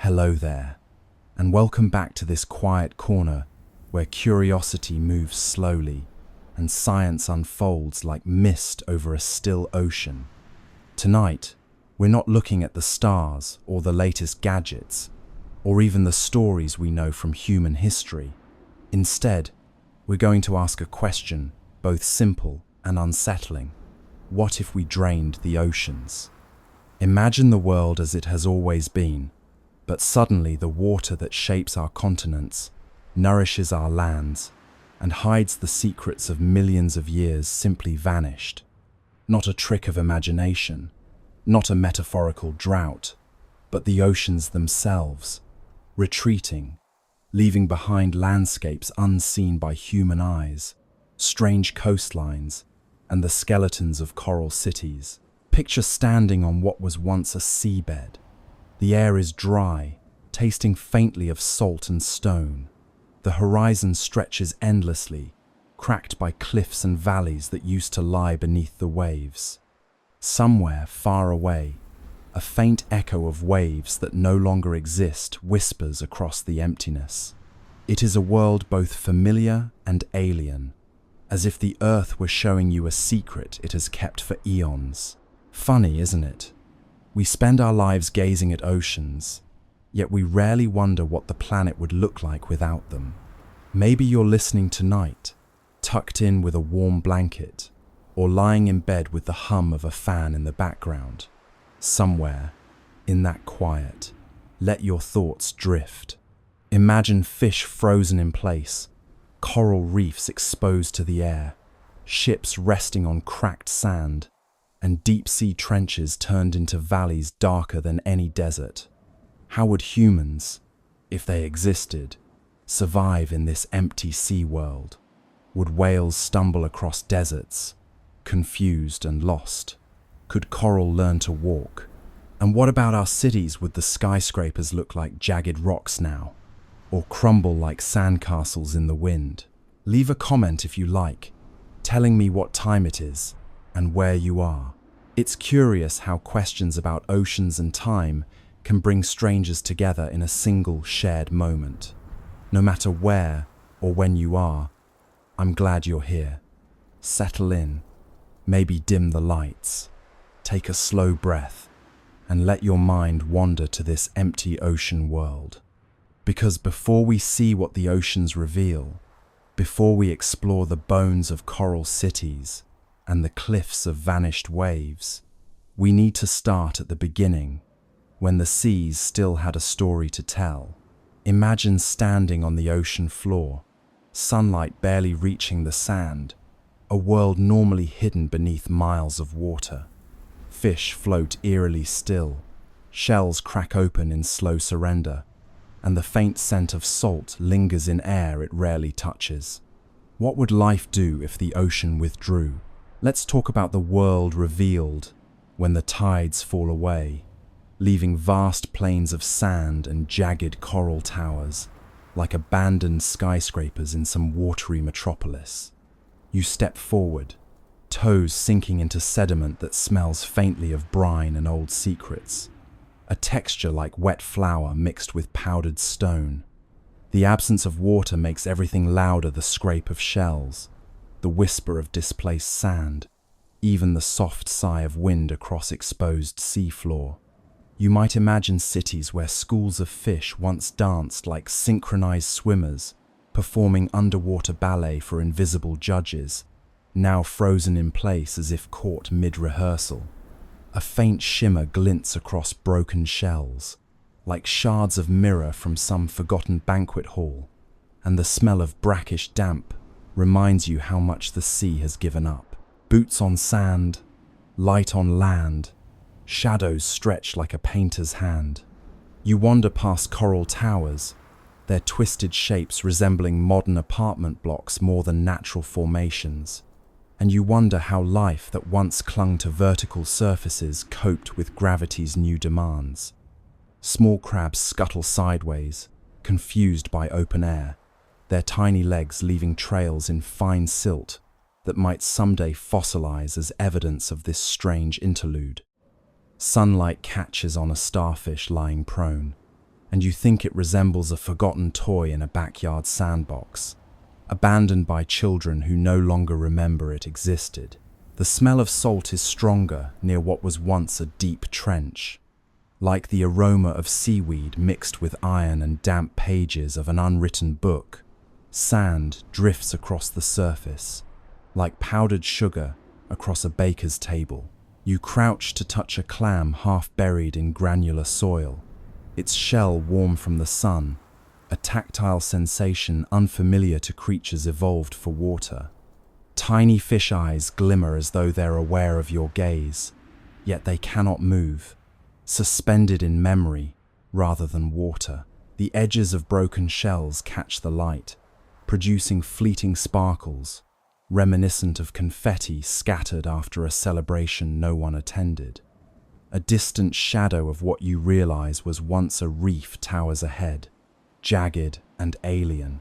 Hello there, and welcome back to this quiet corner where curiosity moves slowly and science unfolds like mist over a still ocean. Tonight, we're not looking at the stars or the latest gadgets, or even the stories we know from human history. Instead, we're going to ask a question, both simple and unsettling. What if we drained the oceans? Imagine the world as it has always been, but suddenly the water that shapes our continents, nourishes our lands, and hides the secrets of millions of years simply vanished. Not a trick of imagination, not a metaphorical drought, but the oceans themselves, retreating, leaving behind landscapes unseen by human eyes, strange coastlines, and the skeletons of coral cities. Picture standing on what was once a seabed. The air is dry, tasting faintly of salt and stone. The horizon stretches endlessly, cracked by cliffs and valleys that used to lie beneath the waves. Somewhere far away, a faint echo of waves that no longer exist whispers across the emptiness. It is a world both familiar and alien, as if the earth were showing you a secret it has kept for eons. Funny, isn't it? We spend our lives gazing at oceans, yet we rarely wonder what the planet would look like without them. Maybe you're listening tonight, tucked in with a warm blanket, or lying in bed with the hum of a fan in the background. Somewhere, in that quiet, let your thoughts drift. Imagine fish frozen in place, coral reefs exposed to the air, ships resting on cracked sand, and deep-sea trenches turned into valleys darker than any desert. How would humans, if they existed, survive in this empty sea world? Would whales stumble across deserts, confused and lost? Could coral learn to walk? And what about our cities? Would the skyscrapers look like jagged rocks now, or crumble like sandcastles in the wind? Leave a comment if you like, telling me what time it is and where you are. It's curious how questions about oceans and time can bring strangers together in a single shared moment. No matter where or when you are, I'm glad you're here. Settle in, maybe dim the lights, take a slow breath, and let your mind wander to this empty ocean world. Because before we see what the oceans reveal, before we explore the bones of coral cities and the cliffs of vanished waves, we need to start at the beginning, when the seas still had a story to tell. Imagine standing on the ocean floor, sunlight barely reaching the sand, a world normally hidden beneath miles of water. Fish float eerily still, shells crack open in slow surrender, and the faint scent of salt lingers in air it rarely touches. What would life do if the ocean withdrew? Let's talk about the world revealed when the tides fall away, leaving vast plains of sand and jagged coral towers, like abandoned skyscrapers in some watery metropolis. You step forward, toes sinking into sediment that smells faintly of brine and old secrets, a texture like wet flour mixed with powdered stone. The absence of water makes everything louder: the scrape of shells, the whisper of displaced sand, even the soft sigh of wind across exposed seafloor. You might imagine cities where schools of fish once danced like synchronized swimmers, performing underwater ballet for invisible judges, now frozen in place as if caught mid-rehearsal. A faint shimmer glints across broken shells, like shards of mirror from some forgotten banquet hall, and the smell of brackish damp reminds you how much the sea has given up. Boots on sand, light on land, shadows stretch like a painter's hand. You wander past coral towers, their twisted shapes resembling modern apartment blocks more than natural formations, and you wonder how life that once clung to vertical surfaces coped with gravity's new demands. Small crabs scuttle sideways, confused by open air, their tiny legs leaving trails in fine silt that might someday fossilize as evidence of this strange interlude. Sunlight catches on a starfish lying prone, and you think it resembles a forgotten toy in a backyard sandbox, abandoned by children who no longer remember it existed. The smell of salt is stronger near what was once a deep trench, like the aroma of seaweed mixed with iron and damp pages of an unwritten book. Sand drifts across the surface, like powdered sugar across a baker's table. You crouch to touch a clam half buried in granular soil, its shell warm from the sun, a tactile sensation unfamiliar to creatures evolved for water. Tiny fish eyes glimmer as though they're aware of your gaze, yet they cannot move, suspended in memory rather than water. The edges of broken shells catch the light, producing fleeting sparkles, reminiscent of confetti scattered after a celebration no one attended. A distant shadow of what you realize was once a reef towers ahead, jagged and alien,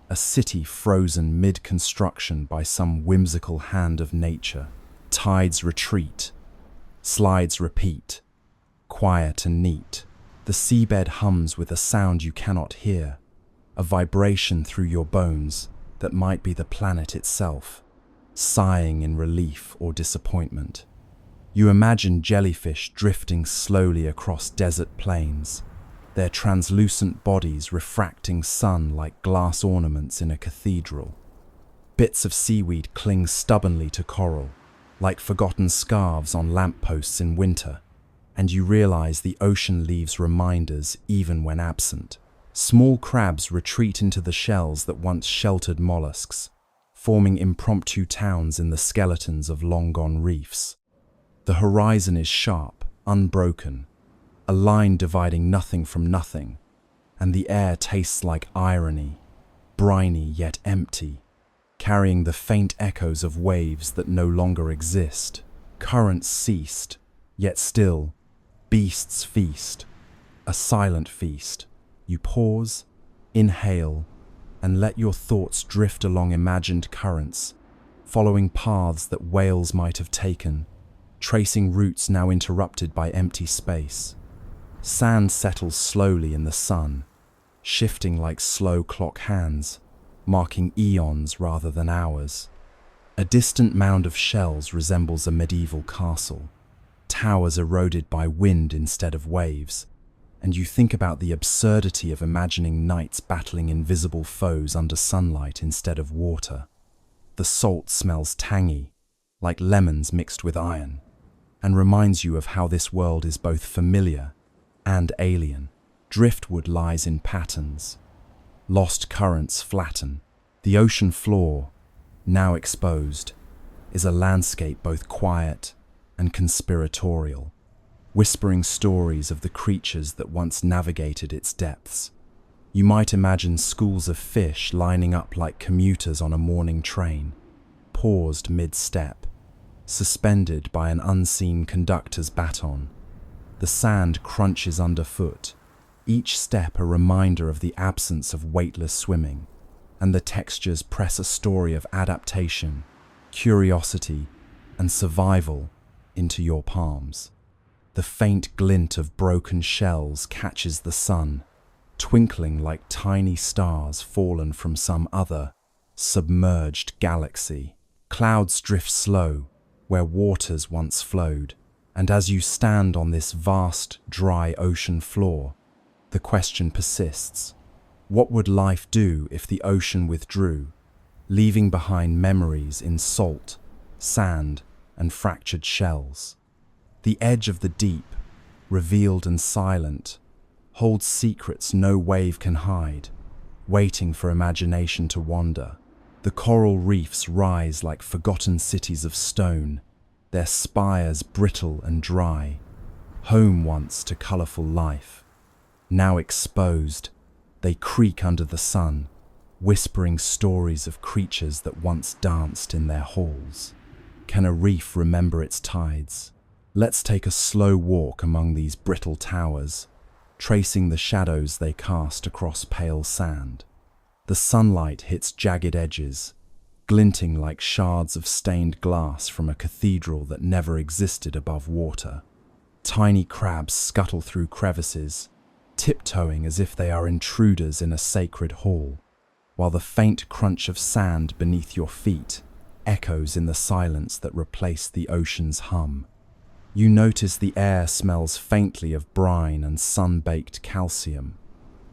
a city frozen mid-construction by some whimsical hand of nature. Tides retreat, slides repeat, quiet and neat. The seabed hums with a sound you cannot hear, a vibration through your bones that might be the planet itself, sighing in relief or disappointment. You imagine jellyfish drifting slowly across desert plains, their translucent bodies refracting sun like glass ornaments in a cathedral. Bits of seaweed cling stubbornly to coral, like forgotten scarves on lampposts in winter, and you realize the ocean leaves reminders even when absent. Small crabs retreat into the shells that once sheltered mollusks, forming impromptu towns in the skeletons of long-gone reefs. The horizon is sharp, unbroken, a line dividing nothing from nothing, and the air tastes like irony, briny yet empty, carrying the faint echoes of waves that no longer exist. Currents ceased, yet still, beasts feast, a silent feast. You pause, inhale, and let your thoughts drift along imagined currents, following paths that whales might have taken, tracing routes now interrupted by empty space. Sand settles slowly in the sun, shifting like slow clock hands, marking eons rather than hours. A distant mound of shells resembles a medieval castle, towers eroded by wind instead of waves, and you think about the absurdity of imagining knights battling invisible foes under sunlight instead of water. The salt smells tangy, like lemons mixed with iron, and reminds you of how this world is both familiar and alien. Driftwood lies in patterns. Lost currents flatten. The ocean floor, now exposed, is a landscape both quiet and conspiratorial, whispering stories of the creatures that once navigated its depths. You might imagine schools of fish lining up like commuters on a morning train, paused mid-step, suspended by an unseen conductor's baton. The sand crunches underfoot, each step a reminder of the absence of weightless swimming, and the textures press a story of adaptation, curiosity, and survival into your palms. The faint glint of broken shells catches the sun, twinkling like tiny stars fallen from some other, submerged galaxy. Clouds drift slow, where waters once flowed, and as you stand on this vast, dry ocean floor, the question persists. What would life do if the ocean withdrew, leaving behind memories in salt, sand, and fractured shells? The edge of the deep, revealed and silent, holds secrets no wave can hide, waiting for imagination to wander. The coral reefs rise like forgotten cities of stone, their spires brittle and dry, home once to colorful life. Now exposed, they creak under the sun, whispering stories of creatures that once danced in their halls. Can a reef remember its tides? Let's take a slow walk among these brittle towers, tracing the shadows they cast across pale sand. The sunlight hits jagged edges, glinting like shards of stained glass from a cathedral that never existed above water. Tiny crabs scuttle through crevices, tiptoeing as if they are intruders in a sacred hall, while the faint crunch of sand beneath your feet echoes in the silence that replaced the ocean's hum. You notice the air smells faintly of brine and sun-baked calcium,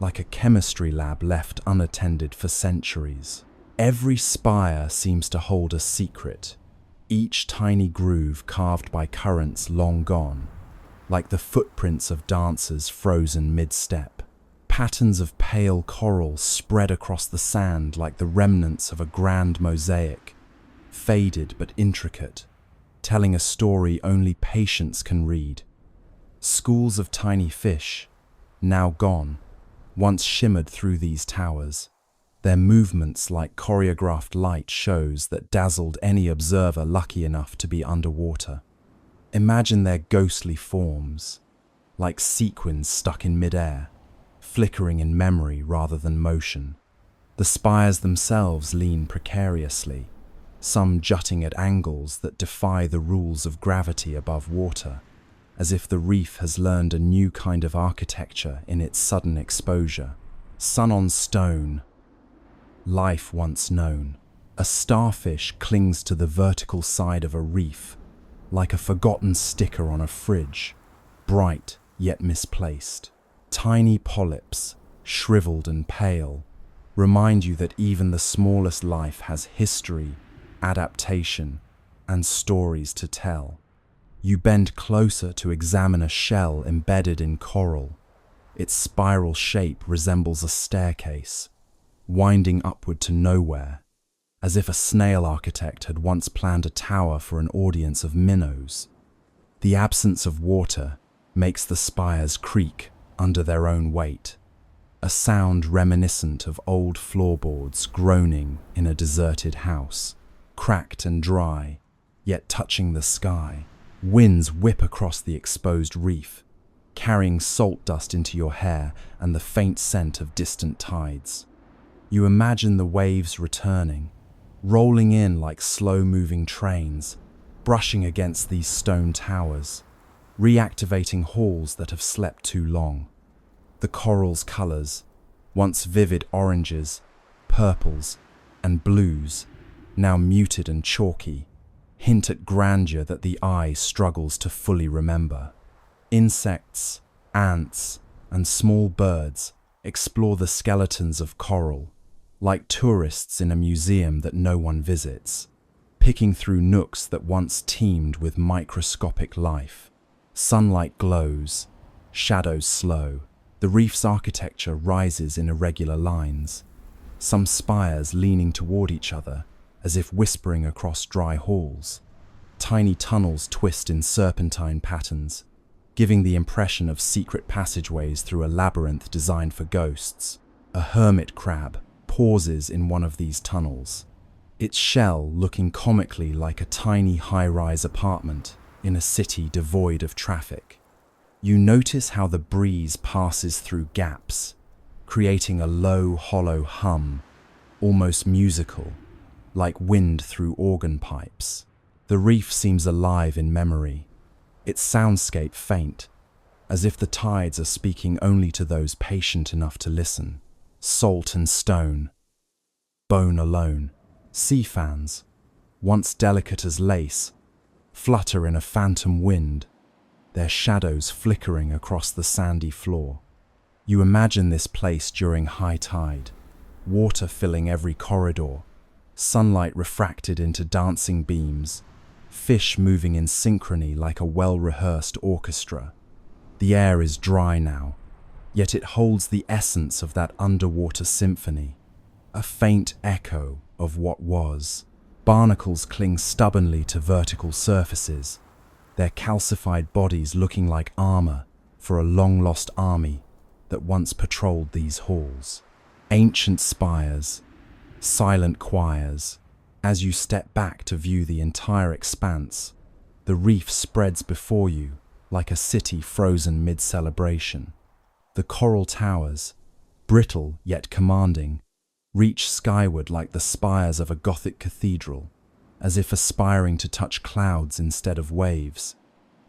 like a chemistry lab left unattended for centuries. Every spire seems to hold a secret, each tiny groove carved by currents long gone, like the footprints of dancers frozen mid-step. Patterns of pale coral spread across the sand like the remnants of a grand mosaic, faded but intricate, telling a story only patience can read. Schools of tiny fish, now gone, once shimmered through these towers, their movements like choreographed light shows that dazzled any observer lucky enough to be underwater. Imagine their ghostly forms, like sequins stuck in midair, flickering in memory rather than motion. The spires themselves lean precariously, some jutting at angles that defy the rules of gravity above water, as if the reef has learned a new kind of architecture in its sudden exposure. Sun on stone, life once known. A starfish clings to the vertical side of a reef, like a forgotten sticker on a fridge, bright yet misplaced. Tiny polyps, shriveled and pale, remind you that even the smallest life has history, adaptation, and stories to tell. You bend closer to examine a shell embedded in coral. Its spiral shape resembles a staircase, winding upward to nowhere, as if a snail architect had once planned a tower for an audience of minnows. The absence of water makes the spires creak under their own weight, a sound reminiscent of old floorboards groaning in a deserted house, cracked and dry, yet touching the sky. Winds whip across the exposed reef, carrying salt dust into your hair and the faint scent of distant tides. You imagine the waves returning, rolling in like slow-moving trains, brushing against these stone towers, reactivating halls that have slept too long. The coral's colors, once vivid oranges, purples, and blues, now muted and chalky, hint at grandeur that the eye struggles to fully remember. Insects, ants, and small birds explore the skeletons of coral, like tourists in a museum that no one visits, picking through nooks that once teemed with microscopic life. Sunlight glows, shadows slow. The reef's architecture rises in irregular lines, some spires leaning toward each other as if whispering across dry halls. Tiny tunnels twist in serpentine patterns, giving the impression of secret passageways through a labyrinth designed for ghosts. A hermit crab pauses in one of these tunnels, its shell looking comically like a tiny high-rise apartment in a city devoid of traffic. You notice how the breeze passes through gaps, creating a low, hollow hum, almost musical, like wind through organ pipes. The reef seems alive in memory, its soundscape faint, as if the tides are speaking only to those patient enough to listen. Salt and stone, bone alone. Sea fans, once delicate as lace, flutter in a phantom wind, their shadows flickering across the sandy floor. You imagine this place during high tide, water filling every corridor, sunlight refracted into dancing beams, fish moving in synchrony like a well-rehearsed orchestra. The air is dry now, yet it holds the essence of that underwater symphony, a faint echo of what was. Barnacles cling stubbornly to vertical surfaces, their calcified bodies looking like armor for a long-lost army that once patrolled these halls. Ancient spires, silent choirs. As you step back to view the entire expanse, the reef spreads before you like a city frozen mid-celebration. The coral towers, brittle yet commanding, reach skyward like the spires of a Gothic cathedral, as if aspiring to touch clouds instead of waves.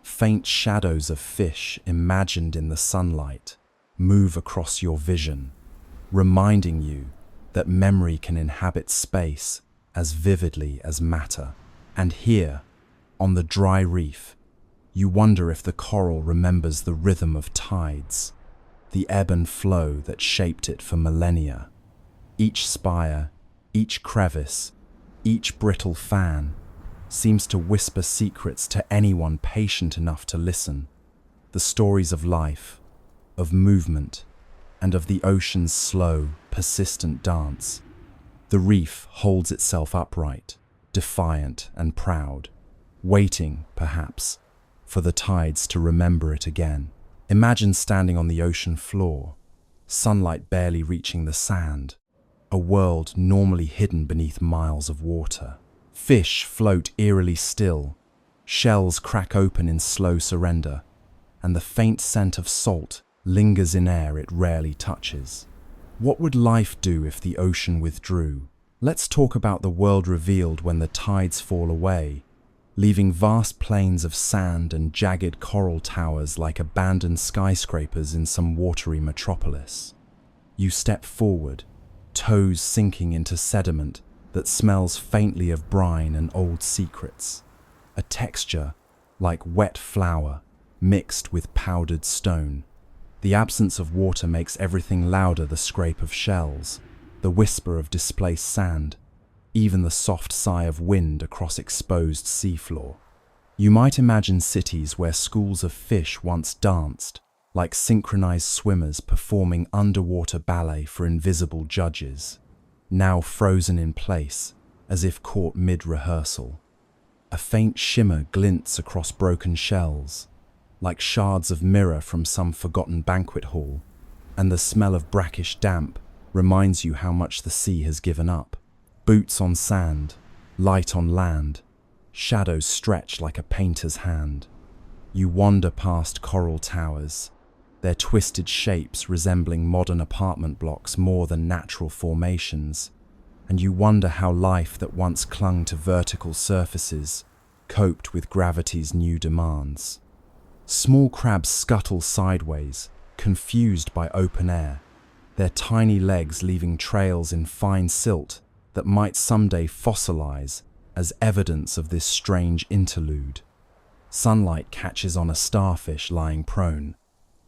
Faint shadows of fish imagined in the sunlight move across your vision, reminding you that memory can inhabit space as vividly as matter. And here, on the dry reef, you wonder if the coral remembers the rhythm of tides, the ebb and flow that shaped it for millennia. Each spire, each crevice, each brittle fan seems to whisper secrets to anyone patient enough to listen. The stories of life, of movement, and of the ocean's slow, persistent dance. The reef holds itself upright, defiant and proud, waiting, perhaps, for the tides to remember it again. Imagine standing on the ocean floor, sunlight barely reaching the sand, a world normally hidden beneath miles of water. Fish float eerily still, shells crack open in slow surrender, and the faint scent of salt lingers in air it rarely touches. What would life do if the ocean withdrew? Let's talk about the world revealed when the tides fall away, leaving vast plains of sand and jagged coral towers like abandoned skyscrapers in some watery metropolis. You step forward, toes sinking into sediment that smells faintly of brine and old secrets, a texture like wet flour mixed with powdered stone. The absence of water makes everything louder: the scrape of shells, the whisper of displaced sand, even the soft sigh of wind across exposed seafloor. You might imagine cities where schools of fish once danced, like synchronized swimmers performing underwater ballet for invisible judges, now frozen in place as if caught mid-rehearsal. A faint shimmer glints across broken shells, like shards of mirror from some forgotten banquet hall, and the smell of brackish damp reminds you how much the sea has given up. Boots on sand, light on land, shadows stretch like a painter's hand. You wander past coral towers, their twisted shapes resembling modern apartment blocks more than natural formations, and you wonder how life that once clung to vertical surfaces coped with gravity's new demands. Small crabs scuttle sideways, confused by open air, their tiny legs leaving trails in fine silt that might someday fossilize as evidence of this strange interlude. Sunlight catches on a starfish lying prone,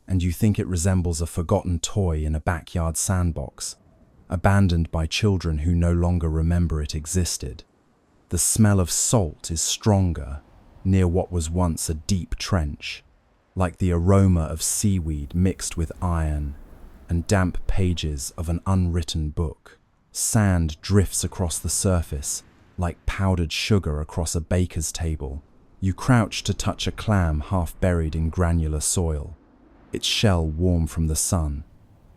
and you think it resembles a forgotten toy in a backyard sandbox, abandoned by children who no longer remember it existed. The smell of salt is stronger near what was once a deep trench, like the aroma of seaweed mixed with iron and damp pages of an unwritten book. Sand drifts across the surface like powdered sugar across a baker's table. You crouch to touch a clam half buried in granular soil, its shell warm from the sun,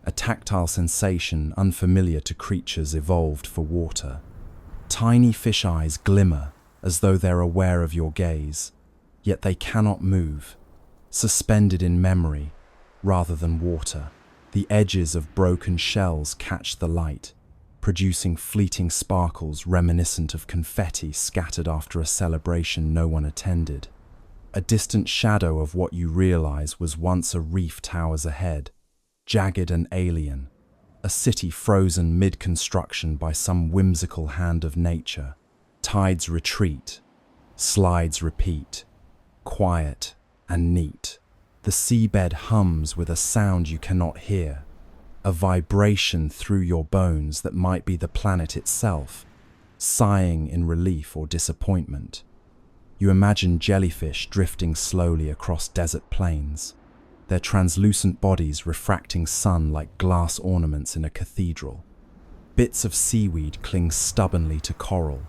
a tactile sensation unfamiliar to creatures evolved for water. Tiny fish eyes glimmer as though they're aware of your gaze, yet they cannot move, suspended in memory rather than water. The edges of broken shells catch the light, producing fleeting sparkles reminiscent of confetti scattered after a celebration no one attended. A distant shadow of what you realize was once a reef towers ahead, jagged and alien, a city frozen mid-construction by some whimsical hand of nature. Tides retreat, slides repeat, quiet and neat. The seabed hums with a sound you cannot hear, a vibration through your bones that might be the planet itself, sighing in relief or disappointment. You imagine jellyfish drifting slowly across desert plains, their translucent bodies refracting sun like glass ornaments in a cathedral. Bits of seaweed cling stubbornly to coral,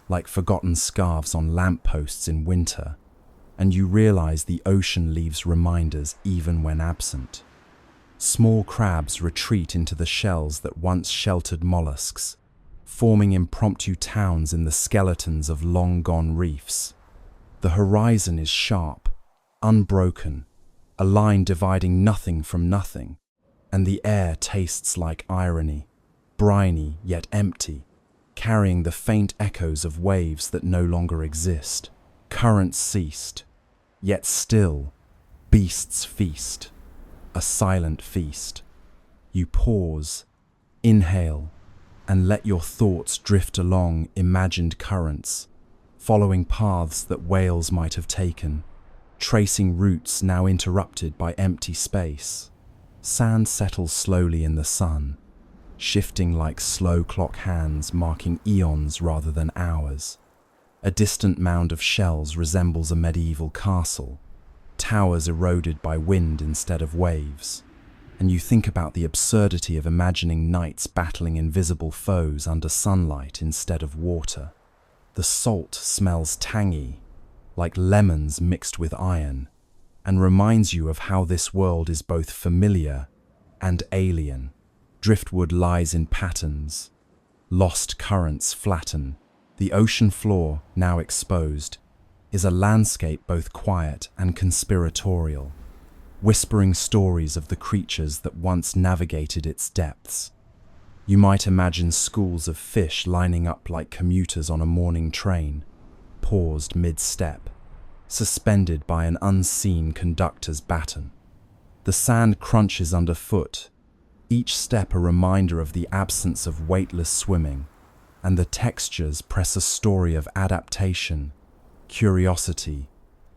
like forgotten scarves on lampposts in winter, and you realize the ocean leaves reminders even when absent. Small crabs retreat into the shells that once sheltered mollusks, forming impromptu towns in the skeletons of long-gone reefs. The horizon is sharp, unbroken, a line dividing nothing from nothing, and the air tastes like irony, briny yet empty, carrying the faint echoes of waves that no longer exist. Currents ceased, yet still, beasts feast. a silent feast. You pause, inhale, and let your thoughts drift along imagined currents, following paths that whales might have taken, tracing routes now interrupted by empty space. Sand settles slowly in the sun, shifting like slow clock hands marking eons rather than hours. A distant mound of shells resembles a medieval castle, towers eroded by wind instead of waves. And you think about the absurdity of imagining knights battling invisible foes under sunlight instead of water. The salt smells tangy, like lemons mixed with iron, and reminds you of how this world is both familiar and alien. Driftwood lies in patterns. Lost currents flatten. The ocean floor, now exposed, is a landscape both quiet and conspiratorial, whispering stories of the creatures that once navigated its depths. You might imagine schools of fish lining up like commuters on a morning train, paused mid-step, suspended by an unseen conductor's baton. The sand crunches underfoot, each step a reminder of the absence of weightless swimming, and the textures press a story of adaptation, curiosity,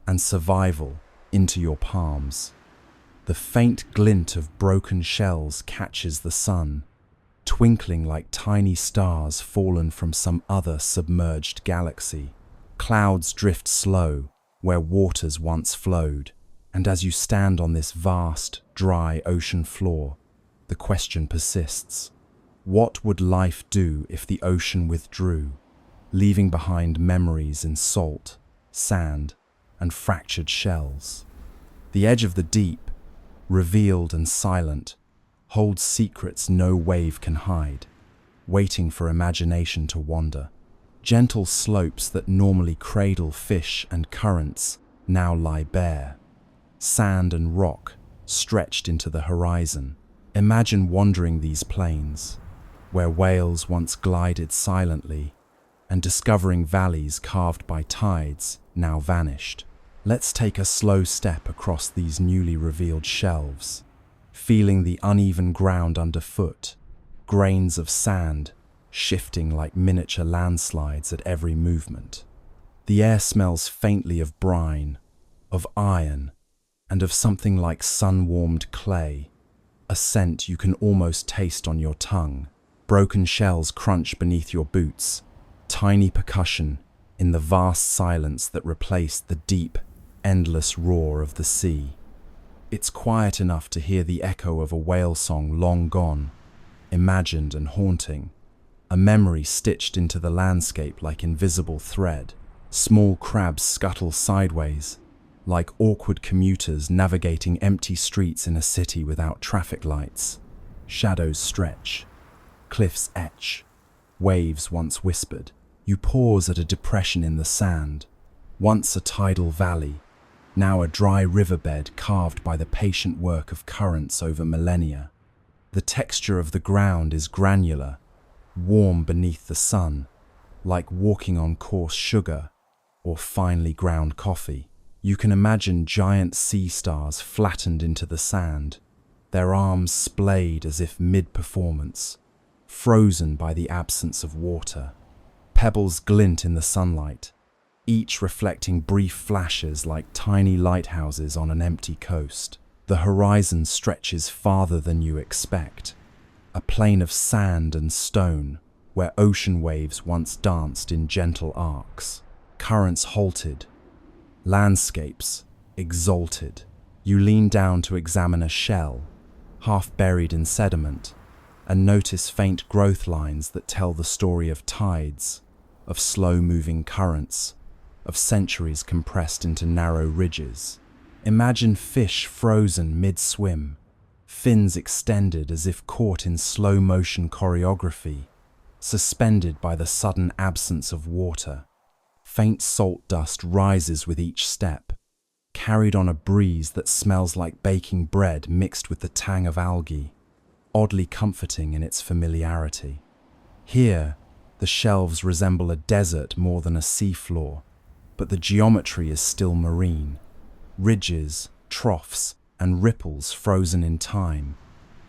and survival into your palms. The faint glint of broken shells catches the sun, twinkling like tiny stars fallen from some other submerged galaxy. Clouds drift slow where waters once flowed, and as you stand on this vast, dry ocean floor, the question persists. What would life do if the ocean withdrew, leaving behind memories in salt, sand, and fractured shells? The edge of the deep, revealed and silent, holds secrets no wave can hide, waiting for imagination to wander. Gentle slopes that normally cradle fish and currents now lie bare. Sand and rock stretched into the horizon. Imagine wandering these plains, where whales once glided silently, and discovering valleys carved by tides now vanished. Let's take a slow step across these newly revealed shelves, feeling the uneven ground underfoot, grains of sand shifting like miniature landslides at every movement. The air smells faintly of brine, of iron, and of something like sun-warmed clay, a scent you can almost taste on your tongue. Broken shells crunch beneath your boots, tiny percussion in the vast silence that replaced the deep, endless roar of the sea. It's quiet enough to hear the echo of a whale song long gone, imagined and haunting, a memory stitched into the landscape like invisible thread. Small crabs scuttle sideways, like awkward commuters navigating empty streets in a city without traffic lights. Shadows stretch, cliffs etch, waves once whispered. You pause at a depression in the sand, once a tidal valley, now a dry riverbed carved by the patient work of currents over millennia. The texture of the ground is granular, warm beneath the sun, like walking on coarse sugar or finely ground coffee. You can imagine giant sea stars flattened into the sand, their arms splayed as if mid-performance, frozen by the absence of water. Pebbles glint in the sunlight, each reflecting brief flashes like tiny lighthouses on an empty coast. The horizon stretches farther than you expect, a plain of sand and stone where ocean waves once danced in gentle arcs. Currents halted, landscapes exalted. You lean down to examine a shell, half buried in sediment, and notice faint growth lines that tell the story of tides, of slow-moving currents, of centuries compressed into narrow ridges. Imagine fish frozen mid-swim, fins extended as if caught in slow-motion choreography, suspended by the sudden absence of water. Faint salt dust rises with each step, carried on a breeze that smells like baking bread mixed with the tang of algae, oddly comforting in its familiarity. Here, the shelves resemble a desert more than a seafloor, but the geometry is still marine. Ridges, troughs, and ripples frozen in time,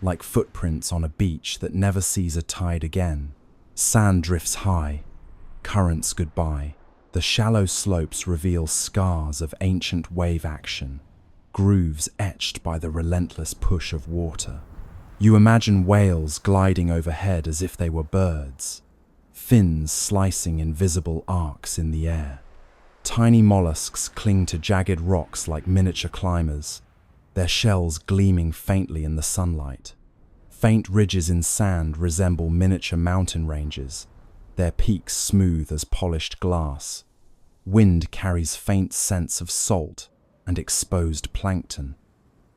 like footprints on a beach that never sees a tide again. Sand drifts high, currents goodbye. The shallow slopes reveal scars of ancient wave action, grooves etched by the relentless push of water. You imagine whales gliding overhead as if they were birds, fins slicing invisible arcs in the air. Tiny mollusks cling to jagged rocks like miniature climbers, their shells gleaming faintly in the sunlight. Faint ridges in sand resemble miniature mountain ranges, their peaks smooth as polished glass. Wind carries faint scents of salt and exposed plankton,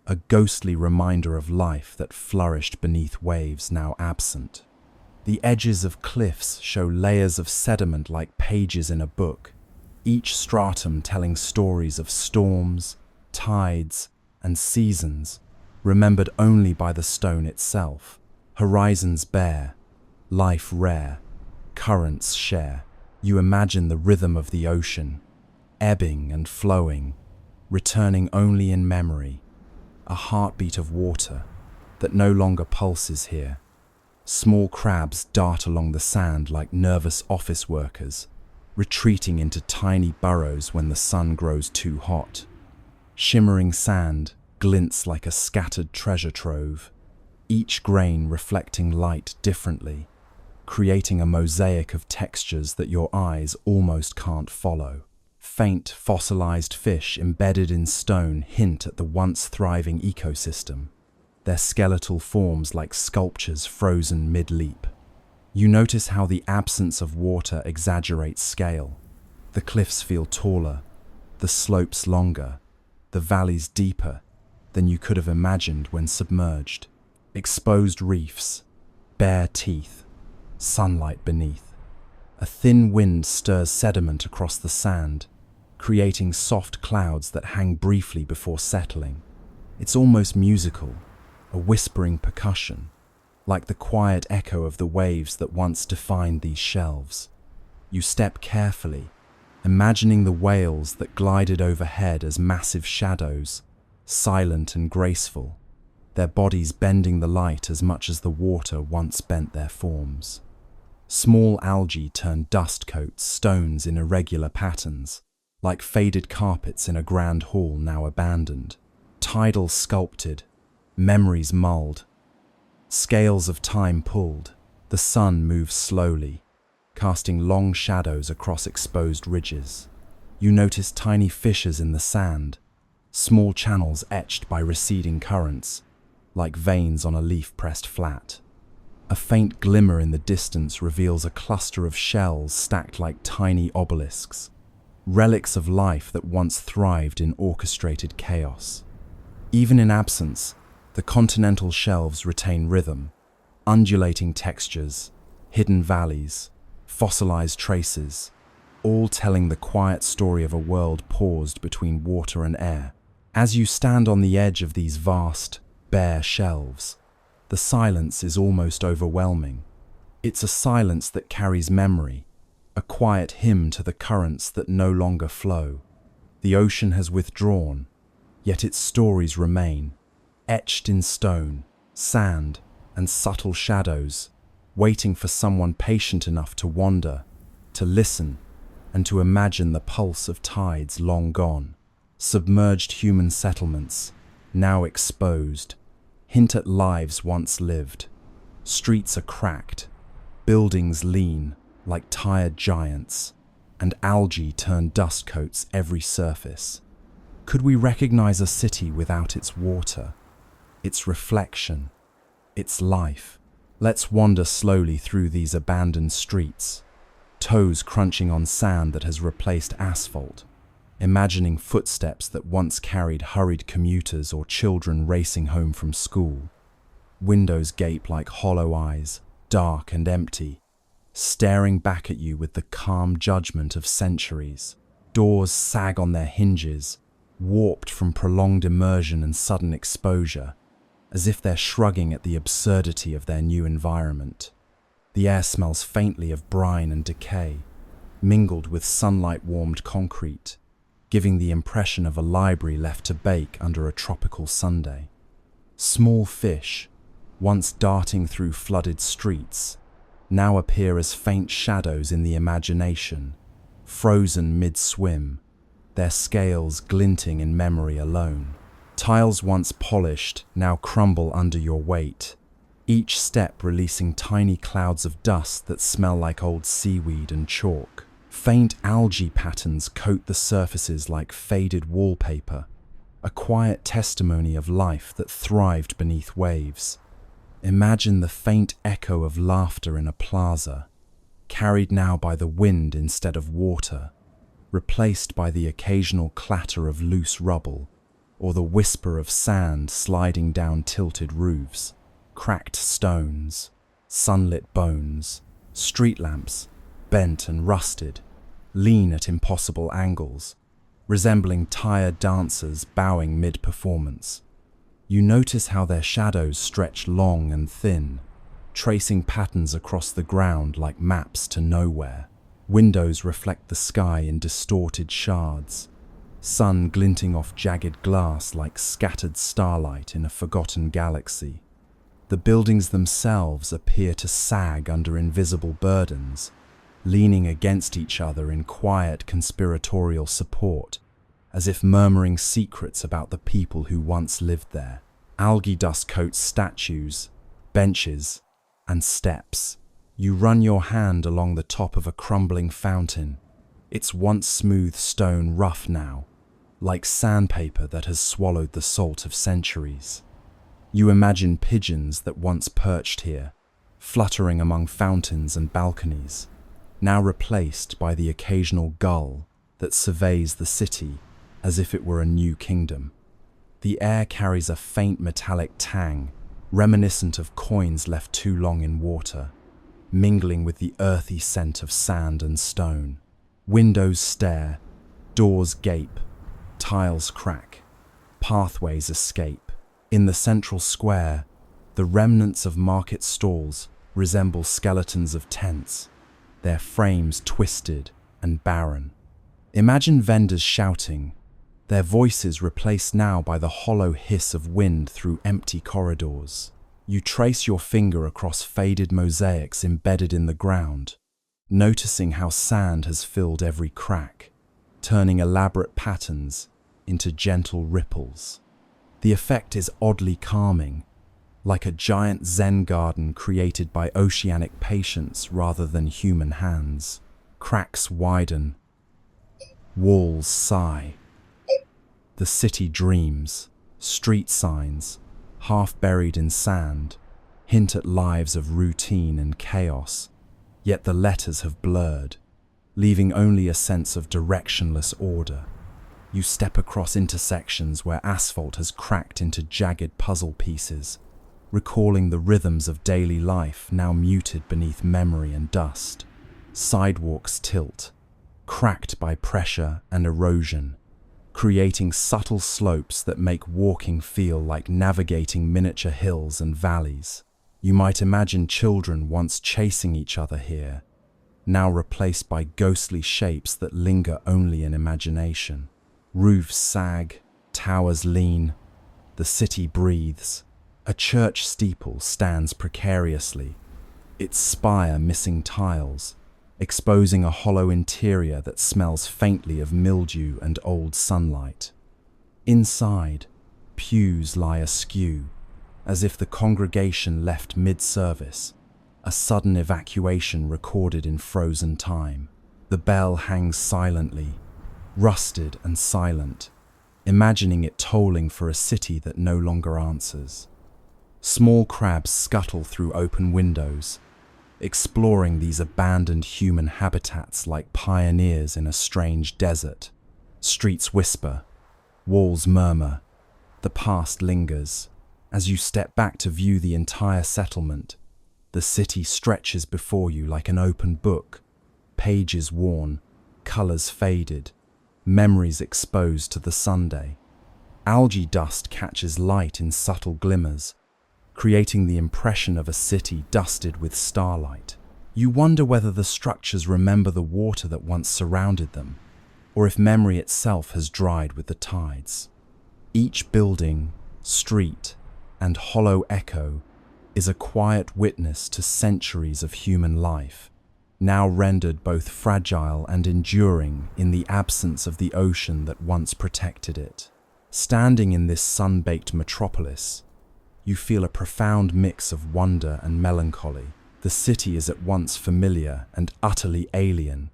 a ghostly reminder of life that flourished beneath waves now absent. The edges of cliffs show layers of sediment like pages in a book, each stratum telling stories of storms, tides, and seasons, remembered only by the stone itself. Horizons bare, life rare, currents share. You imagine the rhythm of the ocean, ebbing and flowing, returning only in memory, a heartbeat of water that no longer pulses here. Small crabs dart along the sand like nervous office workers, retreating into tiny burrows when the sun grows too hot. Shimmering sand glints like a scattered treasure trove, each grain reflecting light differently, creating a mosaic of textures that your eyes almost can't follow. Faint fossilized fish embedded in stone hint at the once thriving ecosystem, their skeletal forms like sculptures frozen mid-leap. You notice how the absence of water exaggerates scale. The cliffs feel taller, the slopes longer, the valleys deeper than you could have imagined when submerged. Exposed reefs, bare teeth, sunlight beneath. A thin wind stirs sediment across the sand, creating soft clouds that hang briefly before settling. It's almost musical, a whispering percussion, like the quiet echo of the waves that once defined these shelves. You step carefully, imagining the whales that glided overhead as massive shadows, silent and graceful, their bodies bending the light as much as the water once bent their forms. Small algae turn dust coats stones in irregular patterns, like faded carpets in a grand hall now abandoned. Tidal sculpted, memories mulled, scales of time pulled. The sun moves slowly, casting long shadows across exposed ridges. You notice tiny fissures in the sand, small channels etched by receding currents, like veins on a leaf pressed flat. A faint glimmer in the distance reveals a cluster of shells stacked like tiny obelisks, relics of life that once thrived in orchestrated chaos. Even in absence, the continental shelves retain rhythm, undulating textures, hidden valleys, fossilized traces, all telling the quiet story of a world paused between water and air. As you stand on the edge of these vast, bare shelves, the silence is almost overwhelming. It's a silence that carries memory, a quiet hymn to the currents that no longer flow. The ocean has withdrawn, yet its stories remain, etched in stone, sand, and subtle shadows, waiting for someone patient enough to wander, to listen, and to imagine the pulse of tides long gone. Submerged human settlements, now exposed, hint at lives once lived. Streets are cracked, buildings lean like tired giants, and algae turn dust coats every surface. Could we recognize a city without its water, its reflection, its life? Let's wander slowly through these abandoned streets, toes crunching on sand that has replaced asphalt, imagining footsteps that once carried hurried commuters or children racing home from school. Windows gape like hollow eyes, dark and empty, staring back at you with the calm judgment of centuries. Doors sag on their hinges, warped from prolonged immersion and sudden exposure, as if they're shrugging at the absurdity of their new environment. The air smells faintly of brine and decay, mingled with sunlight-warmed concrete, giving the impression of a library left to bake under a tropical Sunday. Small fish, once darting through flooded streets, now appear as faint shadows in the imagination, frozen mid-swim, their scales glinting in memory alone. Tiles once polished now crumble under your weight, each step releasing tiny clouds of dust that smell like old seaweed and chalk. Faint algae patterns coat the surfaces like faded wallpaper, a quiet testimony of life that thrived beneath waves. Imagine the faint echo of laughter in a plaza, carried now by the wind instead of water, replaced by the occasional clatter of loose rubble, or the whisper of sand sliding down tilted roofs. Cracked stones, sunlit bones, street lamps, bent and rusted, lean at impossible angles, resembling tired dancers bowing mid-performance. You notice how their shadows stretch long and thin, tracing patterns across the ground like maps to nowhere. Windows reflect the sky in distorted shards, sun glinting off jagged glass like scattered starlight in a forgotten galaxy. The buildings themselves appear to sag under invisible burdens, leaning against each other in quiet conspiratorial support, as if murmuring secrets about the people who once lived there. Algae dust coats statues, benches, and steps. You run your hand along the top of a crumbling fountain, its once smooth stone rough now, like sandpaper that has swallowed the salt of centuries. You imagine pigeons that once perched here, fluttering among fountains and balconies, now replaced by the occasional gull that surveys the city as if it were a new kingdom. The air carries a faint metallic tang, reminiscent of coins left too long in water, mingling with the earthy scent of sand and stone. Windows stare, doors gape, tiles crack, pathways escape. In the central square, the remnants of market stalls resemble skeletons of tents, their frames twisted and barren. Imagine vendors shouting, their voices replaced now by the hollow hiss of wind through empty corridors. You trace your finger across faded mosaics embedded in the ground, noticing how sand has filled every crack, turning elaborate patterns into gentle ripples. The effect is oddly calming, like a giant Zen garden created by oceanic patience rather than human hands. Cracks widen, walls sigh. The city dreams. Street signs, half buried in sand, hint at lives of routine and chaos, yet the letters have blurred, leaving only a sense of directionless order. You step across intersections where asphalt has cracked into jagged puzzle pieces, recalling the rhythms of daily life now muted beneath memory and dust. Sidewalks tilt, cracked by pressure and erosion, creating subtle slopes that make walking feel like navigating miniature hills and valleys. You might imagine children once chasing each other here, now replaced by ghostly shapes that linger only in imagination. Roofs sag, towers lean, the city breathes. A church steeple stands precariously, its spire missing tiles, exposing a hollow interior that smells faintly of mildew and old sunlight. Inside, pews lie askew, as if the congregation left mid-service, a sudden evacuation recorded in frozen time. The bell hangs silently, rusted and silent, imagining it tolling for a city that no longer answers. Small crabs scuttle through open windows, exploring these abandoned human habitats like pioneers in a strange desert. Streets whisper, walls murmur, the past lingers. As you step back to view the entire settlement, the city stretches before you like an open book, pages worn, colors faded, memories exposed to the Sunday. Algae dust catches light in subtle glimmers, creating the impression of a city dusted with starlight. You wonder whether the structures remember the water that once surrounded them, or if memory itself has dried with the tides. Each building, street, and hollow echo is a quiet witness to centuries of human life, now rendered both fragile and enduring in the absence of the ocean that once protected it. Standing in this sun-baked metropolis, you feel a profound mix of wonder and melancholy. The city is at once familiar and utterly alien,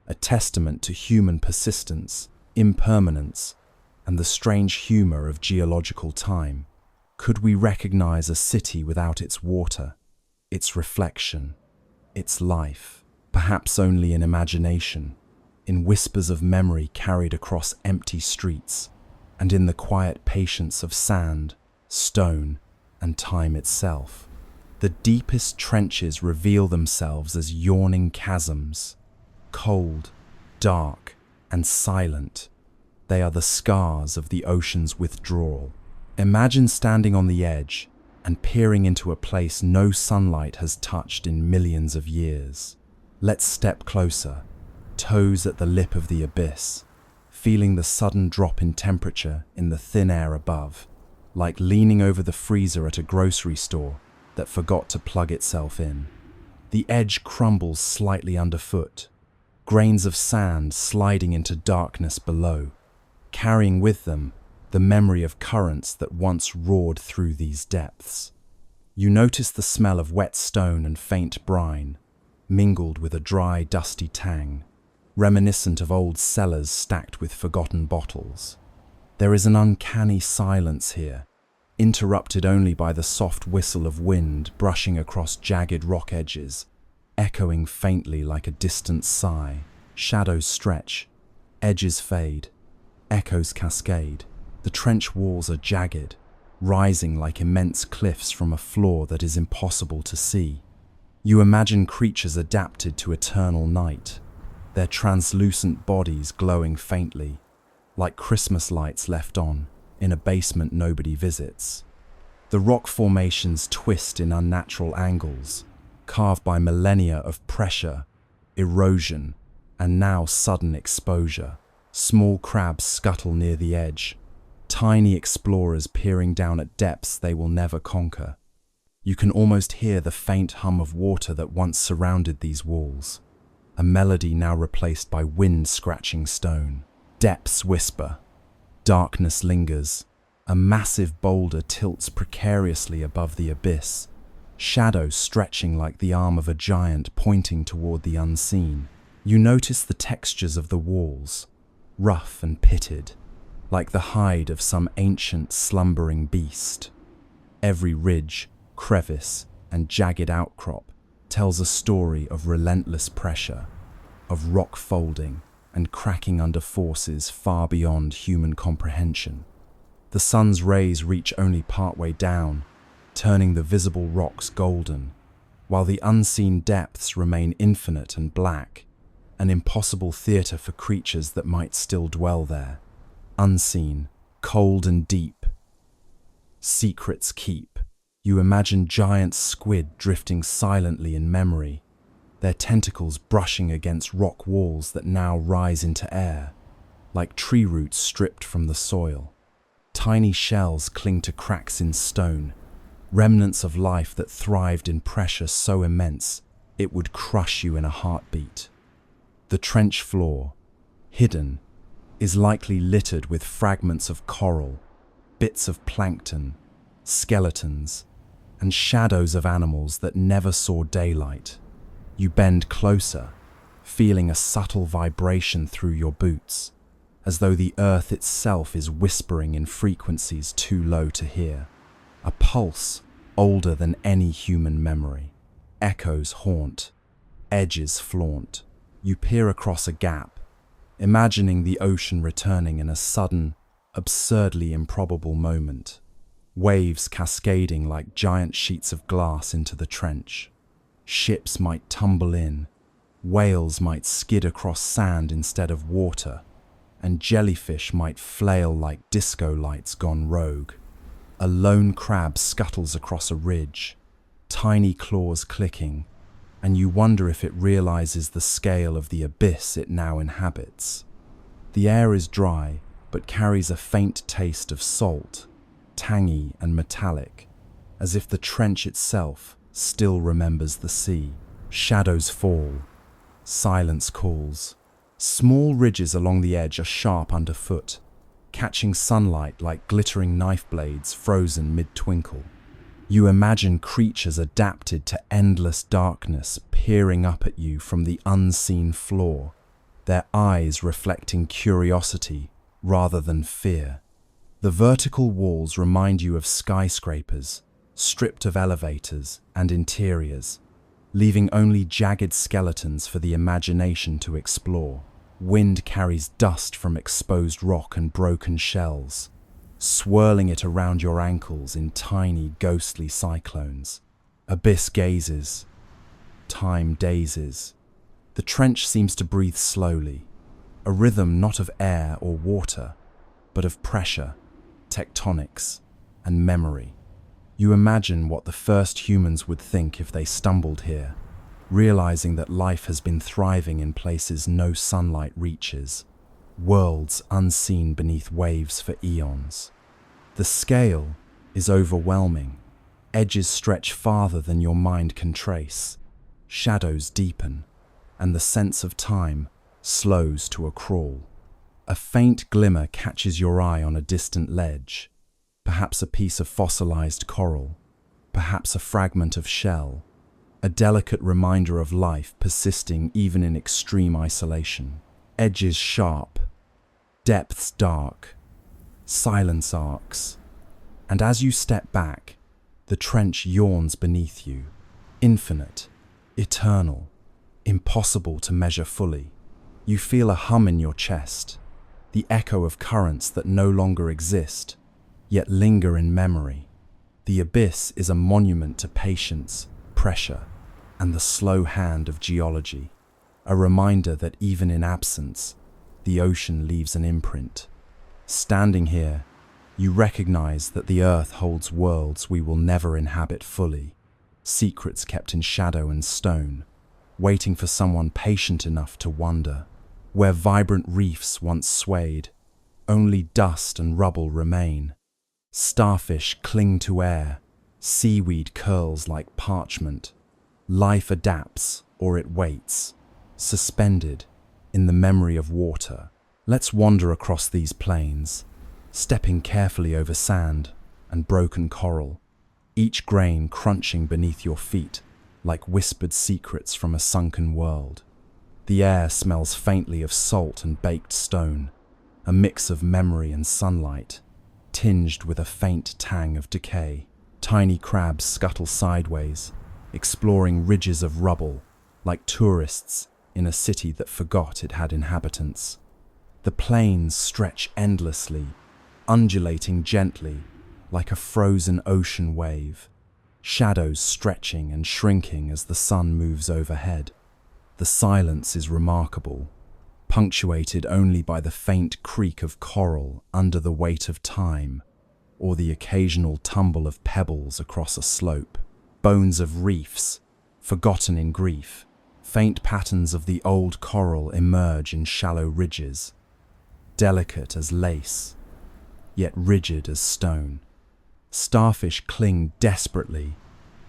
a testament to human persistence, impermanence, and the strange humor of geological time. Could we recognize a city without its water, its reflection, its life? Perhaps only in imagination, in whispers of memory carried across empty streets, and in the quiet patience of sand, stone, and time itself. The deepest trenches reveal themselves as yawning chasms, cold, dark, and silent. They are the scars of the ocean's withdrawal. Imagine standing on the edge and peering into a place no sunlight has touched in millions of years. Let's step closer, toes at the lip of the abyss, feeling the sudden drop in temperature in the thin air above, like leaning over the freezer at a grocery store that forgot to plug itself in. The edge crumbles slightly underfoot, grains of sand sliding into darkness below, carrying with them the memory of currents that once roared through these depths. You notice the smell of wet stone and faint brine, mingled with a dry, dusty tang, reminiscent of old cellars stacked with forgotten bottles. There is an uncanny silence here, interrupted only by the soft whistle of wind brushing across jagged rock edges, echoing faintly like a distant sigh. Shadows stretch, edges fade, echoes cascade. The trench walls are jagged, rising like immense cliffs from a floor that is impossible to see. You imagine creatures adapted to eternal night, their translucent bodies glowing faintly, like Christmas lights left on in a basement nobody visits. The rock formations twist in unnatural angles, carved by millennia of pressure, erosion, and now sudden exposure. Small crabs scuttle near the edge, tiny explorers peering down at depths they will never conquer. You can almost hear the faint hum of water that once surrounded these walls, a melody now replaced by wind scratching stone. Depths whisper, darkness lingers, a massive boulder tilts precariously above the abyss, shadows stretching like the arm of a giant pointing toward the unseen. You notice the textures of the walls, rough and pitted, like the hide of some ancient slumbering beast. Every ridge, crevice, and jagged outcrop tells a story of relentless pressure, of rock folding and cracking under forces far beyond human comprehension. The sun's rays reach only partway down, turning the visible rocks golden, while the unseen depths remain infinite and black, an impossible theatre for creatures that might still dwell there. Unseen, cold and deep, secrets keep. You imagine giant squid drifting silently in memory, their tentacles brushing against rock walls that now rise into air, like tree roots stripped from the soil. Tiny shells cling to cracks in stone, remnants of life that thrived in pressure so immense it would crush you in a heartbeat. The trench floor, hidden, is likely littered with fragments of coral, bits of plankton, skeletons, and shadows of animals that never saw daylight. You bend closer, feeling a subtle vibration through your boots, as though the earth itself is whispering in frequencies too low to hear. A pulse older than any human memory. Echoes haunt, edges flaunt. You peer across a gap, imagining the ocean returning in a sudden, absurdly improbable moment. Waves cascading like giant sheets of glass into the trench. Ships might tumble in, whales might skid across sand instead of water, and jellyfish might flail like disco lights gone rogue. A lone crab scuttles across a ridge, tiny claws clicking, and you wonder if it realizes the scale of the abyss it now inhabits. The air is dry, but carries a faint taste of salt, tangy and metallic, as if the trench itself still remembers the sea. Shadows fall. Silence calls. Small ridges along the edge are sharp underfoot, catching sunlight like glittering knife blades frozen mid-twinkle. You imagine creatures adapted to endless darkness peering up at you from the unseen floor, their eyes reflecting curiosity rather than fear. The vertical walls remind you of skyscrapers, stripped of elevators and interiors, leaving only jagged skeletons for the imagination to explore. Wind carries dust from exposed rock and broken shells, swirling it around your ankles in tiny, ghostly cyclones. Abyss gazes. Time dazes. The trench seems to breathe slowly, a rhythm not of air or water, but of pressure, tectonics, and memory. You imagine what the first humans would think if they stumbled here, realizing that life has been thriving in places no sunlight reaches, worlds unseen beneath waves for eons. The scale is overwhelming. Edges stretch farther than your mind can trace. Shadows deepen, and the sense of time slows to a crawl. A faint glimmer catches your eye on a distant ledge, perhaps a piece of fossilized coral, perhaps a fragment of shell, a delicate reminder of life persisting even in extreme isolation. Edges sharp, depths dark, silence arcs, and as you step back, the trench yawns beneath you, infinite, eternal, impossible to measure fully. You feel a hum in your chest, the echo of currents that no longer exist, yet linger in memory. The abyss is a monument to patience, pressure, and the slow hand of geology, a reminder that even in absence, the ocean leaves an imprint. Standing here, you recognize that the earth holds worlds we will never inhabit fully, secrets kept in shadow and stone, waiting for someone patient enough to wonder. Where vibrant reefs once swayed, only dust and rubble remain. Starfish cling to air, seaweed curls like parchment. Life adapts, or it waits, suspended in the memory of water. Let's wander across these plains, stepping carefully over sand and broken coral, each grain crunching beneath your feet like whispered secrets from a sunken world. The air smells faintly of salt and baked stone, a mix of memory and sunlight, tinged with a faint tang of decay. Tiny crabs scuttle sideways, exploring ridges of rubble, like tourists in a city that forgot it had inhabitants. The plains stretch endlessly, undulating gently, like a frozen ocean wave, shadows stretching and shrinking as the sun moves overhead. The silence is remarkable, punctuated only by the faint creak of coral under the weight of time, or the occasional tumble of pebbles across a slope. Bones of reefs, forgotten in grief, faint patterns of the old coral emerge in shallow ridges, delicate as lace, yet rigid as stone. Starfish cling desperately,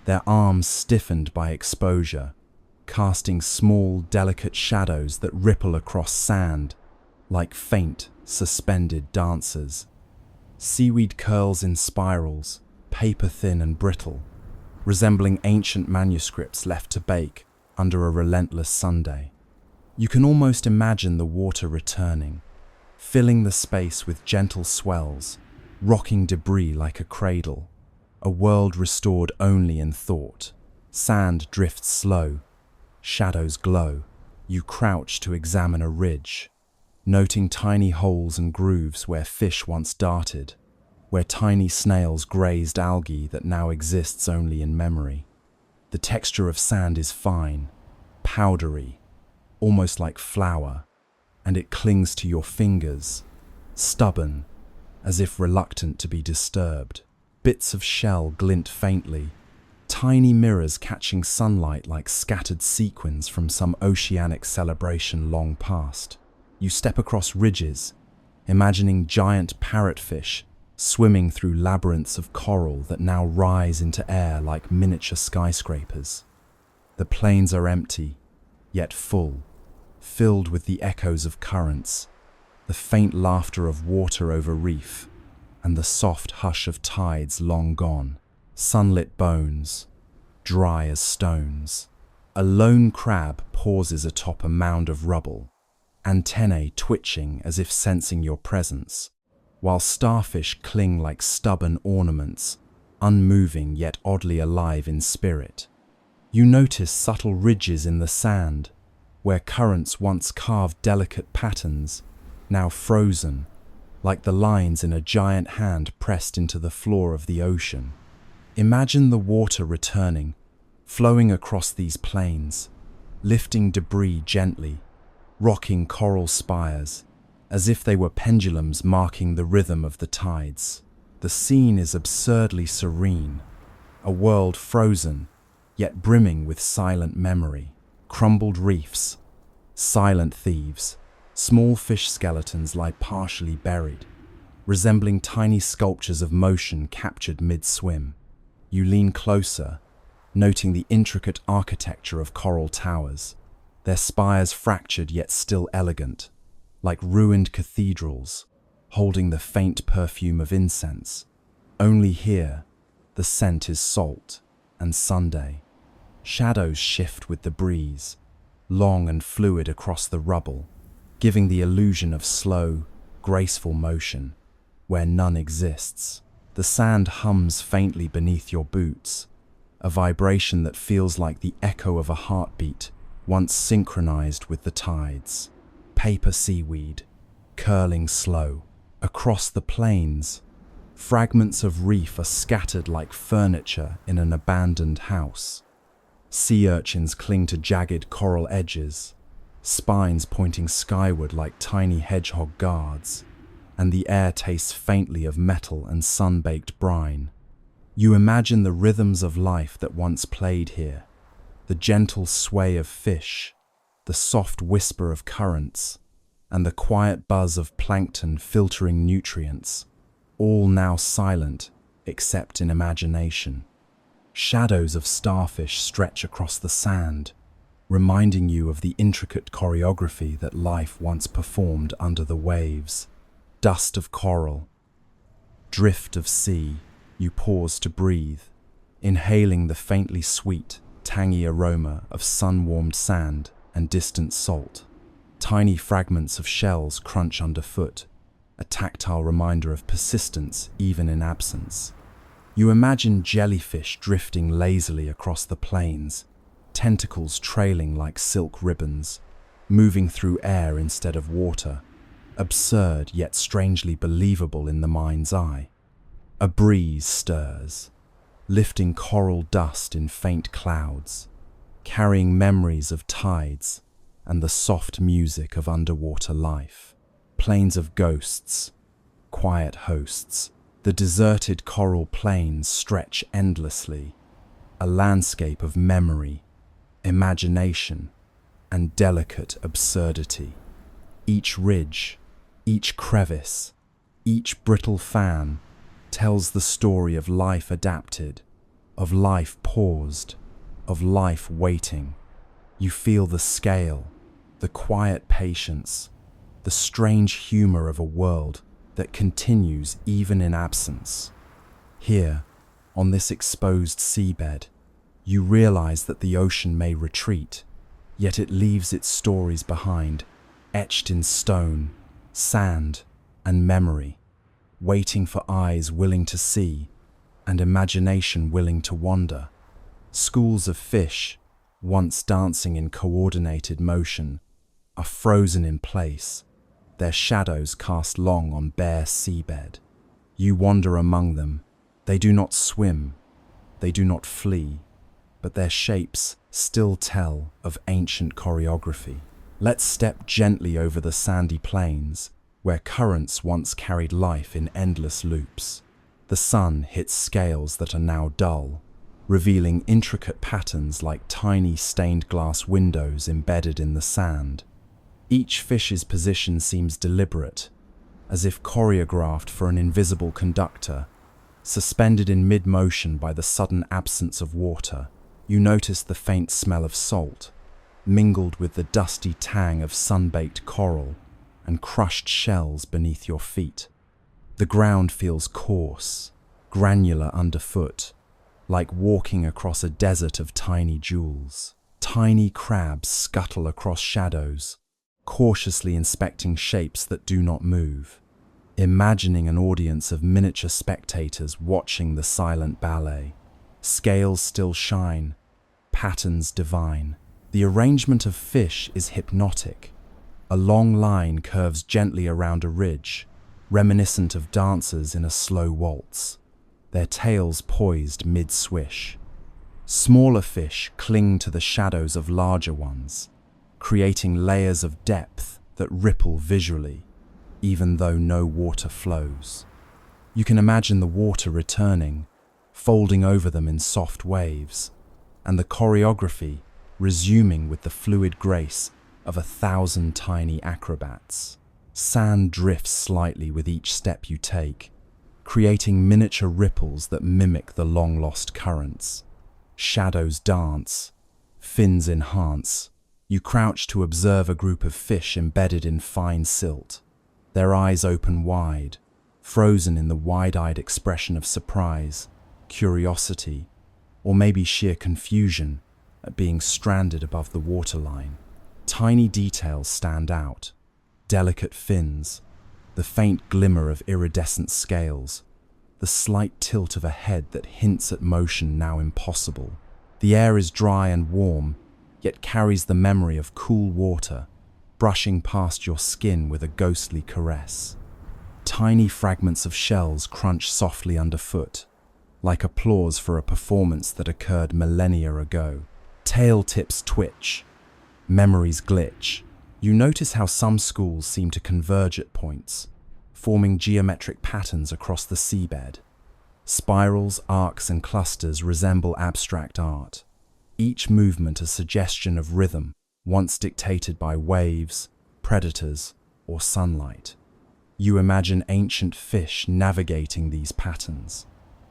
their arms stiffened by exposure, casting small, delicate shadows that ripple across sand like faint, suspended dancers. Seaweed curls in spirals, paper-thin and brittle, resembling ancient manuscripts left to bake under a relentless Sunday. You can almost imagine the water returning, filling the space with gentle swells, rocking debris like a cradle, a world restored only in thought. Sand drifts slow, shadows glow. You crouch to examine a ridge, noting tiny holes and grooves where fish once darted, where tiny snails grazed algae that now exists only in memory. The texture of sand is fine, powdery, almost like flour, and it clings to your fingers, stubborn, as if reluctant to be disturbed. Bits of shell glint faintly, tiny mirrors catching sunlight like scattered sequins from some oceanic celebration long past. You step across ridges, imagining giant parrotfish swimming through labyrinths of coral that now rise into air like miniature skyscrapers. The plains are empty, yet full, filled with the echoes of currents, the faint laughter of water over reef, and the soft hush of tides long gone. Sunlit bones, dry as stones. A lone crab pauses atop a mound of rubble, antennae twitching as if sensing your presence, while starfish cling like stubborn ornaments, unmoving yet oddly alive in spirit. You notice subtle ridges in the sand, where currents once carved delicate patterns, now frozen, like the lines in a giant hand pressed into the floor of the ocean. Imagine the water returning, flowing across these plains, lifting debris gently, rocking coral spires, as if they were pendulums marking the rhythm of the tides. The scene is absurdly serene, a world frozen, yet brimming with silent memory. Crumbled reefs, silent thieves, small fish skeletons lie partially buried, resembling tiny sculptures of motion captured mid-swim. You lean closer, noting the intricate architecture of coral towers, their spires fractured yet still elegant, like ruined cathedrals, holding the faint perfume of incense. Only here, the scent is salt and Sunday. Shadows shift with the breeze, long and fluid across the rubble, giving the illusion of slow, graceful motion, where none exists. The sand hums faintly beneath your boots, a vibration that feels like the echo of a heartbeat once synchronized with the tides. Paper seaweed, curling slow. Across the plains, fragments of reef are scattered like furniture in an abandoned house. Sea urchins cling to jagged coral edges, spines pointing skyward like tiny hedgehog guards, and the air tastes faintly of metal and sun-baked brine. You imagine the rhythms of life that once played here, the gentle sway of fish, the soft whisper of currents, and the quiet buzz of plankton filtering nutrients, all now silent except in imagination. Shadows of starfish stretch across the sand, reminding you of the intricate choreography that life once performed under the waves. Dust of coral, drift of sea. You pause to breathe, inhaling the faintly sweet, tangy aroma of sun-warmed sand and distant salt. Tiny fragments of shells crunch underfoot, a tactile reminder of persistence even in absence. You imagine jellyfish drifting lazily across the plains, tentacles trailing like silk ribbons, moving through air instead of water, absurd yet strangely believable in the mind's eye. A breeze stirs, lifting coral dust in faint clouds, carrying memories of tides and the soft music of underwater life. Plains of ghosts, quiet hosts. The deserted coral plains stretch endlessly, a landscape of memory, imagination, and delicate absurdity. Each ridge, each crevice, each brittle fan tells the story of life adapted, of life paused, of life waiting. You feel the scale, the quiet patience, the strange humor of a world that continues even in absence. Here, on this exposed seabed, you realize that the ocean may retreat, yet it leaves its stories behind, etched in stone, sand, and memory, waiting for eyes willing to see and imagination willing to wander. Schools of fish, once dancing in coordinated motion, are frozen in place, their shadows cast long on bare seabed. You wander among them. They do not swim, they do not flee, but their shapes still tell of ancient choreography. Let's step gently over the sandy plains, where currents once carried life in endless loops. The sun hits scales that are now dull, revealing intricate patterns like tiny stained glass windows embedded in the sand. Each fish's position seems deliberate, as if choreographed for an invisible conductor. Suspended in mid-motion by the sudden absence of water, you notice the faint smell of salt, mingled with the dusty tang of sun-baked coral and crushed shells beneath your feet. The ground feels coarse, granular underfoot, like walking across a desert of tiny jewels. Tiny crabs scuttle across shadows, cautiously inspecting shapes that do not move, imagining an audience of miniature spectators watching the silent ballet. Scales still shine, patterns divine. The arrangement of fish is hypnotic. A long line curves gently around a ridge, reminiscent of dancers in a slow waltz, their tails poised mid-swish. Smaller fish cling to the shadows of larger ones, creating layers of depth that ripple visually, even though no water flows. You can imagine the water returning, folding over them in soft waves, and the choreography resuming with the fluid grace of 1,000 tiny acrobats. Sand drifts slightly with each step you take, creating miniature ripples that mimic the long-lost currents. Shadows dance, fins enhance. You crouch to observe a group of fish embedded in fine silt, their eyes open wide, frozen in the wide-eyed expression of surprise, curiosity, or maybe sheer confusion at being stranded above the waterline. Tiny details stand out: delicate fins, the faint glimmer of iridescent scales, the slight tilt of a head that hints at motion now impossible. The air is dry and warm, yet carries the memory of cool water, brushing past your skin with a ghostly caress. Tiny fragments of shells crunch softly underfoot, like applause for a performance that occurred millennia ago. Tail tips twitch, memories glitch. You notice how some schools seem to converge at points, forming geometric patterns across the seabed. Spirals, arcs, and clusters resemble abstract art, each movement a suggestion of rhythm once dictated by waves, predators, or sunlight. You imagine ancient fish navigating these patterns,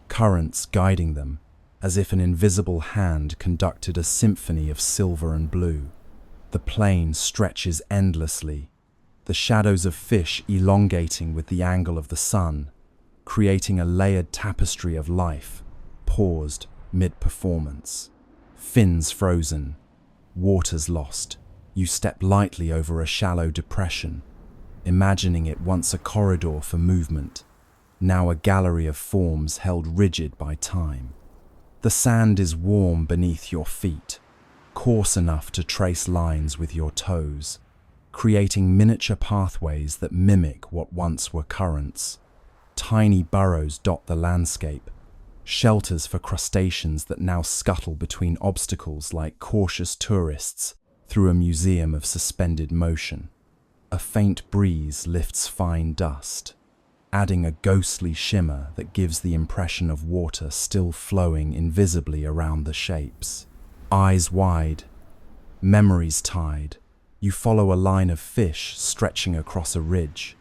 currents guiding them, as if an invisible hand conducted a symphony of silver and blue. The plain stretches endlessly, the shadows of fish elongating with the angle of the sun, creating a layered tapestry of life, paused mid-performance. Fins frozen, waters lost. You step lightly over a shallow depression, imagining it once a corridor for movement, now a gallery of forms held rigid by time. The sand is warm beneath your feet, coarse enough to trace lines with your toes, creating miniature pathways that mimic what once were currents. Tiny burrows dot the landscape, shelters for crustaceans that now scuttle between obstacles like cautious tourists through a museum of suspended motion. A faint breeze lifts fine dust, adding a ghostly shimmer that gives the impression of water still flowing invisibly around the shapes. Eyes wide, memories tied, you follow a line of fish stretching across a ridge,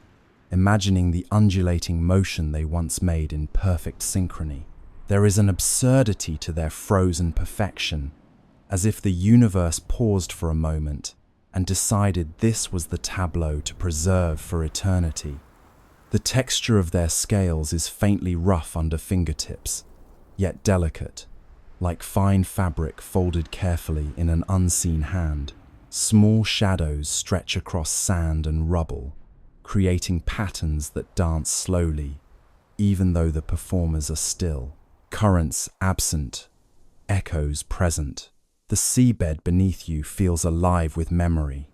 imagining the undulating motion they once made in perfect synchrony. There is an absurdity to their frozen perfection, as if the universe paused for a moment and decided this was the tableau to preserve for eternity. The texture of their scales is faintly rough under fingertips, yet delicate, like fine fabric folded carefully in an unseen hand. Small shadows stretch across sand and rubble, creating patterns that dance slowly, even though the performers are still. Currents absent, echoes present. The seabed beneath you feels alive with memory.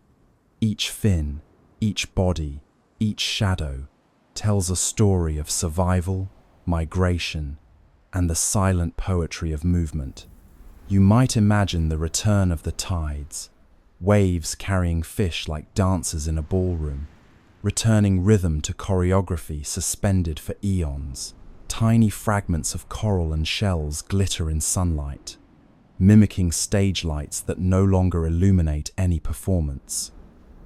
Each fin, each body, each shadow tells a story of survival, migration, and the silent poetry of movement. You might imagine the return of the tides, waves carrying fish like dancers in a ballroom, returning rhythm to choreography suspended for eons. Tiny fragments of coral and shells glitter in sunlight, mimicking stage lights that no longer illuminate any performance.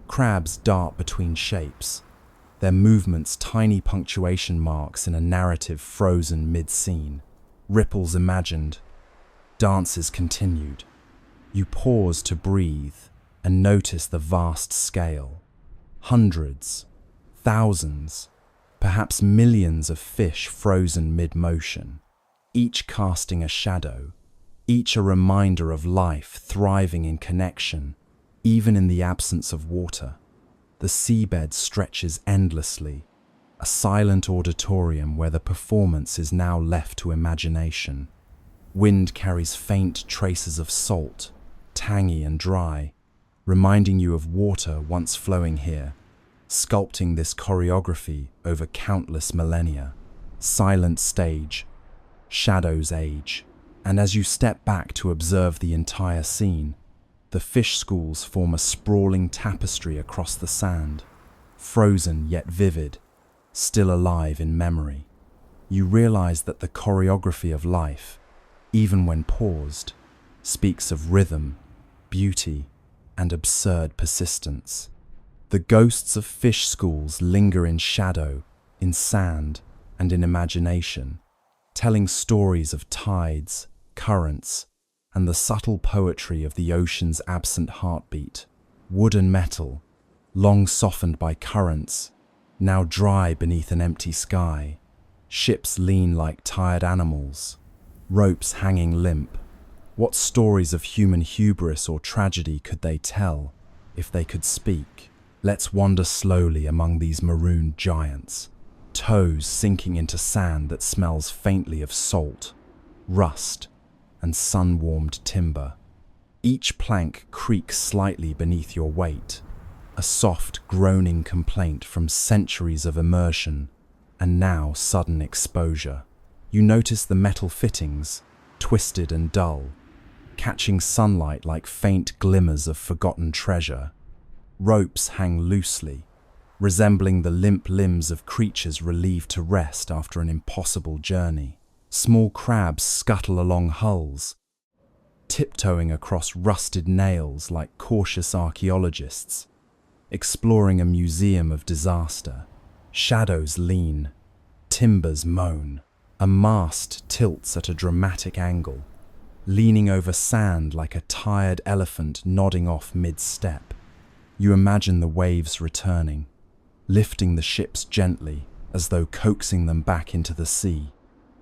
Crabs dart between shapes, their movements tiny punctuation marks in a narrative frozen mid-scene. Ripples imagined, dances continued. You pause to breathe and notice the vast scale. Hundreds, thousands, perhaps millions of fish frozen mid-motion, each casting a shadow, each a reminder of life thriving in connection, even in the absence of water. The seabed stretches endlessly, a silent auditorium where the performance is now left to imagination. Wind carries faint traces of salt, tangy and dry, reminding you of water once flowing here, sculpting this choreography over countless millennia. Silent stage, shadows age, and as you step back to observe the entire scene, the fish schools form a sprawling tapestry across the sand, frozen yet vivid, still alive in memory. You realize that the choreography of life, even when paused, speaks of rhythm, beauty, and absurd persistence. The ghosts of fish schools linger in shadow, in sand, and in imagination, telling stories of tides, currents, and the subtle poetry of the ocean's absent heartbeat. Wood and metal, long softened by currents, now dry beneath an empty sky. Ships lean like tired animals, ropes hanging limp. What stories of human hubris or tragedy could they tell if they could speak? Let's wander slowly among these maroon giants, toes sinking into sand that smells faintly of salt, rust, and sun-warmed timber. Each plank creaks slightly beneath your weight, a soft, groaning complaint from centuries of immersion and now sudden exposure. You notice the metal fittings, twisted and dull, catching sunlight like faint glimmers of forgotten treasure. Ropes hang loosely, resembling the limp limbs of creatures relieved to rest after an impossible journey. Small crabs scuttle along hulls, tiptoeing across rusted nails like cautious archaeologists, exploring a museum of disaster. Shadows lean, timbers moan. A mast tilts at a dramatic angle, leaning over sand like a tired elephant nodding off mid-step. You imagine the waves returning, lifting the ships gently as though coaxing them back into the sea,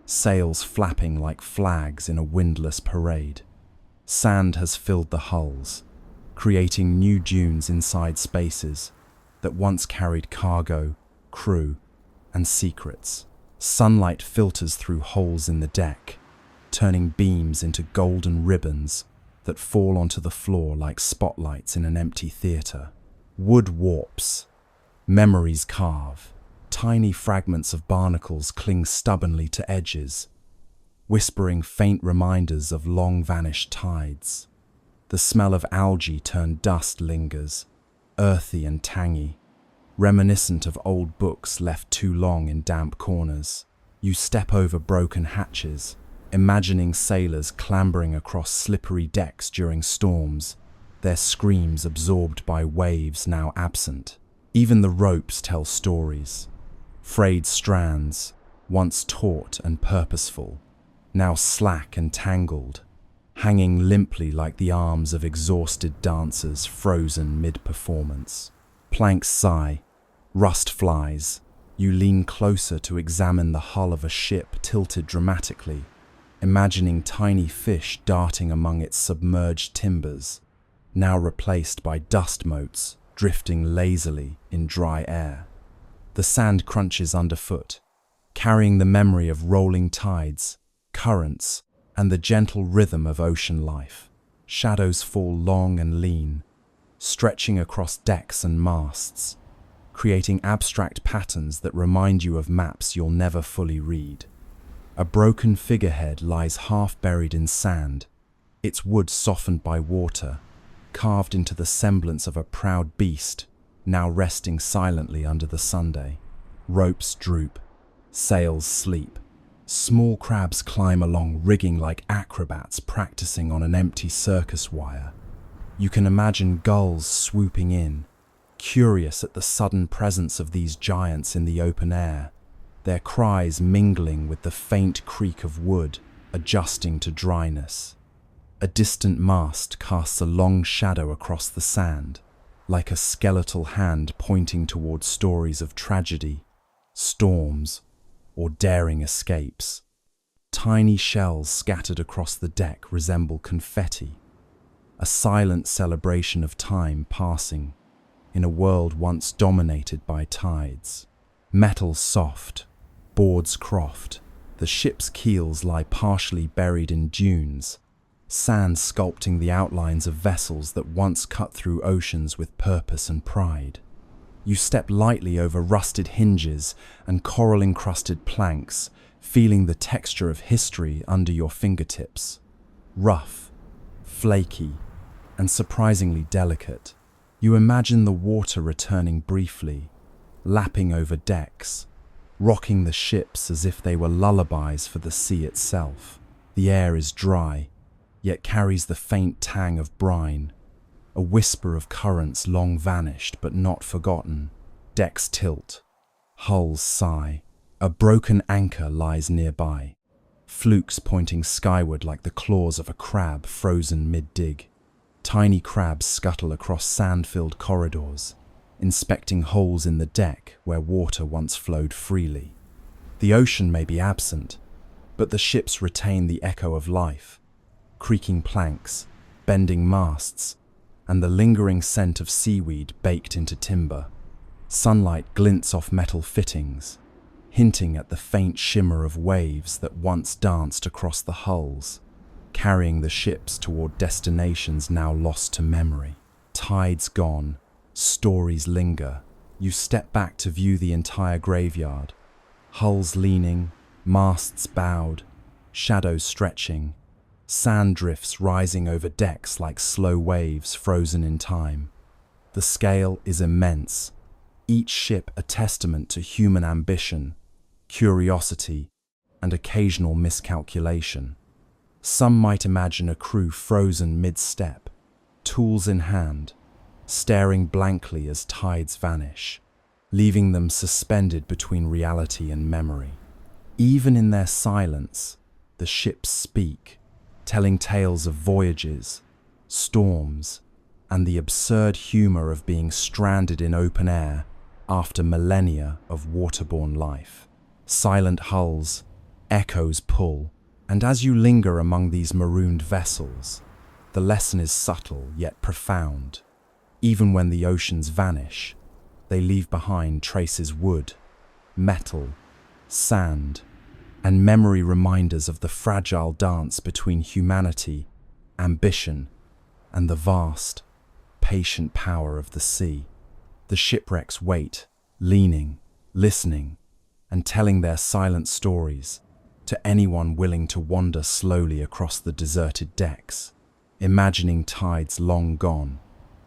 sails flapping like flags in a windless parade. Sand has filled the hulls, creating new dunes inside spaces that once carried cargo, crew, and secrets. Sunlight filters through holes in the deck, turning beams into golden ribbons that fall onto the floor like spotlights in an empty theater. Wood warps, memories carve, tiny fragments of barnacles cling stubbornly to edges, whispering faint reminders of long-vanished tides. The smell of algae turned dust lingers, earthy and tangy, reminiscent of old books left too long in damp corners. You step over broken hatches, imagining sailors clambering across slippery decks during storms, their screams absorbed by waves now absent. Even the ropes tell stories. Frayed strands, once taut and purposeful, now slack and tangled, hanging limply like the arms of exhausted dancers frozen mid-performance. Planks sigh, rust flies. You lean closer to examine the hull of a ship tilted dramatically, imagining tiny fish darting among its submerged timbers, now replaced by dust motes drifting lazily in dry air. The sand crunches underfoot, carrying the memory of rolling tides, currents, and the gentle rhythm of ocean life. Shadows fall long and lean, stretching across decks and masts, creating abstract patterns that remind you of maps you'll never fully read. A broken figurehead lies half buried in sand, its wood softened by water, carved into the semblance of a proud beast, now resting silently under the sunday. Ropes droop, sails sleep. Small crabs climb along rigging like acrobats practicing on an empty circus wire. You can imagine gulls swooping in, curious at the sudden presence of these giants in the open air, their cries mingling with the faint creak of wood adjusting to dryness. A distant mast casts a long shadow across the sand, like a skeletal hand pointing toward stories of tragedy, storms, or daring escapes. Tiny shells scattered across the deck resemble confetti, a silent celebration of time passing in a world once dominated by tides. Metal soft, boards croft, the ship's keels lie partially buried in dunes, sand sculpting the outlines of vessels that once cut through oceans with purpose and pride. You step lightly over rusted hinges and coral-encrusted planks, feeling the texture of history under your fingertips. Rough, flaky, and surprisingly delicate. You imagine the water returning briefly, lapping over decks, rocking the ships as if they were lullabies for the sea itself. The air is dry, yet carries the faint tang of brine, a whisper of currents long vanished but not forgotten. Decks tilt, hulls sigh. A broken anchor lies nearby, flukes pointing skyward like the claws of a crab frozen mid-dig. Tiny crabs scuttle across sand-filled corridors, inspecting holes in the deck where water once flowed freely. The ocean may be absent, but the ships retain the echo of life, creaking planks, bending masts, and the lingering scent of seaweed baked into timber. Sunlight glints off metal fittings, hinting at the faint shimmer of waves that once danced across the hulls, carrying the ships toward destinations now lost to memory. Tides gone, stories linger. You step back to view the entire graveyard, hulls leaning, masts bowed, shadows stretching, sand drifts rising over decks like slow waves frozen in time. The scale is immense, each ship a testament to human ambition, curiosity, and occasional miscalculation. Some might imagine a crew frozen mid-step, tools in hand, staring blankly as tides vanish, leaving them suspended between reality and memory. Even in their silence, the ships speak, telling tales of voyages, storms, and the absurd humor of being stranded in open air after millennia of waterborne life. Silent hulls, echoes pull, and as you linger among these marooned vessels, the lesson is subtle yet profound. Even when the oceans vanish, they leave behind traces wood, metal, sand, and memory reminders of the fragile dance between humanity, ambition, and the vast, patient power of the sea. The shipwrecks wait, leaning, listening, and telling their silent stories to anyone willing to wander slowly across the deserted decks, imagining tides long gone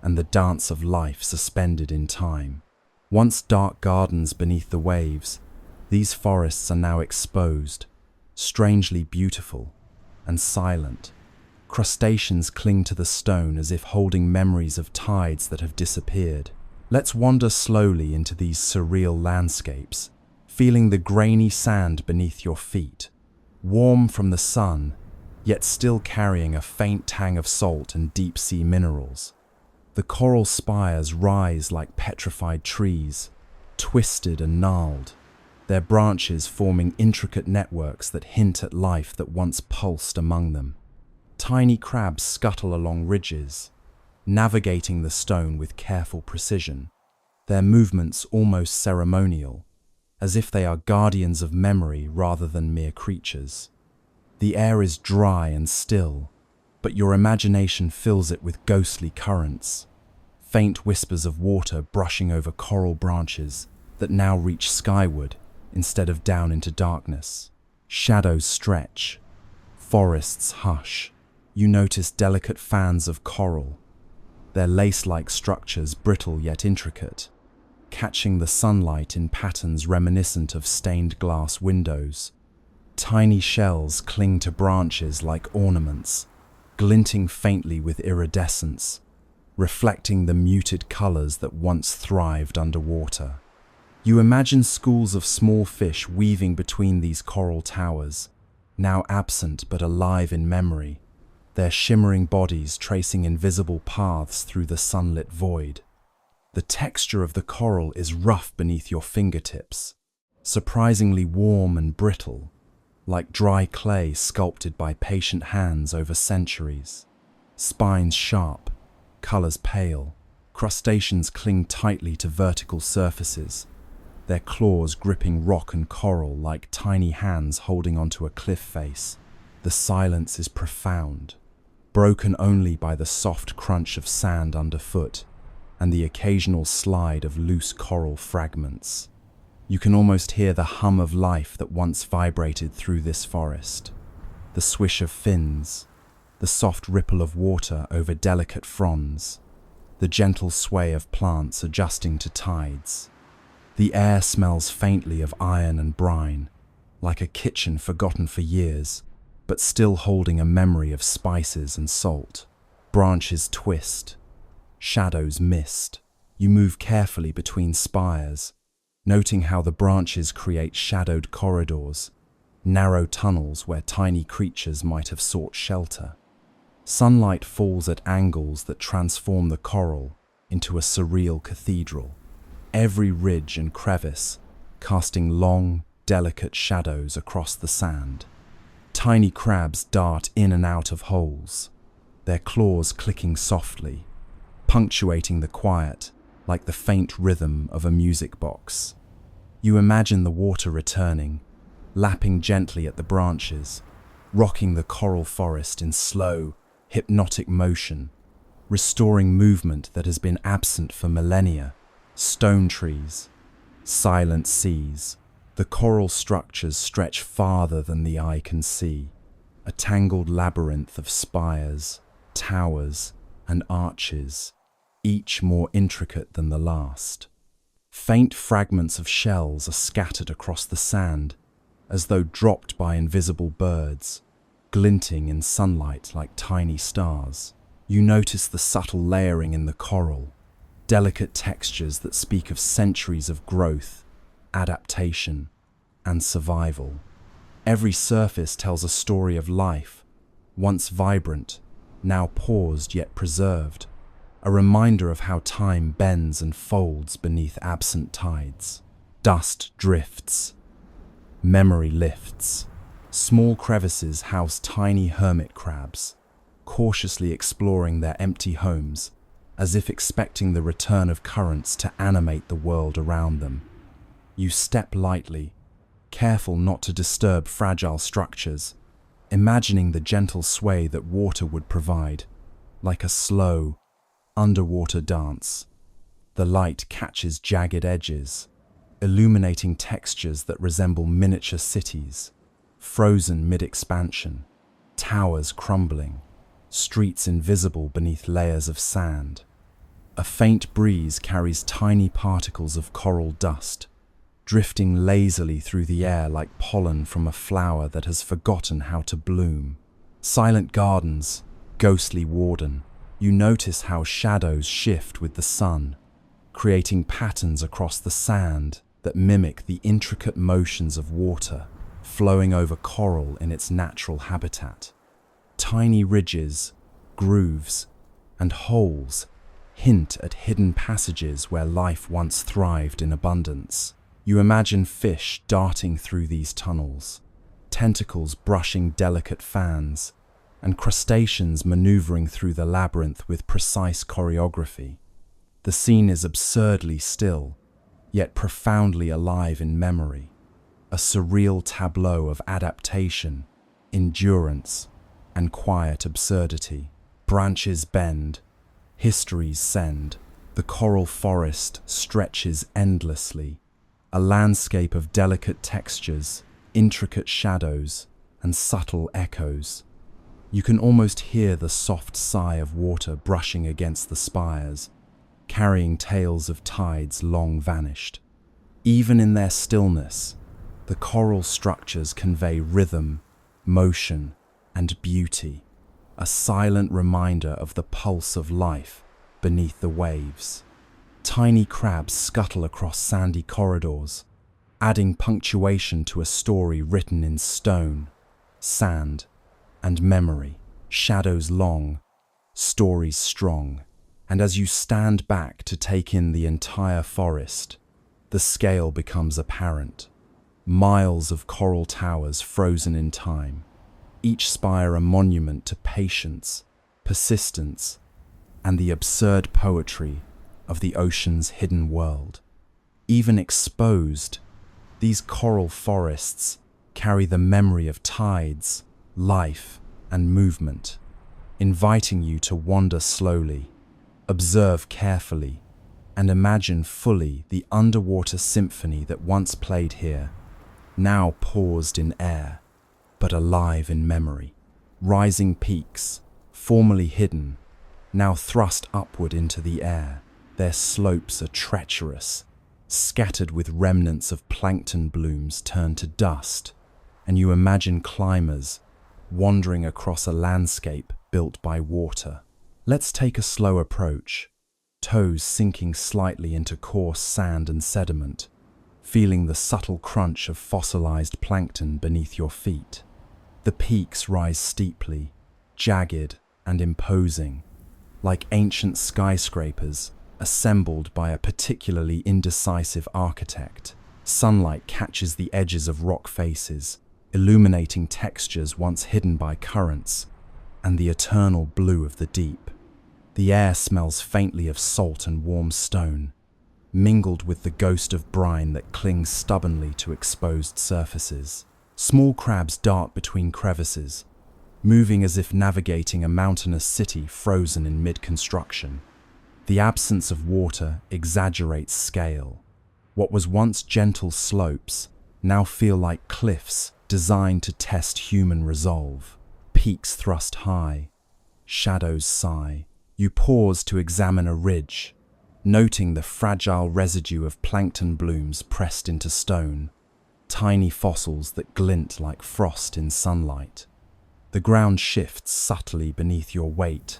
and the dance of life suspended in time. Once dark gardens beneath the waves, these forests are now exposed, strangely beautiful and silent. Crustaceans cling to the stone as if holding memories of tides that have disappeared. Let's wander slowly into these surreal landscapes, feeling the grainy sand beneath your feet, warm from the sun, yet still carrying a faint tang of salt and deep-sea minerals. The coral spires rise like petrified trees, twisted and gnarled, their branches forming intricate networks that hint at life that once pulsed among them. Tiny crabs scuttle along ridges, navigating the stone with careful precision, their movements almost ceremonial, as if they are guardians of memory rather than mere creatures. The air is dry and still, but your imagination fills it with ghostly currents, faint whispers of water brushing over coral branches that now reach skyward instead of down into darkness. Shadows stretch, forests hush. You notice delicate fans of coral, their lace-like structures brittle yet intricate, catching the sunlight in patterns reminiscent of stained glass windows. Tiny shells cling to branches like ornaments, glinting faintly with iridescence, reflecting the muted colors that once thrived underwater. You imagine schools of small fish weaving between these coral towers, now absent but alive in memory, their shimmering bodies tracing invisible paths through the sunlit void. The texture of the coral is rough beneath your fingertips, surprisingly warm and brittle, like dry clay sculpted by patient hands over centuries. Spines sharp, colors pale, crustaceans cling tightly to vertical surfaces, their claws gripping rock and coral like tiny hands holding onto a cliff face. The silence is profound, broken only by the soft crunch of sand underfoot and the occasional slide of loose coral fragments. You can almost hear the hum of life that once vibrated through this forest. The swish of fins, the soft ripple of water over delicate fronds, the gentle sway of plants adjusting to tides. The air smells faintly of iron and brine, like a kitchen forgotten for years, but still holding a memory of spices and salt. Branches twist, shadows mist. You move carefully between spires, noting how the branches create shadowed corridors, narrow tunnels where tiny creatures might have sought shelter. Sunlight falls at angles that transform the coral into a surreal cathedral, every ridge and crevice casting long, delicate shadows across the sand. Tiny crabs dart in and out of holes, their claws clicking softly, punctuating the quiet like the faint rhythm of a music box. You imagine the water returning, lapping gently at the branches, rocking the coral forest in slow, hypnotic motion, restoring movement that has been absent for millennia. Stone trees, silent seas. The coral structures stretch farther than the eye can see, a tangled labyrinth of spires, towers, and arches, each more intricate than the last. Faint fragments of shells are scattered across the sand, as though dropped by invisible birds, glinting in sunlight like tiny stars. You notice the subtle layering in the coral, delicate textures that speak of centuries of growth, adaptation, and survival. Every surface tells a story of life, once vibrant, now paused yet preserved, a reminder of how time bends and folds beneath absent tides. Dust drifts, memory lifts. Small crevices house tiny hermit crabs, cautiously exploring their empty homes, as if expecting the return of currents to animate the world around them. You step lightly, careful not to disturb fragile structures, imagining the gentle sway that water would provide, like a slow, underwater dance. The light catches jagged edges, illuminating textures that resemble miniature cities, frozen mid-expansion, towers crumbling, streets invisible beneath layers of sand. A faint breeze carries tiny particles of coral dust, drifting lazily through the air like pollen from a flower that has forgotten how to bloom. Silent gardens, ghostly warden. You notice how shadows shift with the sun, creating patterns across the sand that mimic the intricate motions of water flowing over coral in its natural habitat. Tiny ridges, grooves, and holes hint at hidden passages where life once thrived in abundance. You imagine fish darting through these tunnels, tentacles brushing delicate fans, and crustaceans maneuvering through the labyrinth with precise choreography. The scene is absurdly still, yet profoundly alive in memory, a surreal tableau of adaptation, endurance, and quiet absurdity. Branches bend, histories send, the coral forest stretches endlessly, a landscape of delicate textures, intricate shadows, and subtle echoes. You can almost hear the soft sigh of water brushing against the spires, carrying tales of tides long vanished. Even in their stillness, the coral structures convey rhythm, motion, and beauty, a silent reminder of the pulse of life beneath the waves. Tiny crabs scuttle across sandy corridors, adding punctuation to a story written in stone, sand, and memory. Shadows long, stories strong, and as you stand back to take in the entire forest, the scale becomes apparent. Miles of coral towers frozen in time, each spire a monument to patience, persistence, and the absurd poetry of the ocean's hidden world. Even exposed, these coral forests carry the memory of tides, life, and movement, inviting you to wander slowly, observe carefully, and imagine fully the underwater symphony that once played here, now paused in air, but alive in memory. Rising peaks, formerly hidden, now thrust upward into the air. Their slopes are treacherous, scattered with remnants of plankton blooms turned to dust, and you imagine climbers wandering across a landscape built by water. Let's take a slow approach, toes sinking slightly into coarse sand and sediment, feeling the subtle crunch of fossilized plankton beneath your feet. The peaks rise steeply, jagged and imposing, like ancient skyscrapers assembled by a particularly indecisive architect. Sunlight catches the edges of rock faces, illuminating textures once hidden by currents, and the eternal blue of the deep. The air smells faintly of salt and warm stone, mingled with the ghost of brine that clings stubbornly to exposed surfaces. Small crabs dart between crevices, moving as if navigating a mountainous city frozen in mid-construction. The absence of water exaggerates scale. What was once gentle slopes now feel like cliffs designed to test human resolve. Peaks thrust high, shadows sigh. You pause to examine a ridge, noting the fragile residue of plankton blooms pressed into stone, tiny fossils that glint like frost in sunlight. The ground shifts subtly beneath your weight,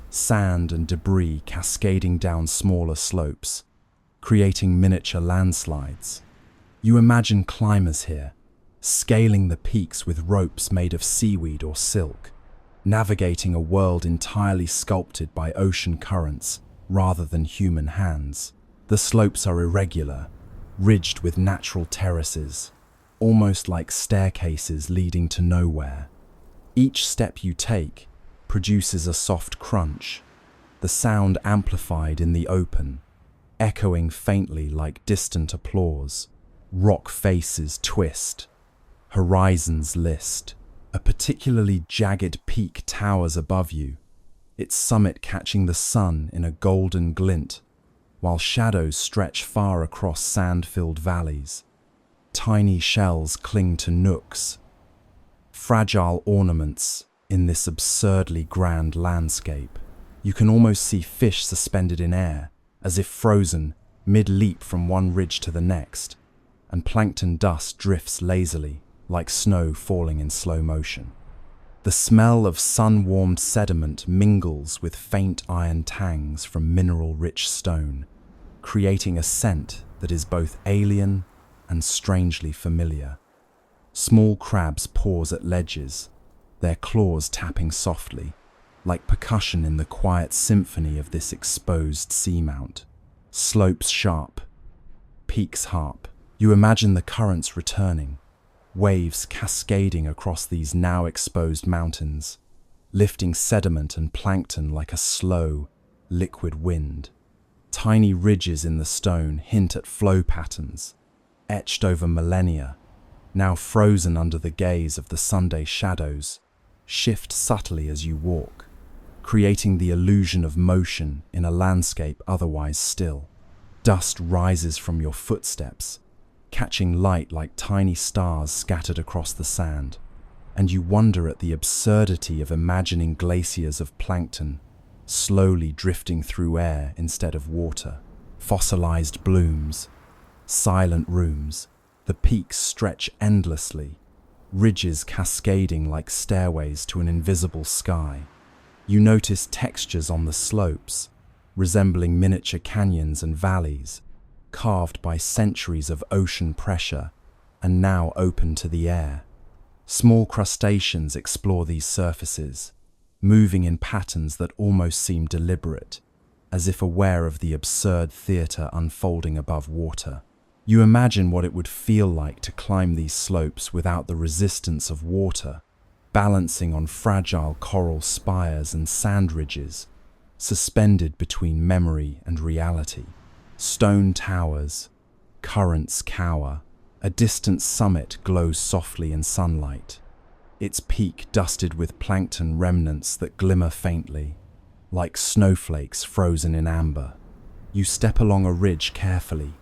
sand and debris cascading down smaller slopes, creating miniature landslides. You imagine climbers here, scaling the peaks with ropes made of seaweed or silk, navigating a world entirely sculpted by ocean currents rather than human hands. The slopes are irregular, ridged with natural terraces, almost like staircases leading to nowhere. Each step you take produces a soft crunch, the sound amplified in the open, echoing faintly like distant applause. Rock faces twist, horizons list. A particularly jagged peak towers above you, its summit catching the sun in a golden glint, while shadows stretch far across sand-filled valleys. Tiny shells cling to nooks, fragile ornaments in this absurdly grand landscape. You can almost see fish suspended in air, as if frozen mid-leap from one ridge to the next, and plankton dust drifts lazily, like snow falling in slow motion. The smell of sun-warmed sediment mingles with faint iron tangs from mineral-rich stone, creating a scent that is both alien and strangely familiar. Small crabs pause at ledges, their claws tapping softly, like percussion in the quiet symphony of this exposed seamount. Slopes sharp, peaks harp. You imagine the currents returning, waves cascading across these now exposed mountains, lifting sediment and plankton like a slow, liquid wind. Tiny ridges in the stone hint at flow patterns, etched over millennia, now frozen under the gaze of the Sunday shadows, shift subtly as you walk, creating the illusion of motion in a landscape otherwise still. Dust rises from your footsteps, catching light like tiny stars scattered across the sand, and you wonder at the absurdity of imagining glaciers of plankton slowly drifting through air instead of water. Fossilized blooms, silent rooms, the peaks stretch endlessly, ridges cascading like stairways to an invisible sky. You notice textures on the slopes, resembling miniature canyons and valleys, carved by centuries of ocean pressure and now open to the air. Small crustaceans explore these surfaces, moving in patterns that almost seem deliberate, as if aware of the absurd theater unfolding above water. You imagine what it would feel like to climb these slopes without the resistance of water, balancing on fragile coral spires and sand ridges, suspended between memory and reality. Stone towers, currents cower, a distant summit glows softly in sunlight, its peak dusted with plankton remnants that glimmer faintly, like snowflakes frozen in amber. You step along a ridge carefully,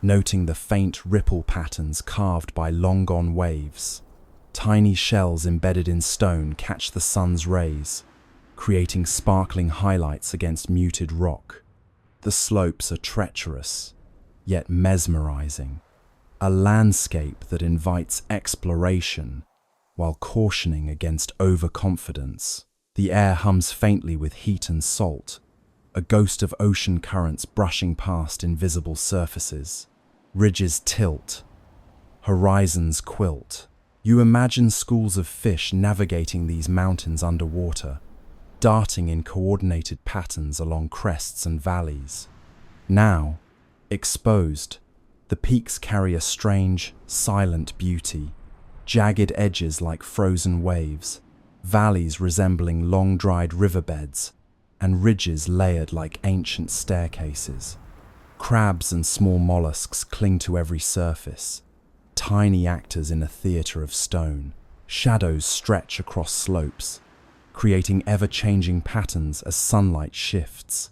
noting the faint ripple patterns carved by long-gone waves. Tiny shells embedded in stone catch the sun's rays, creating sparkling highlights against muted rock. The slopes are treacherous, yet mesmerizing, a landscape that invites exploration while cautioning against overconfidence. The air hums faintly with heat and salt, a ghost of ocean currents brushing past invisible surfaces. Ridges tilt, horizons quilt. You imagine schools of fish navigating these mountains underwater, darting in coordinated patterns along crests and valleys. Now, exposed, the peaks carry a strange, silent beauty, jagged edges like frozen waves, valleys resembling long-dried riverbeds, and ridges layered like ancient staircases. Crabs and small mollusks cling to every surface, tiny actors in a theatre of stone. Shadows stretch across slopes, creating ever-changing patterns as sunlight shifts,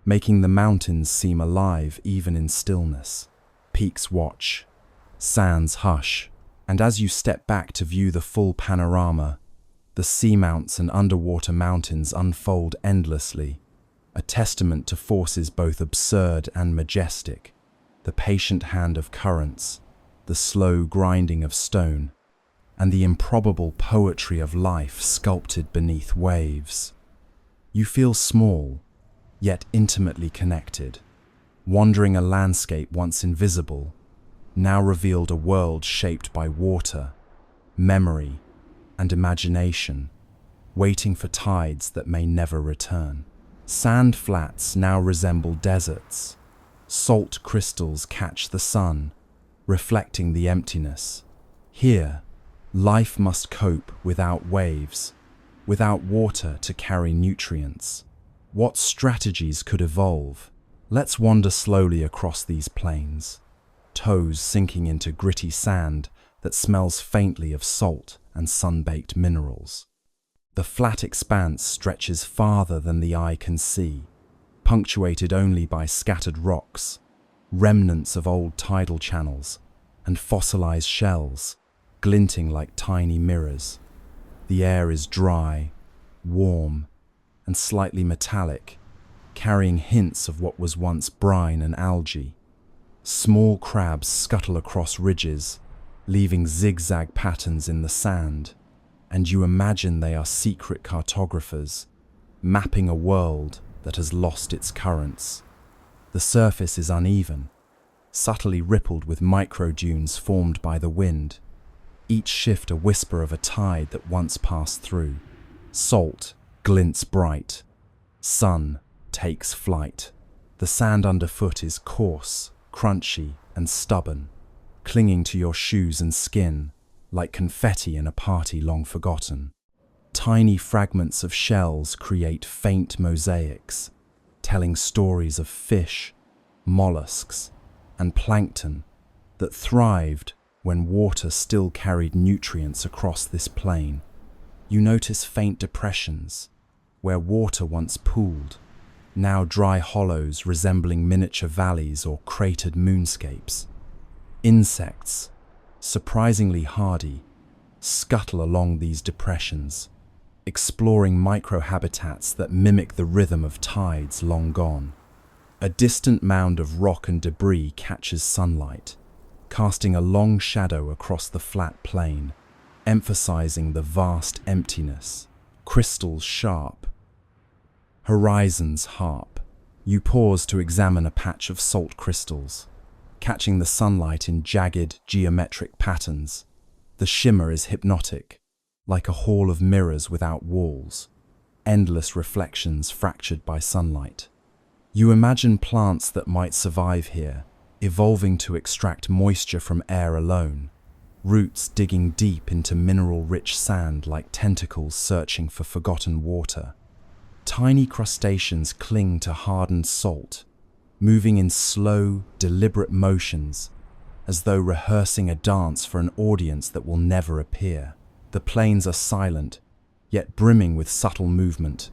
making the mountains seem alive even in stillness. Peaks watch, sands hush, and as you step back to view the full panorama, the seamounts and underwater mountains unfold endlessly, a testament to forces both absurd and majestic, the patient hand of currents, the slow grinding of stone, and the improbable poetry of life sculpted beneath waves. You feel small, yet intimately connected, wandering a landscape once invisible, now revealed a world shaped by water, memory, and imagination, waiting for tides that may never return. Sand flats now resemble deserts. Salt crystals catch the sun, reflecting the emptiness. Here, life must cope without waves, without water to carry nutrients. What strategies could evolve? Let's wander slowly across these plains, toes sinking into gritty sand that smells faintly of salt and sun-baked minerals. The flat expanse stretches farther than the eye can see, punctuated only by scattered rocks, remnants of old tidal channels, and fossilized shells, glinting like tiny mirrors. The air is dry, warm, and slightly metallic, carrying hints of what was once brine and algae. Small crabs scuttle across ridges, leaving zigzag patterns in the sand, and you imagine they are secret cartographers, mapping a world that has lost its currents. The surface is uneven, subtly rippled with microdunes formed by the wind, each shift a whisper of a tide that once passed through. Salt glints bright, sun takes flight. The sand underfoot is coarse, crunchy, and stubborn, clinging to your shoes and skin like confetti in a party long forgotten. Tiny fragments of shells create faint mosaics, telling stories of fish, mollusks, and plankton that thrived when water still carried nutrients across this plain. You notice faint depressions, where water once pooled, now dry hollows resembling miniature valleys or cratered moonscapes. Insects, surprisingly hardy, scuttle along these depressions, exploring microhabitats that mimic the rhythm of tides long gone. A distant mound of rock and debris catches sunlight, casting a long shadow across the flat plain, emphasizing the vast emptiness. Crystals sharp, horizons harp, You pause to examine a patch of salt crystals, catching the sunlight in jagged, geometric patterns. The shimmer is hypnotic, like a hall of mirrors without walls, endless reflections fractured by sunlight. You imagine plants that might survive here, evolving to extract moisture from air alone, roots digging deep into mineral-rich sand like tentacles searching for forgotten water. Tiny crustaceans cling to hardened salt, moving in slow, deliberate motions, as though rehearsing a dance for an audience that will never appear. The plains are silent, yet brimming with subtle movement,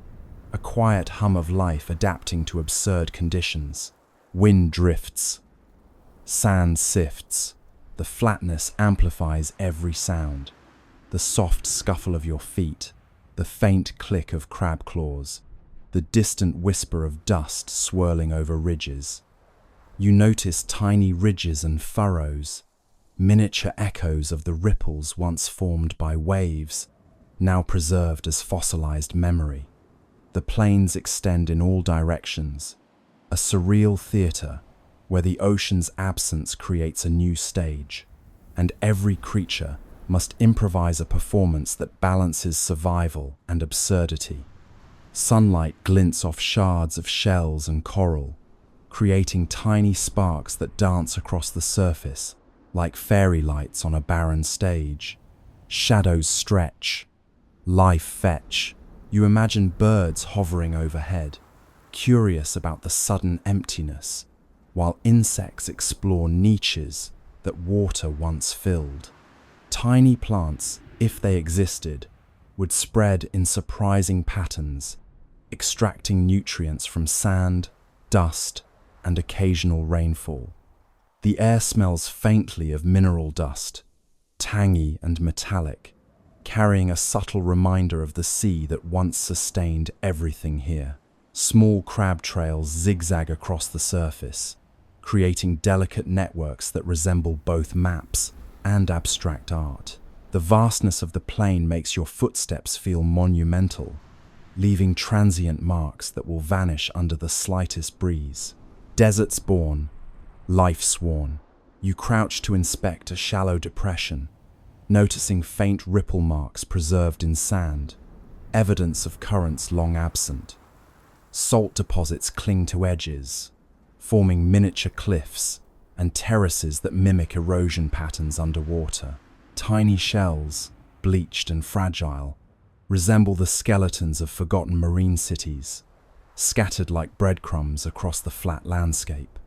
a quiet hum of life adapting to absurd conditions. Wind drifts, sand sifts, the flatness amplifies every sound. The soft scuffle of your feet, the faint click of crab claws, the distant whisper of dust swirling over ridges. You notice tiny ridges and furrows, miniature echoes of the ripples once formed by waves, now preserved as fossilized memory. The plains extend in all directions, a surreal theater where the ocean's absence creates a new stage, and every creature must improvise a performance that balances survival and absurdity. Sunlight glints off shards of shells and coral, creating tiny sparks that dance across the surface like fairy lights on a barren stage. Shadows stretch, life fetch. You imagine birds hovering overhead, curious about the sudden emptiness, while insects explore niches that water once filled. Tiny plants, if they existed, would spread in surprising patterns, extracting nutrients from sand, dust, and occasional rainfall. The air smells faintly of mineral dust, tangy and metallic, carrying a subtle reminder of the sea that once sustained everything here. Small crab trails zigzag across the surface, creating delicate networks that resemble both maps and abstract art. The vastness of the plain makes your footsteps feel monumental, leaving transient marks that will vanish under the slightest breeze. Deserts born, life sworn. You crouch to inspect a shallow depression, noticing faint ripple marks preserved in sand, evidence of currents long absent. Salt deposits cling to edges, forming miniature cliffs and terraces that mimic erosion patterns underwater. Tiny shells, bleached and fragile, resemble the skeletons of forgotten marine cities, scattered like breadcrumbs across the flat landscape.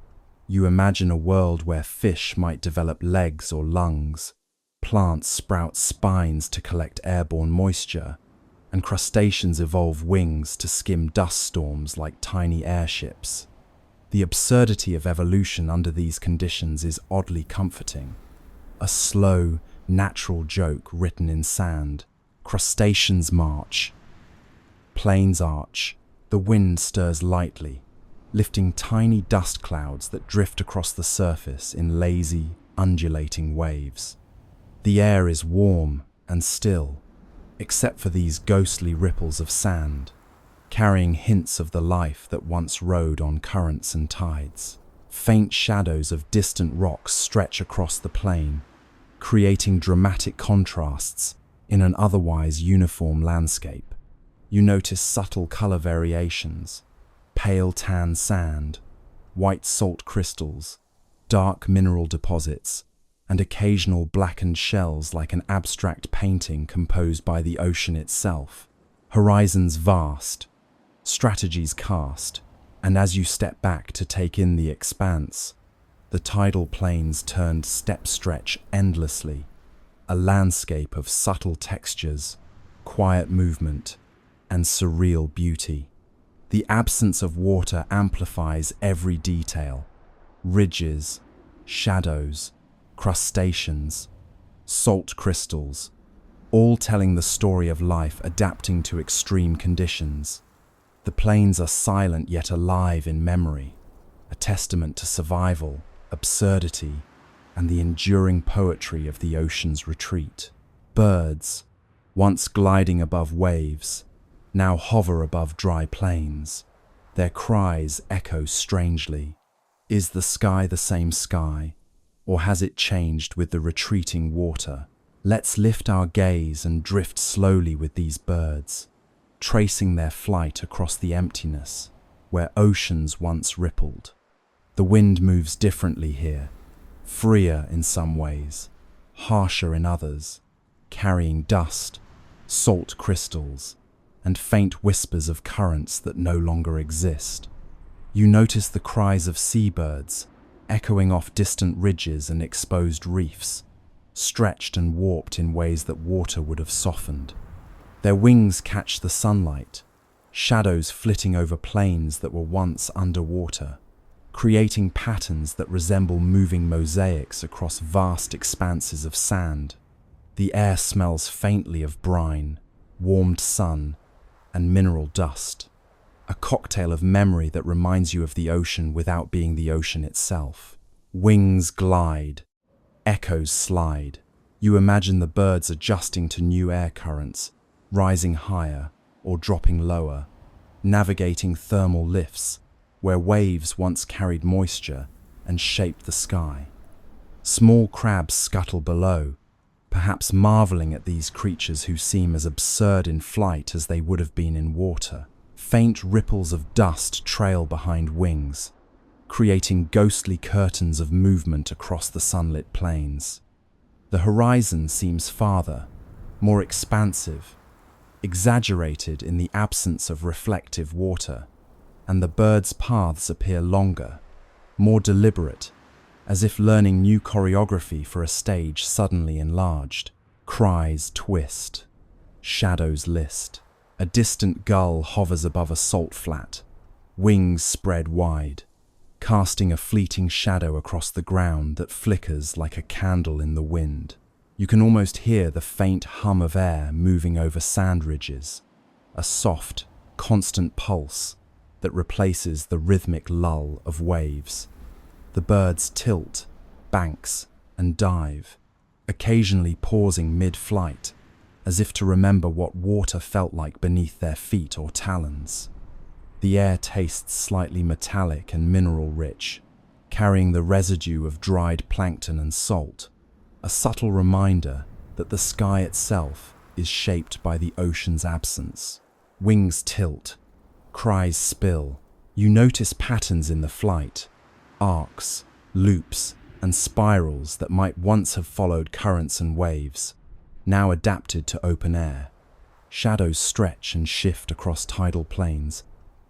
You imagine a world where fish might develop legs or lungs, plants sprout spines to collect airborne moisture, and crustaceans evolve wings to skim dust storms like tiny airships. The absurdity of evolution under these conditions is oddly comforting. A slow, natural joke written in sand. Crustaceans march. Plains arch. The wind stirs lightly, lifting tiny dust clouds that drift across the surface in lazy, undulating waves. The air is warm and still, except for these ghostly ripples of sand, carrying hints of the life that once rode on currents and tides. Faint shadows of distant rocks stretch across the plain, creating dramatic contrasts in an otherwise uniform landscape. You notice subtle color variations: pale tan sand, white salt crystals, dark mineral deposits, and occasional blackened shells like an abstract painting composed by the ocean itself. Horizons vast, strategies cast, and as you step back to take in the expanse, the tidal plains turned step stretch endlessly, a landscape of subtle textures, quiet movement, and surreal beauty. The absence of water amplifies every detail: ridges, shadows, crustaceans, salt crystals, all telling the story of life adapting to extreme conditions. The plains are silent yet alive in memory, a testament to survival, absurdity, and the enduring poetry of the ocean's retreat. Birds, once gliding above waves, now hover above dry plains, Their cries echo strangely. Is the sky the same sky, or has it changed with the retreating water? Let's lift our gaze and drift slowly with these birds, tracing their flight across the emptiness where oceans once rippled. The wind moves differently here, freer in some ways, harsher in others, carrying dust, salt crystals, and faint whispers of currents that no longer exist. You notice the cries of seabirds, echoing off distant ridges and exposed reefs, stretched and warped in ways that water would have softened. Their wings catch the sunlight, shadows flitting over plains that were once underwater, creating patterns that resemble moving mosaics across vast expanses of sand. The air smells faintly of brine, warmed sun, and mineral dust, a cocktail of memory that reminds you of the ocean without being the ocean itself. Wings glide, echoes slide. You imagine the birds adjusting to new air currents, rising higher or dropping lower, navigating thermal lifts where waves once carried moisture and shaped the sky. Small crabs scuttle below, perhaps marveling at these creatures who seem as absurd in flight as they would have been in water. Faint ripples of dust trail behind wings, creating ghostly curtains of movement across the sunlit plains. The horizon seems farther, more expansive, exaggerated in the absence of reflective water, and the birds' paths appear longer, more deliberate, as if learning new choreography for a stage suddenly enlarged. Cries twist, shadows list. A distant gull hovers above a salt flat, wings spread wide, casting a fleeting shadow across the ground that flickers like a candle in the wind. You can almost hear the faint hum of air moving over sand ridges, a soft, constant pulse that replaces the rhythmic lull of waves. The birds tilt, banks, and dive, occasionally pausing mid-flight, as if to remember what water felt like beneath their feet or talons. The air tastes slightly metallic and mineral-rich, carrying the residue of dried plankton and salt, a subtle reminder that the sky itself is shaped by the ocean's absence. Wings tilt, cries spill. You notice patterns in the flight, arcs, loops, and spirals that might once have followed currents and waves, now adapted to open air. Shadows stretch and shift across tidal plains,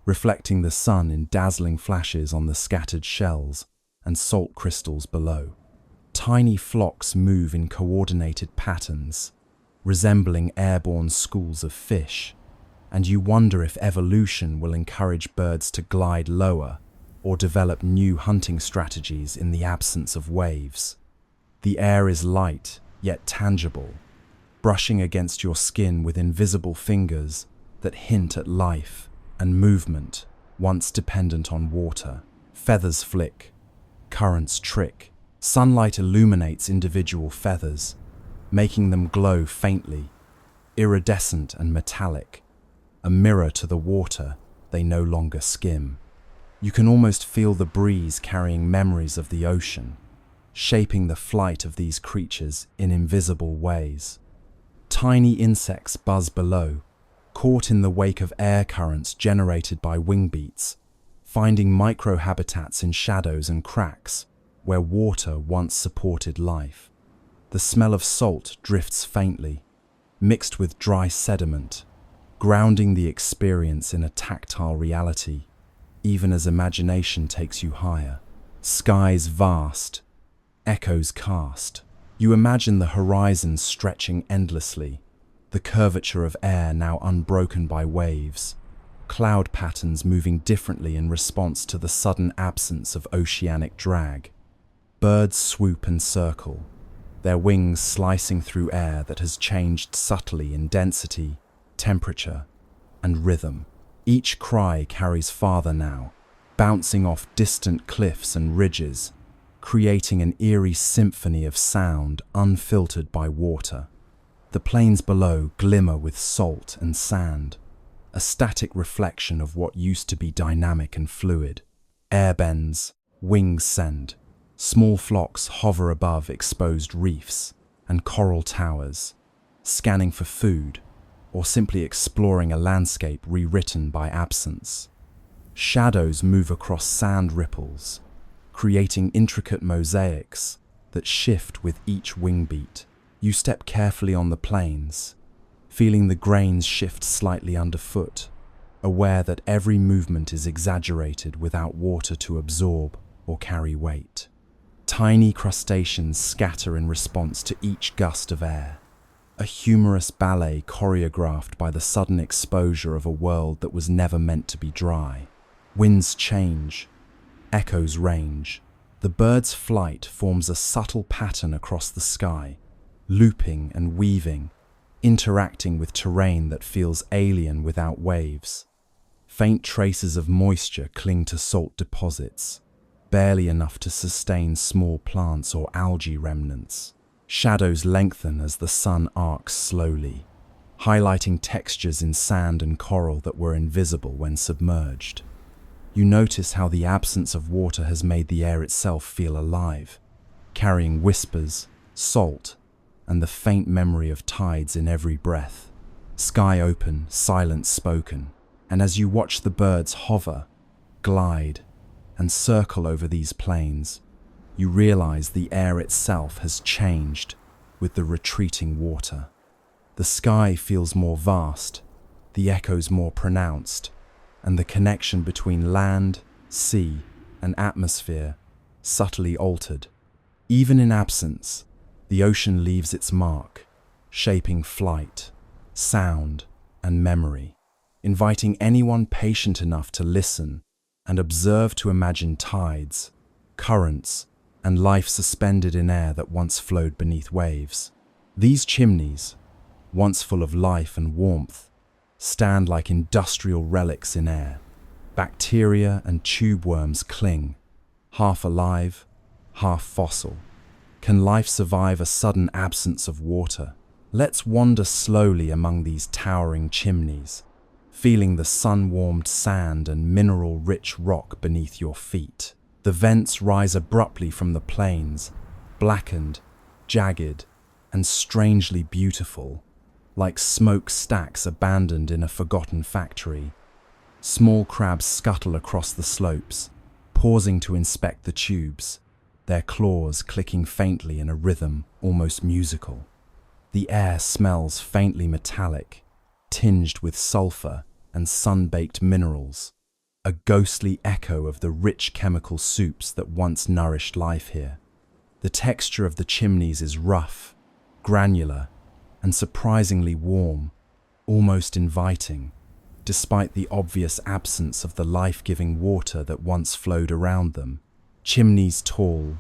reflecting the sun in dazzling flashes on the scattered shells and salt crystals below. Tiny flocks move in coordinated patterns, resembling airborne schools of fish, and you wonder if evolution will encourage birds to glide lower or develop new hunting strategies in the absence of waves. The air is light, yet tangible, brushing against your skin with invisible fingers that hint at life and movement once dependent on water. Feathers flick, currents trick. Sunlight illuminates individual feathers, making them glow faintly, iridescent and metallic, a mirror to the water they no longer skim. You can almost feel the breeze carrying memories of the ocean, shaping the flight of these creatures in invisible ways. Tiny insects buzz below, caught in the wake of air currents generated by wing beats, finding microhabitats in shadows and cracks where water once supported life. The smell of salt drifts faintly, mixed with dry sediment, grounding the experience in a tactile reality, even as imagination takes you higher. Skies vast, echoes cast. You imagine the horizon stretching endlessly, the curvature of air now unbroken by waves, cloud patterns moving differently in response to the sudden absence of oceanic drag. Birds swoop and circle, their wings slicing through air that has changed subtly in density, temperature, and rhythm. Each cry carries farther now, bouncing off distant cliffs and ridges, creating an eerie symphony of sound unfiltered by water. The plains below glimmer with salt and sand, a static reflection of what used to be dynamic and fluid. Air bends, wings send, small flocks hover above exposed reefs and coral towers, scanning for food or simply exploring a landscape rewritten by absence. Shadows move across sand ripples, creating intricate mosaics that shift with each wing beat. You step carefully on the plains, feeling the grains shift slightly underfoot, aware that every movement is exaggerated without water to absorb or carry weight. Tiny crustaceans scatter in response to each gust of air, a humorous ballet choreographed by the sudden exposure of a world that was never meant to be dry. Winds change, echoes range. The bird's flight forms a subtle pattern across the sky, looping and weaving, interacting with terrain that feels alien without waves. Faint traces of moisture cling to salt deposits, barely enough to sustain small plants or algae remnants. Shadows lengthen as the sun arcs slowly, highlighting textures in sand and coral that were invisible when submerged. You notice how the absence of water has made the air itself feel alive, carrying whispers, salt, and the faint memory of tides in every breath. Sky open, silence spoken, and as you watch the birds hover, glide, and circle over these plains, you realize the air itself has changed with the retreating water. The sky feels more vast, the echoes more pronounced, and the connection between land, sea, and atmosphere subtly altered. Even in absence, the ocean leaves its mark, shaping flight, sound, and memory, inviting anyone patient enough to listen and observe to imagine tides, currents, and life suspended in air that once flowed beneath waves. These chimneys, once full of life and warmth, stand like industrial relics in air. Bacteria and tube worms cling, half alive, half fossil. Can life survive a sudden absence of water? Let's wander slowly among these towering chimneys, feeling the sun-warmed sand and mineral-rich rock beneath your feet. The vents rise abruptly from the plains, blackened, jagged, and strangely beautiful, like smoke stacks abandoned in a forgotten factory. Small crabs scuttle across the slopes, pausing to inspect the tubes, their claws clicking faintly in a rhythm almost musical. The air smells faintly metallic, tinged with sulfur and sun-baked minerals, a ghostly echo of the rich chemical soups that once nourished life here. The texture of the chimneys is rough, granular, and surprisingly warm, almost inviting, despite the obvious absence of the life-giving water that once flowed around them. Chimneys tall,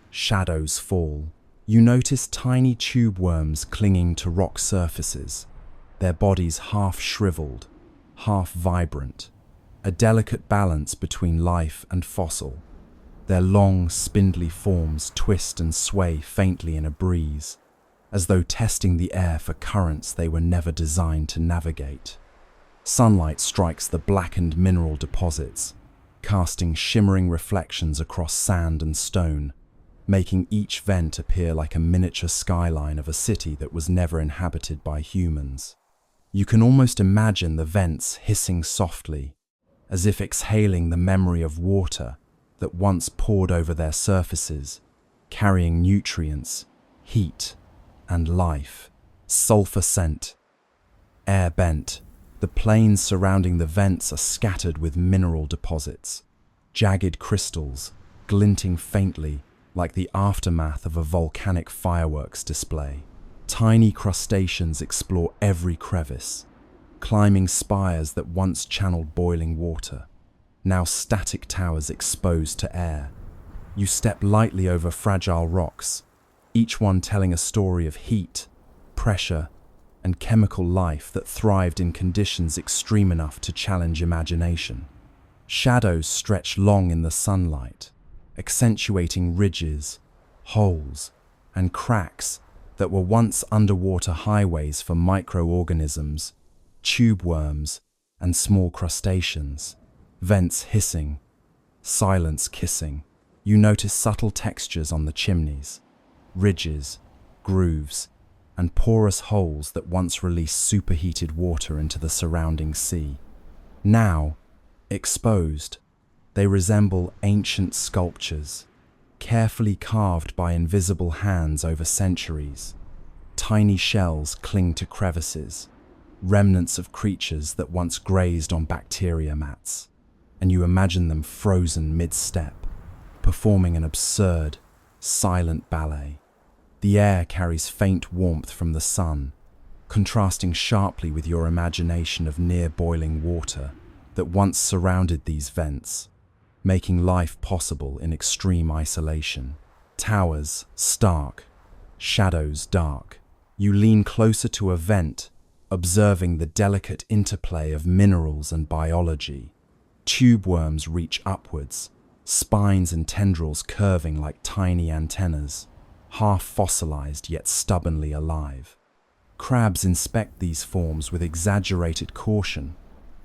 shadows fall. You notice tiny tube worms clinging to rock surfaces, their bodies half shriveled, half vibrant, a delicate balance between life and fossil. Their long, spindly forms twist and sway faintly in a breeze, as though testing the air for currents they were never designed to navigate. Sunlight strikes the blackened mineral deposits, casting shimmering reflections across sand and stone, making each vent appear like a miniature skyline of a city that was never inhabited by humans. You can almost imagine the vents hissing softly, as if exhaling the memory of water that once poured over their surfaces, carrying nutrients, heat, and life. Sulfur scent. Air bent. The plains surrounding the vents are scattered with mineral deposits, jagged crystals, glinting faintly like the aftermath of a volcanic fireworks display. Tiny crustaceans explore every crevice, climbing spires that once channeled boiling water, now static towers exposed to air. You step lightly over fragile rocks, each one telling a story of heat, pressure, and chemical life that thrived in conditions extreme enough to challenge imagination. Shadows stretch long in the sunlight, accentuating ridges, holes, and cracks that were once underwater highways for microorganisms, tube worms, and small crustaceans, vents hissing, silence kissing. You notice subtle textures on the chimneys, ridges, grooves, and porous holes that once released superheated water into the surrounding sea. Now, exposed, they resemble ancient sculptures, carefully carved by invisible hands over centuries. Tiny shells cling to crevices, remnants of creatures that once grazed on bacteria mats, and you imagine them frozen mid-step, performing an absurd, silent ballet. The air carries faint warmth from the sun, contrasting sharply with your imagination of near-boiling water that once surrounded these vents, making life possible in extreme isolation. Towers stark, shadows dark. You lean closer to a vent, observing the delicate interplay of minerals and biology. Tube worms reach upwards, spines and tendrils curving like tiny antennas, half fossilized yet stubbornly alive. Crabs inspect these forms with exaggerated caution,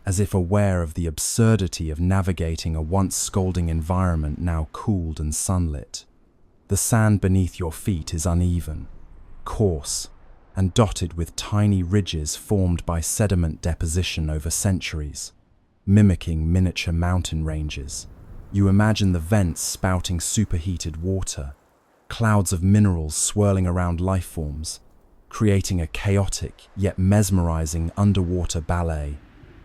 as if aware of the absurdity of navigating a once scalding environment now cooled and sunlit. The sand beneath your feet is uneven, coarse, and dotted with tiny ridges formed by sediment deposition over centuries, mimicking miniature mountain ranges. You imagine the vents spouting superheated water, clouds of minerals swirling around life forms, creating a chaotic yet mesmerizing underwater ballet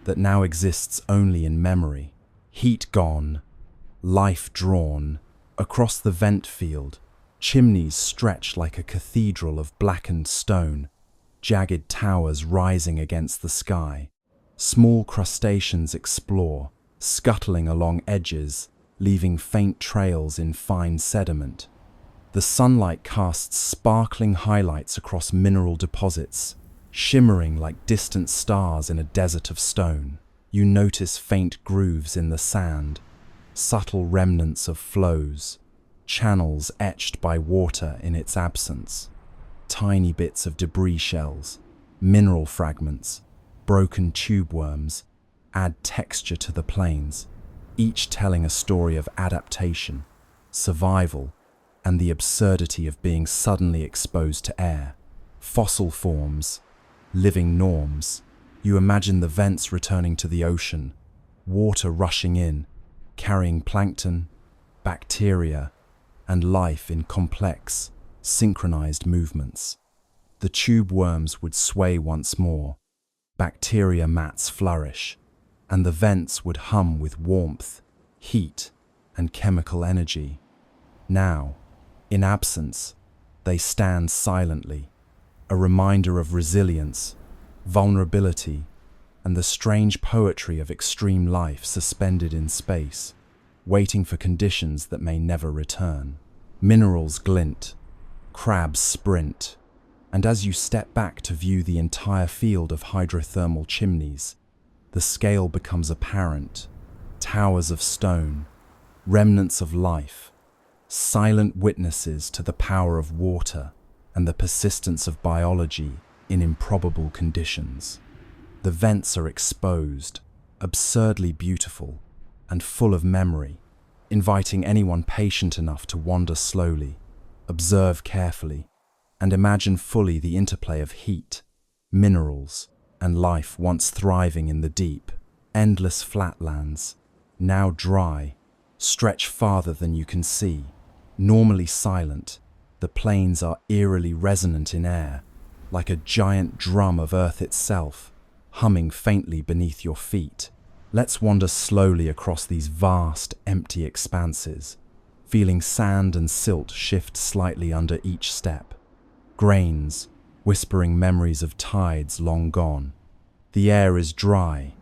that now exists only in memory. Heat gone, life drawn. Across the vent field, chimneys stretch like a cathedral of blackened stone, jagged towers rising against the sky. Small crustaceans explore, scuttling along edges, leaving faint trails in fine sediment. The sunlight casts sparkling highlights across mineral deposits, shimmering like distant stars in a desert of stone. You notice faint grooves in the sand, subtle remnants of flows, channels etched by water in its absence. Tiny bits of debris shells, mineral fragments, broken tube worms add texture to the plains, each telling a story of adaptation, survival, and the absurdity of being suddenly exposed to air. Fossil forms, living norms. You imagine the vents returning to the ocean, water rushing in, carrying plankton, bacteria, and life in complex, synchronized movements. The tube worms would sway once more, bacteria mats flourish, and the vents would hum with warmth, heat, and chemical energy. Now, in absence, they stand silently, a reminder of resilience, vulnerability, and the strange poetry of extreme life suspended in space, waiting for conditions that may never return. Minerals glint, crabs sprint, and as you step back to view the entire field of hydrothermal chimneys, the scale becomes apparent. Towers of stone, remnants of life, silent witnesses to the power of water and the persistence of biology in improbable conditions. The vents are exposed, absurdly beautiful, and full of memory, inviting anyone patient enough to wander slowly, observe carefully, and imagine fully the interplay of heat, minerals, and life once thriving in the deep. Endless flatlands, now dry, stretch farther than you can see. Normally silent, the plains are eerily resonant in air, like a giant drum of earth itself, humming faintly beneath your feet. Let's wander slowly across these vast, empty expanses, feeling sand and silt shift slightly under each step. Grains, whispering memories of tides long gone. The air is dry,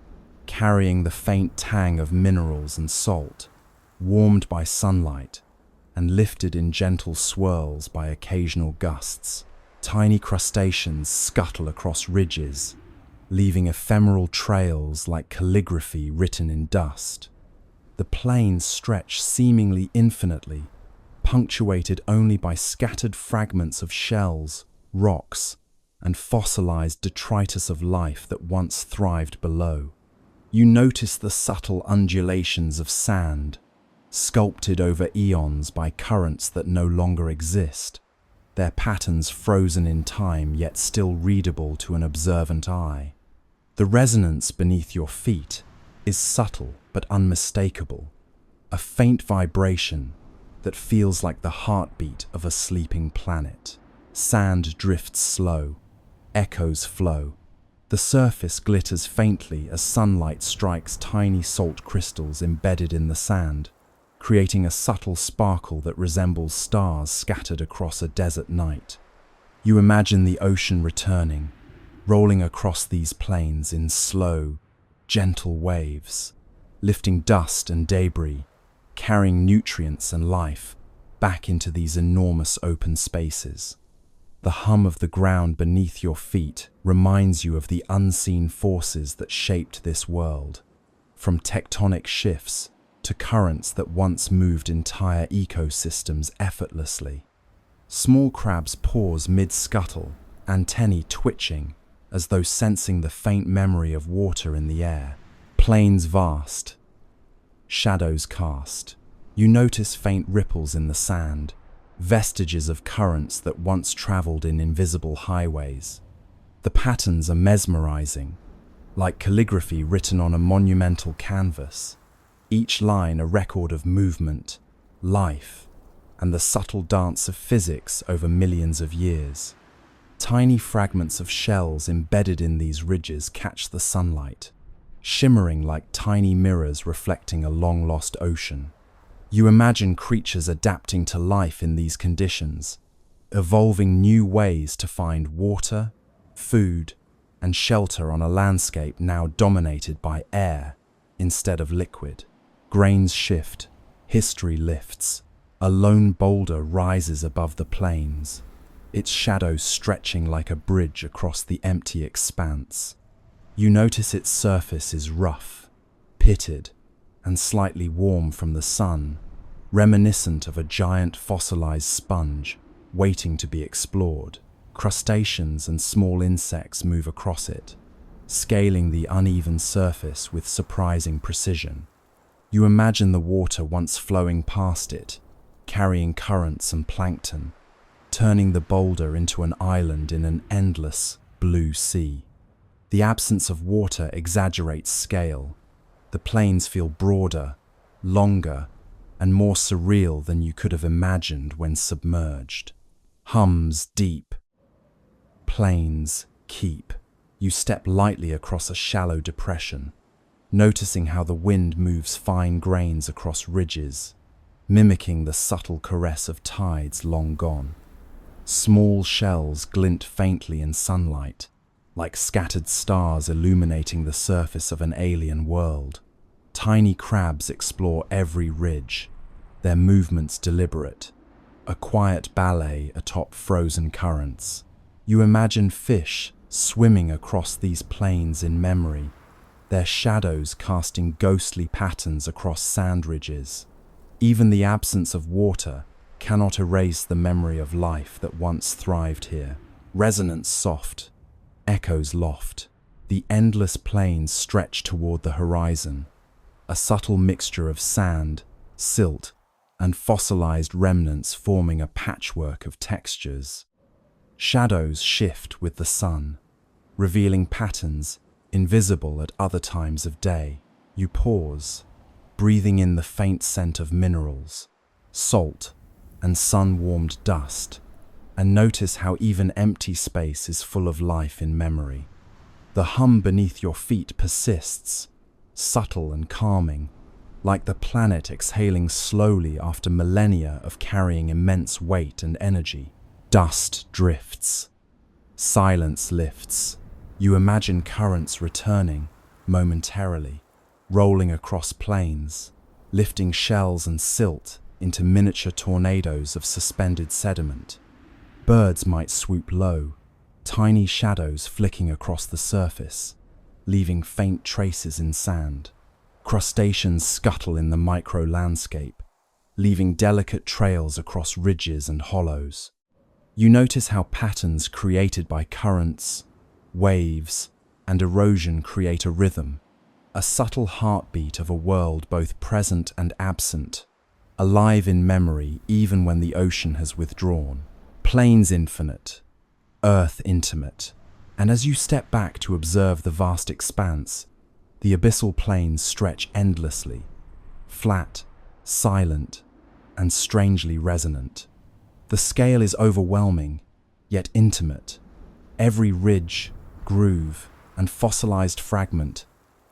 carrying the faint tang of minerals and salt, warmed by sunlight and lifted in gentle swirls by occasional gusts. Tiny crustaceans scuttle across ridges, leaving ephemeral trails like calligraphy written in dust. The plains stretch seemingly infinitely, punctuated only by scattered fragments of shells, rocks, and fossilized detritus of life that once thrived below. You notice the subtle undulations of sand, sculpted over eons by currents that no longer exist, their patterns frozen in time yet still readable to an observant eye. The resonance beneath your feet is subtle but unmistakable, a faint vibration that feels like the heartbeat of a sleeping planet. Sand drifts slow, echoes flow. The surface glitters faintly as sunlight strikes tiny salt crystals embedded in the sand, creating a subtle sparkle that resembles stars scattered across a desert night. You imagine the ocean returning, rolling across these plains in slow, gentle waves, lifting dust and debris, carrying nutrients and life back into these enormous open spaces. The hum of the ground beneath your feet reminds you of the unseen forces that shaped this world, from tectonic shifts to currents that once moved entire ecosystems effortlessly. Small crabs pause mid-scuttle, antennae twitching as though sensing the faint memory of water in the air. Plains vast, shadows cast. You notice faint ripples in the sand, vestiges of currents that once traveled in invisible highways. The patterns are mesmerizing, like calligraphy written on a monumental canvas, each line a record of movement, life, and the subtle dance of physics over millions of years. Tiny fragments of shells embedded in these ridges catch the sunlight, shimmering like tiny mirrors reflecting a long-lost ocean. You imagine creatures adapting to life in these conditions, evolving new ways to find water, food, and shelter on a landscape now dominated by air instead of liquid. Grains shift, history lifts. A lone boulder rises above the plains, its shadow stretching like a bridge across the empty expanse. You notice its surface is rough, pitted, and slightly warm from the sun, reminiscent of a giant fossilized sponge waiting to be explored. Crustaceans and small insects move across it, scaling the uneven surface with surprising precision. You imagine the water once flowing past it, carrying currents and plankton, turning the boulder into an island in an endless blue sea. The absence of water exaggerates scale. The plains feel broader, longer, and more surreal than you could have imagined when submerged. Hums deep. Plains keep. You step lightly across a shallow depression, noticing how the wind moves fine grains across ridges, mimicking the subtle caress of tides long gone. Small shells glint faintly in sunlight, like scattered stars illuminating the surface of an alien world. Tiny crabs explore every ridge, their movements deliberate, a quiet ballet atop frozen currents. You imagine fish swimming across these plains in memory, their shadows casting ghostly patterns across sand ridges. Even the absence of water cannot erase the memory of life that once thrived here. Resonance soft, echoes loft. The endless plains stretch toward the horizon, a subtle mixture of sand, silt, and fossilized remnants forming a patchwork of textures. Shadows shift with the sun, revealing patterns invisible at other times of day. You pause, breathing in the faint scent of minerals, salt, and sun-warmed dust, and notice how even empty space is full of life in memory. The hum beneath your feet persists, subtle and calming, like the planet exhaling slowly after millennia of carrying immense weight and energy. Dust drifts. Silence lifts. You imagine currents returning, momentarily, rolling across plains, lifting shells and silt into miniature tornadoes of suspended sediment. Birds might swoop low, tiny shadows flicking across the surface, leaving faint traces in sand. Crustaceans scuttle in the micro-landscape, leaving delicate trails across ridges and hollows. You notice how patterns created by currents, waves, and erosion create a rhythm, a subtle heartbeat of a world both present and absent, alive in memory even when the ocean has withdrawn. Plains infinite, earth intimate, and as you step back to observe the vast expanse, the abyssal plains stretch endlessly, flat, silent, and strangely resonant. The scale is overwhelming, yet intimate. Every ridge, groove, and fossilized fragment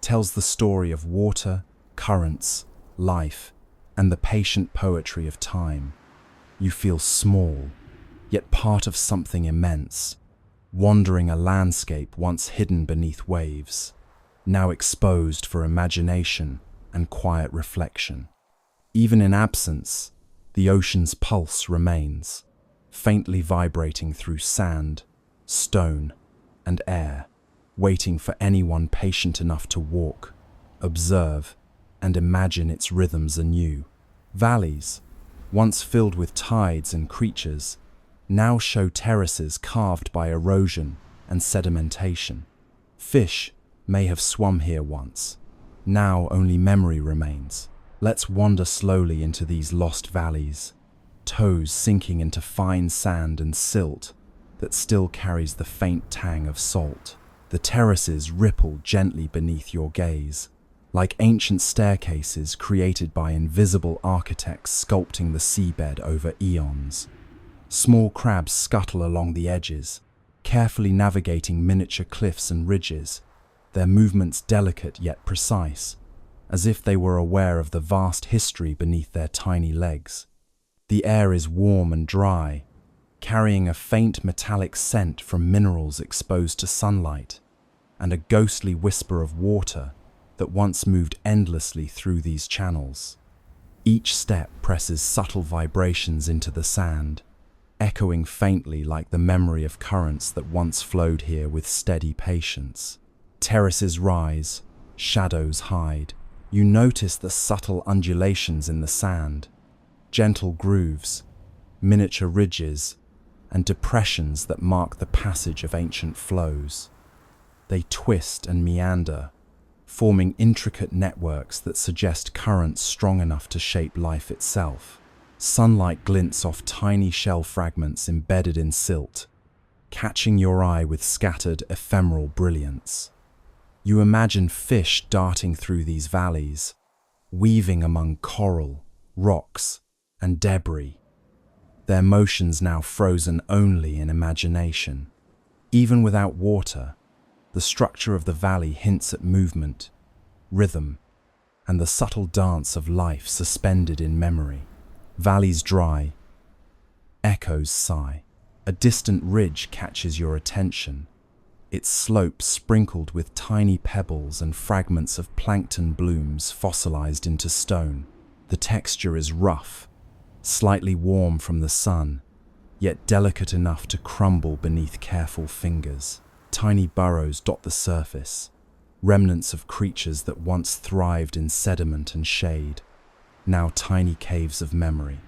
tells the story of water, currents, life, and the patient poetry of time. You feel small, yet part of something immense, wandering a landscape once hidden beneath waves, now exposed for imagination and quiet reflection. Even in absence, the ocean's pulse remains, faintly vibrating through sand, stone, and air, waiting for anyone patient enough to walk, observe, and imagine its rhythms anew. Valleys, once filled with tides and creatures, now show terraces carved by erosion and sedimentation. Fish may have swum here once. Now only memory remains. Let's wander slowly into these lost valleys, toes sinking into fine sand and silt that still carries the faint tang of salt. The terraces ripple gently beneath your gaze, like ancient staircases created by invisible architects sculpting the seabed over eons. Small crabs scuttle along the edges, carefully navigating miniature cliffs and ridges, their movements delicate yet precise, as if they were aware of the vast history beneath their tiny legs. The air is warm and dry, carrying a faint metallic scent from minerals exposed to sunlight, and a ghostly whisper of water that once moved endlessly through these channels. Each step presses subtle vibrations into the sand, echoing faintly like the memory of currents that once flowed here with steady patience. Terraces rise, shadows hide. You notice the subtle undulations in the sand, gentle grooves, miniature ridges, and depressions that mark the passage of ancient flows. They twist and meander, forming intricate networks that suggest currents strong enough to shape life itself. Sunlight glints off tiny shell fragments embedded in silt, catching your eye with scattered, ephemeral brilliance. You imagine fish darting through these valleys, weaving among coral, rocks, and debris, their motions now frozen only in imagination. Even without water, the structure of the valley hints at movement, rhythm, and the subtle dance of life suspended in memory. Valleys dry, echoes sigh. A distant ridge catches your attention, its slopes sprinkled with tiny pebbles and fragments of plankton blooms fossilized into stone. The texture is rough, slightly warm from the sun, yet delicate enough to crumble beneath careful fingers. Tiny burrows dot the surface, remnants of creatures that once thrived in sediment and shade, now tiny caves of memory.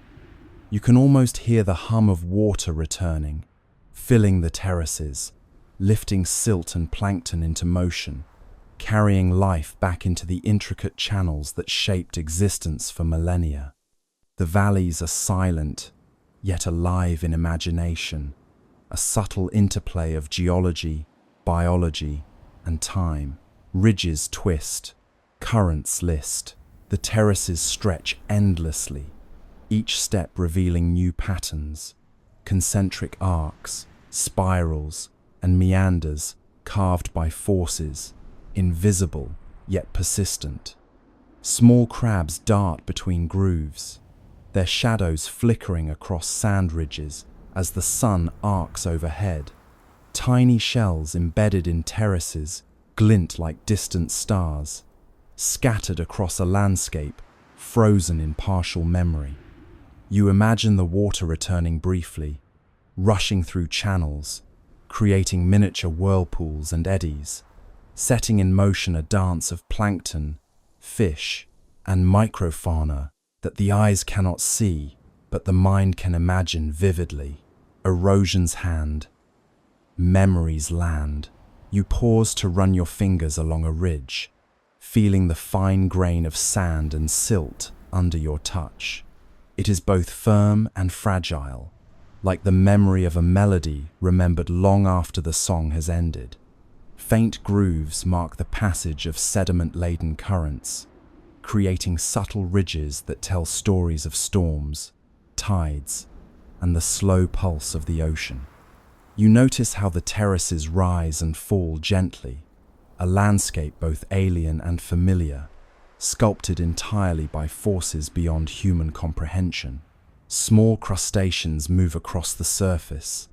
You can almost hear the hum of water returning, filling the terraces, lifting silt and plankton into motion, carrying life back into the intricate channels that shaped existence for millennia. The valleys are silent, yet alive in imagination, a subtle interplay of geology, biology, and time. Ridges twist, currents list, the terraces stretch endlessly, each step revealing new patterns, concentric arcs, spirals, and meanders carved by forces, invisible yet persistent. Small crabs dart between grooves, their shadows flickering across sand ridges as the sun arcs overhead. Tiny shells embedded in terraces glint like distant stars, scattered across a landscape frozen in partial memory. You imagine the water returning briefly, rushing through channels, creating miniature whirlpools and eddies, setting in motion a dance of plankton, fish, and microfauna that the eyes cannot see, but the mind can imagine vividly. Erosion's hand, memory's land. You pause to run your fingers along a ridge, feeling the fine grain of sand and silt under your touch. It is both firm and fragile, like the memory of a melody remembered long after the song has ended. Faint grooves mark the passage of sediment-laden currents, creating subtle ridges that tell stories of storms, tides, and the slow pulse of the ocean. You notice how the terraces rise and fall gently, a landscape both alien and familiar, sculpted entirely by forces beyond human comprehension. Small crustaceans move across the surface,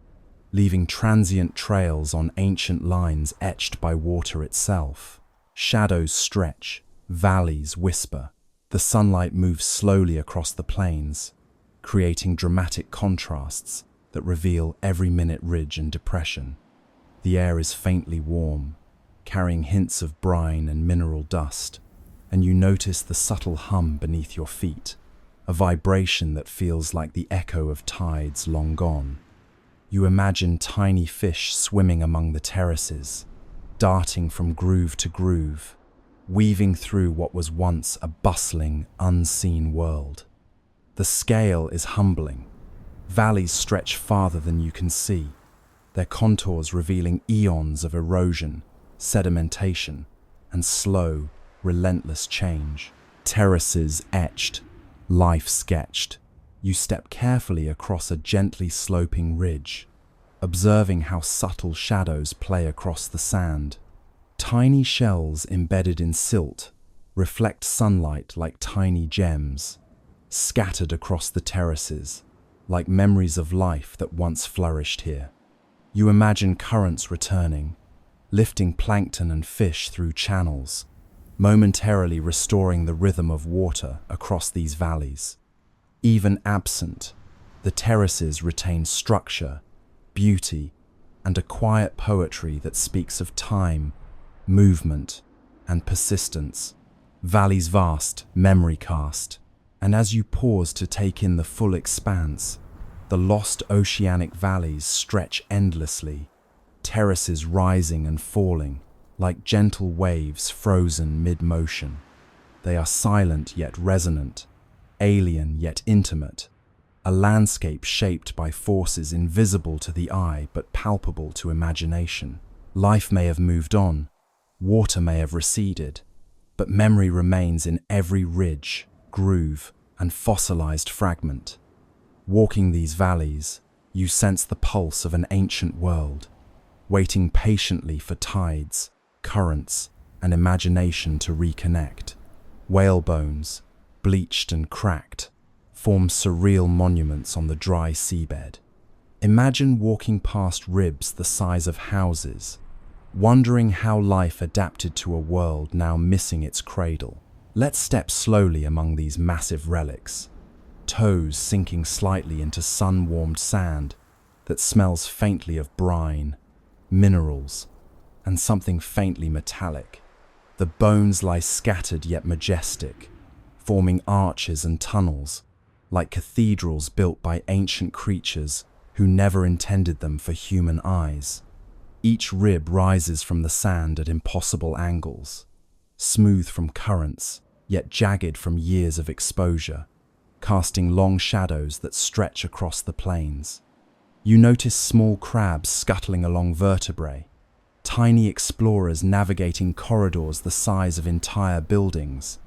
leaving transient trails on ancient lines etched by water itself. Shadows stretch, valleys whisper. The sunlight moves slowly across the plains, creating dramatic contrasts that reveal every-minute ridge and depression. The air is faintly warm, carrying hints of brine and mineral dust, and you notice the subtle hum beneath your feet, a vibration that feels like the echo of tides long gone. You imagine tiny fish swimming among the terraces, darting from groove to groove, weaving through what was once a bustling, unseen world. The scale is humbling. Valleys stretch farther than you can see, their contours revealing eons of erosion, sedimentation, and slow, relentless change. Terraces etched, life sketched. You step carefully across a gently sloping ridge, observing how subtle shadows play across the sand. Tiny shells embedded in silt reflect sunlight like tiny gems, scattered across the terraces, like memories of life that once flourished here. You imagine currents returning, lifting plankton and fish through channels, momentarily restoring the rhythm of water across these valleys. Even absent, the terraces retain structure, beauty, and a quiet poetry that speaks of time, movement, and persistence. Valleys vast, memory cast, and as you pause to take in the full expanse, the lost oceanic valleys stretch endlessly, terraces rising and falling, like gentle waves frozen mid-motion. They are silent yet resonant, alien yet intimate, a landscape shaped by forces invisible to the eye but palpable to imagination. Life may have moved on, water may have receded, but memory remains in every ridge, groove, and fossilized fragment. Walking these valleys, you sense the pulse of an ancient world, waiting patiently for tides, currents, and imagination to reconnect. Whale bones, bleached and cracked, form surreal monuments on the dry seabed. Imagine walking past ribs the size of houses, wondering how life adapted to a world now missing its cradle. Let's step slowly among these massive relics, toes sinking slightly into sun-warmed sand that smells faintly of brine, minerals, and something faintly metallic. The bones lie scattered yet majestic, forming arches and tunnels, like cathedrals built by ancient creatures who never intended them for human eyes. Each rib rises from the sand at impossible angles, smooth from currents, yet jagged from years of exposure, casting long shadows that stretch across the plains. You notice small crabs scuttling along vertebrae, tiny explorers navigating corridors the size of entire buildings,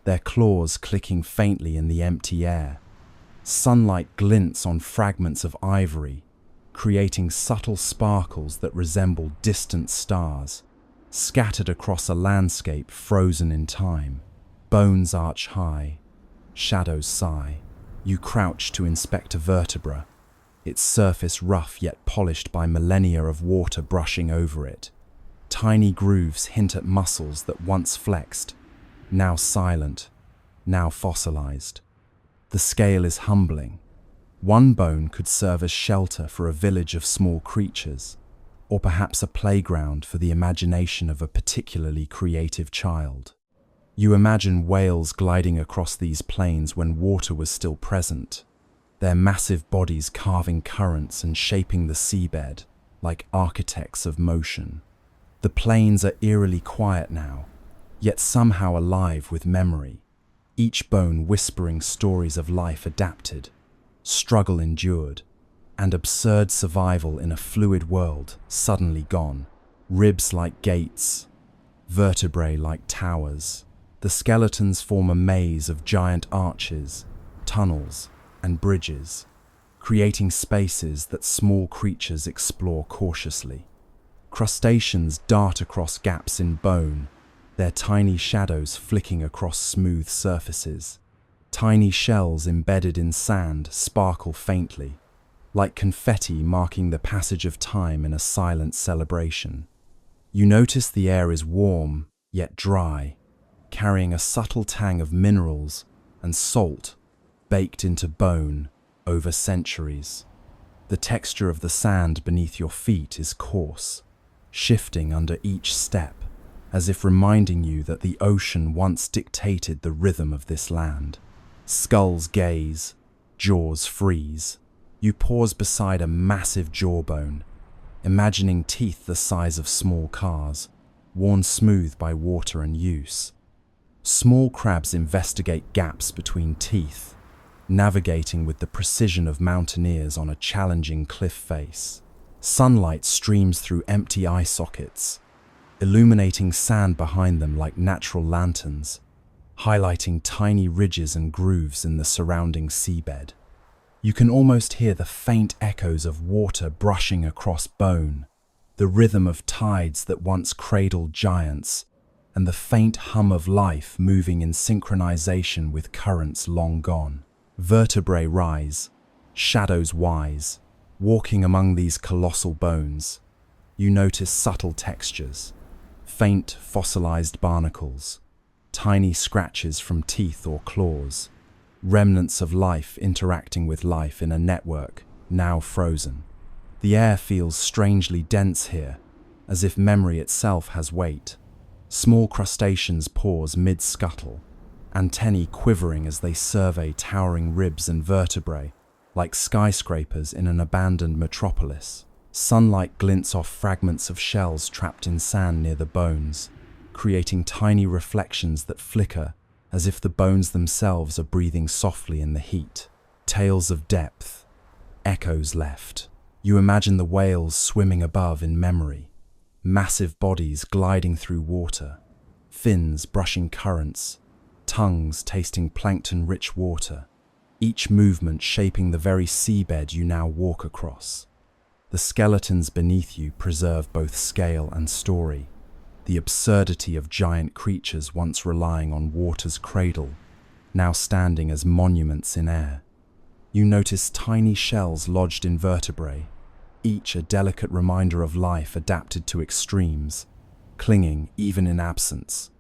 their claws clicking faintly in the empty air. Sunlight glints on fragments of ivory, creating subtle sparkles that resemble distant stars, scattered across a landscape frozen in time. Bones arch high, shadows sigh. You crouch to inspect a vertebra, its surface rough yet polished by millennia of water brushing over it. Tiny grooves hint at muscles that once flexed, now silent, now fossilized. The scale is humbling. One bone could serve as shelter for a village of small creatures, or perhaps a playground for the imagination of a particularly creative child. You imagine whales gliding across these plains when water was still present, their massive bodies carving currents and shaping the seabed like architects of motion. The plains are eerily quiet now, yet somehow alive with memory, each bone whispering stories of life adapted, struggle endured, and absurd survival in a fluid world suddenly gone. Ribs like gates, vertebrae like towers. The skeletons form a maze of giant arches, tunnels, and bridges, creating spaces that small creatures explore cautiously. Crustaceans dart across gaps in bone, their tiny shadows flicking across smooth surfaces. Tiny shells embedded in sand sparkle faintly, like confetti marking the passage of time in a silent celebration. You notice the air is warm, yet dry, carrying a subtle tang of minerals and salt baked into bone over centuries. The texture of the sand beneath your feet is coarse, shifting under each step, as if reminding you that the ocean once dictated the rhythm of this land. Skulls gaze, jaws freeze. You pause beside a massive jawbone, imagining teeth the size of small cars, worn smooth by water and use. Small crabs investigate gaps between teeth, navigating with the precision of mountaineers on a challenging cliff face. Sunlight streams through empty eye sockets, illuminating sand behind them like natural lanterns, highlighting tiny ridges and grooves in the surrounding seabed. You can almost hear the faint echoes of water brushing across bone, the rhythm of tides that once cradled giants, and the faint hum of life moving in synchronization with currents long gone. Vertebrae rise, shadows wise. Walking among these colossal bones, you notice subtle textures, faint fossilized barnacles, tiny scratches from teeth or claws, remnants of life interacting with life in a network now frozen. The air feels strangely dense here, as if memory itself has weight. Small crustaceans pause mid-scuttle, antennae quivering as they survey towering ribs and vertebrae, like skyscrapers in an abandoned metropolis. Sunlight glints off fragments of shells trapped in sand near the bones, creating tiny reflections that flicker as if the bones themselves are breathing softly in the heat. Tales of depth, echoes left. You imagine the whales swimming above in memory, massive bodies gliding through water, fins brushing currents, tongues tasting plankton-rich water, each movement shaping the very seabed you now walk across. The skeletons beneath you preserve both scale and story, the absurdity of giant creatures once relying on water's cradle, now standing as monuments in air. You notice tiny shells lodged in vertebrae, each a delicate reminder of life adapted to extremes, clinging even in absence.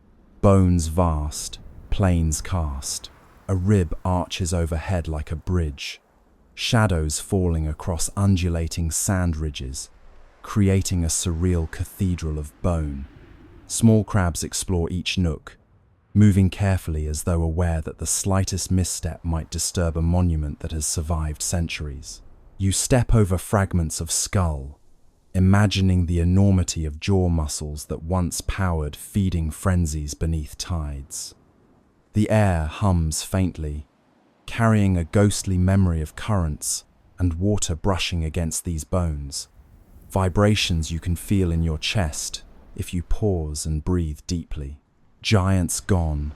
Bones vast, planes cast. A rib arches overhead like a bridge, shadows falling across undulating sand ridges, creating a surreal cathedral of bone. Small crabs explore each nook, moving carefully as though aware that the slightest misstep might disturb a monument that has survived centuries. You step over fragments of skull, imagining the enormity of jaw muscles that once powered feeding frenzies beneath tides. The air hums faintly, carrying a ghostly memory of currents and water brushing against these bones. Vibrations you can feel in your chest if you pause and breathe deeply. Giants gone,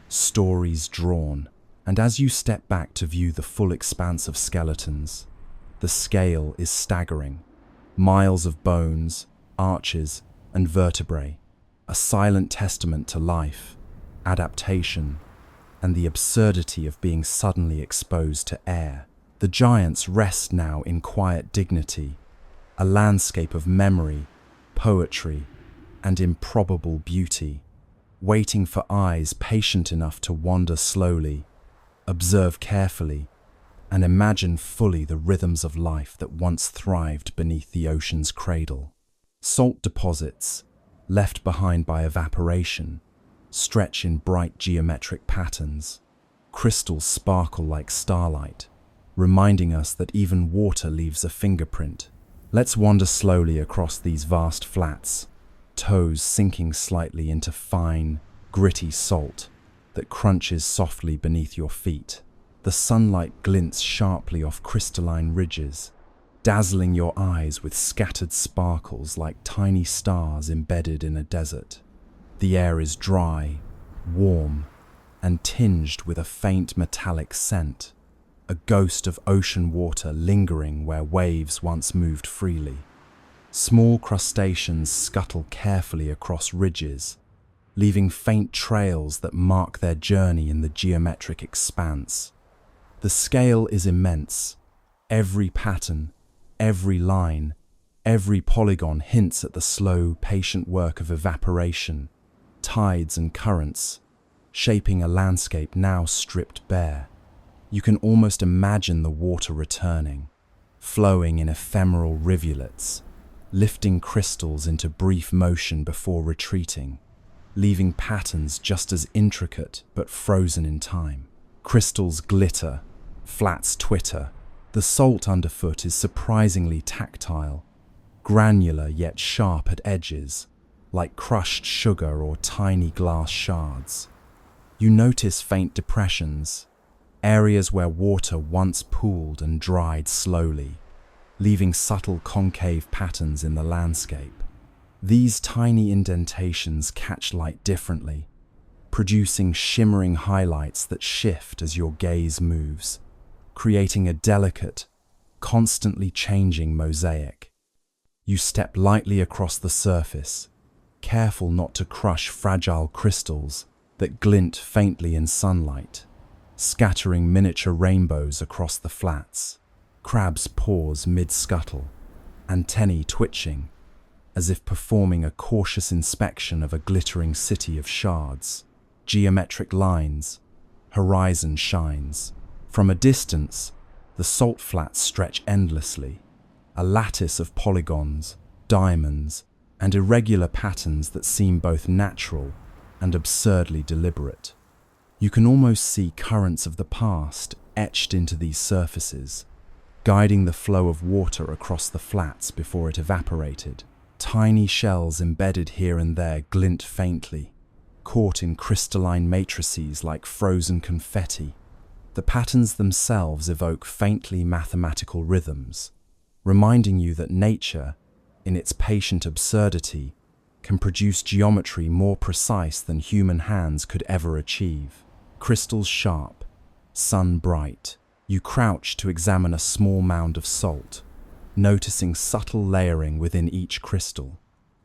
stories drawn, and as you step back to view the full expanse of skeletons, the scale is staggering. Miles of bones, arches, and vertebrae, a silent testament to life, adaptation, and the absurdity of being suddenly exposed to air. The giants rest now in quiet dignity, a landscape of memory, poetry, and improbable beauty, waiting for eyes patient enough to wander slowly, observe carefully, and imagine fully the rhythms of life that once thrived beneath the ocean's cradle. Salt deposits, left behind by evaporation, stretch in bright geometric patterns. Crystals sparkle like starlight, reminding us that even water leaves a fingerprint. Let's wander slowly across these vast flats, toes sinking slightly into fine, gritty salt that crunches softly beneath your feet. The sunlight glints sharply off crystalline ridges, dazzling your eyes with scattered sparkles like tiny stars embedded in a desert. The air is dry, warm, and tinged with a faint metallic scent, a ghost of ocean water lingering where waves once moved freely. Small crustaceans scuttle carefully across ridges, leaving faint trails that mark their journey in the geometric expanse. The scale is immense. Every pattern, every line, every polygon hints at the slow, patient work of evaporation, tides and currents, shaping a landscape now stripped bare. You can almost imagine the water returning, flowing in ephemeral rivulets, lifting crystals into brief motion before retreating, leaving patterns just as intricate but frozen in time. Crystals glitter, flats twitter. The salt underfoot is surprisingly tactile, granular yet sharp at edges, like crushed sugar or tiny glass shards. You notice faint depressions, areas where water once pooled and dried slowly, leaving subtle concave patterns in the landscape. These tiny indentations catch light differently, producing shimmering highlights that shift as your gaze moves, creating a delicate, constantly changing mosaic. You step lightly across the surface, careful not to crush fragile crystals that glint faintly in sunlight, scattering miniature rainbows across the flats. Crabs pause mid-scuttle, antennae twitching, as if performing a cautious inspection of a glittering city of shards. Geometric lines, horizon shines. From a distance, the salt flats stretch endlessly, a lattice of polygons, diamonds, and irregular patterns that seem both natural and absurdly deliberate. You can almost see currents of the past etched into these surfaces, guiding the flow of water across the flats before it evaporated. Tiny shells embedded here and there glint faintly, caught in crystalline matrices like frozen confetti. The patterns themselves evoke faintly mathematical rhythms, reminding you that nature, in its patient absurdity, can produce geometry more precise than human hands could ever achieve. Crystals sharp, sun bright. You crouch to examine a small mound of salt, noticing subtle layering within each crystal,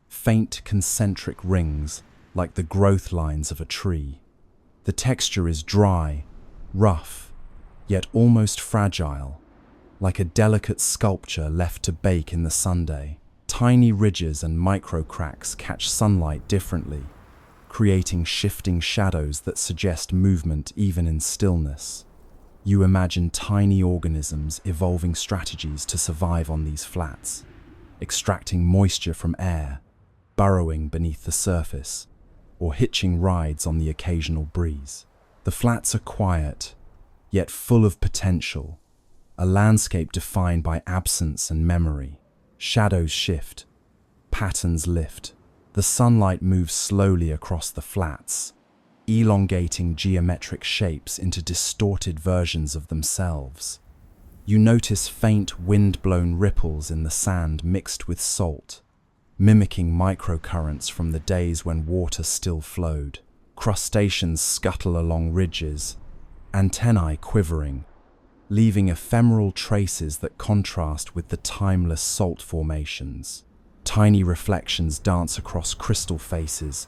faint concentric rings like the growth lines of a tree. The texture is dry, rough, yet almost fragile, like a delicate sculpture left to bake in the sunday. Tiny ridges and micro cracks catch sunlight differently, creating shifting shadows that suggest movement even in stillness. You imagine tiny organisms evolving strategies to survive on these flats, extracting moisture from air, burrowing beneath the surface, or hitching rides on the occasional breeze. The flats are quiet, yet full of potential, a landscape defined by absence and memory. Shadows shift, patterns lift. The sunlight moves slowly across the flats, elongating geometric shapes into distorted versions of themselves. You notice faint wind-blown ripples in the sand mixed with salt, mimicking microcurrents from the days when water still flowed. Crustaceans scuttle along ridges, antennae quivering, leaving ephemeral traces that contrast with the timeless salt formations. Tiny reflections dance across crystal faces,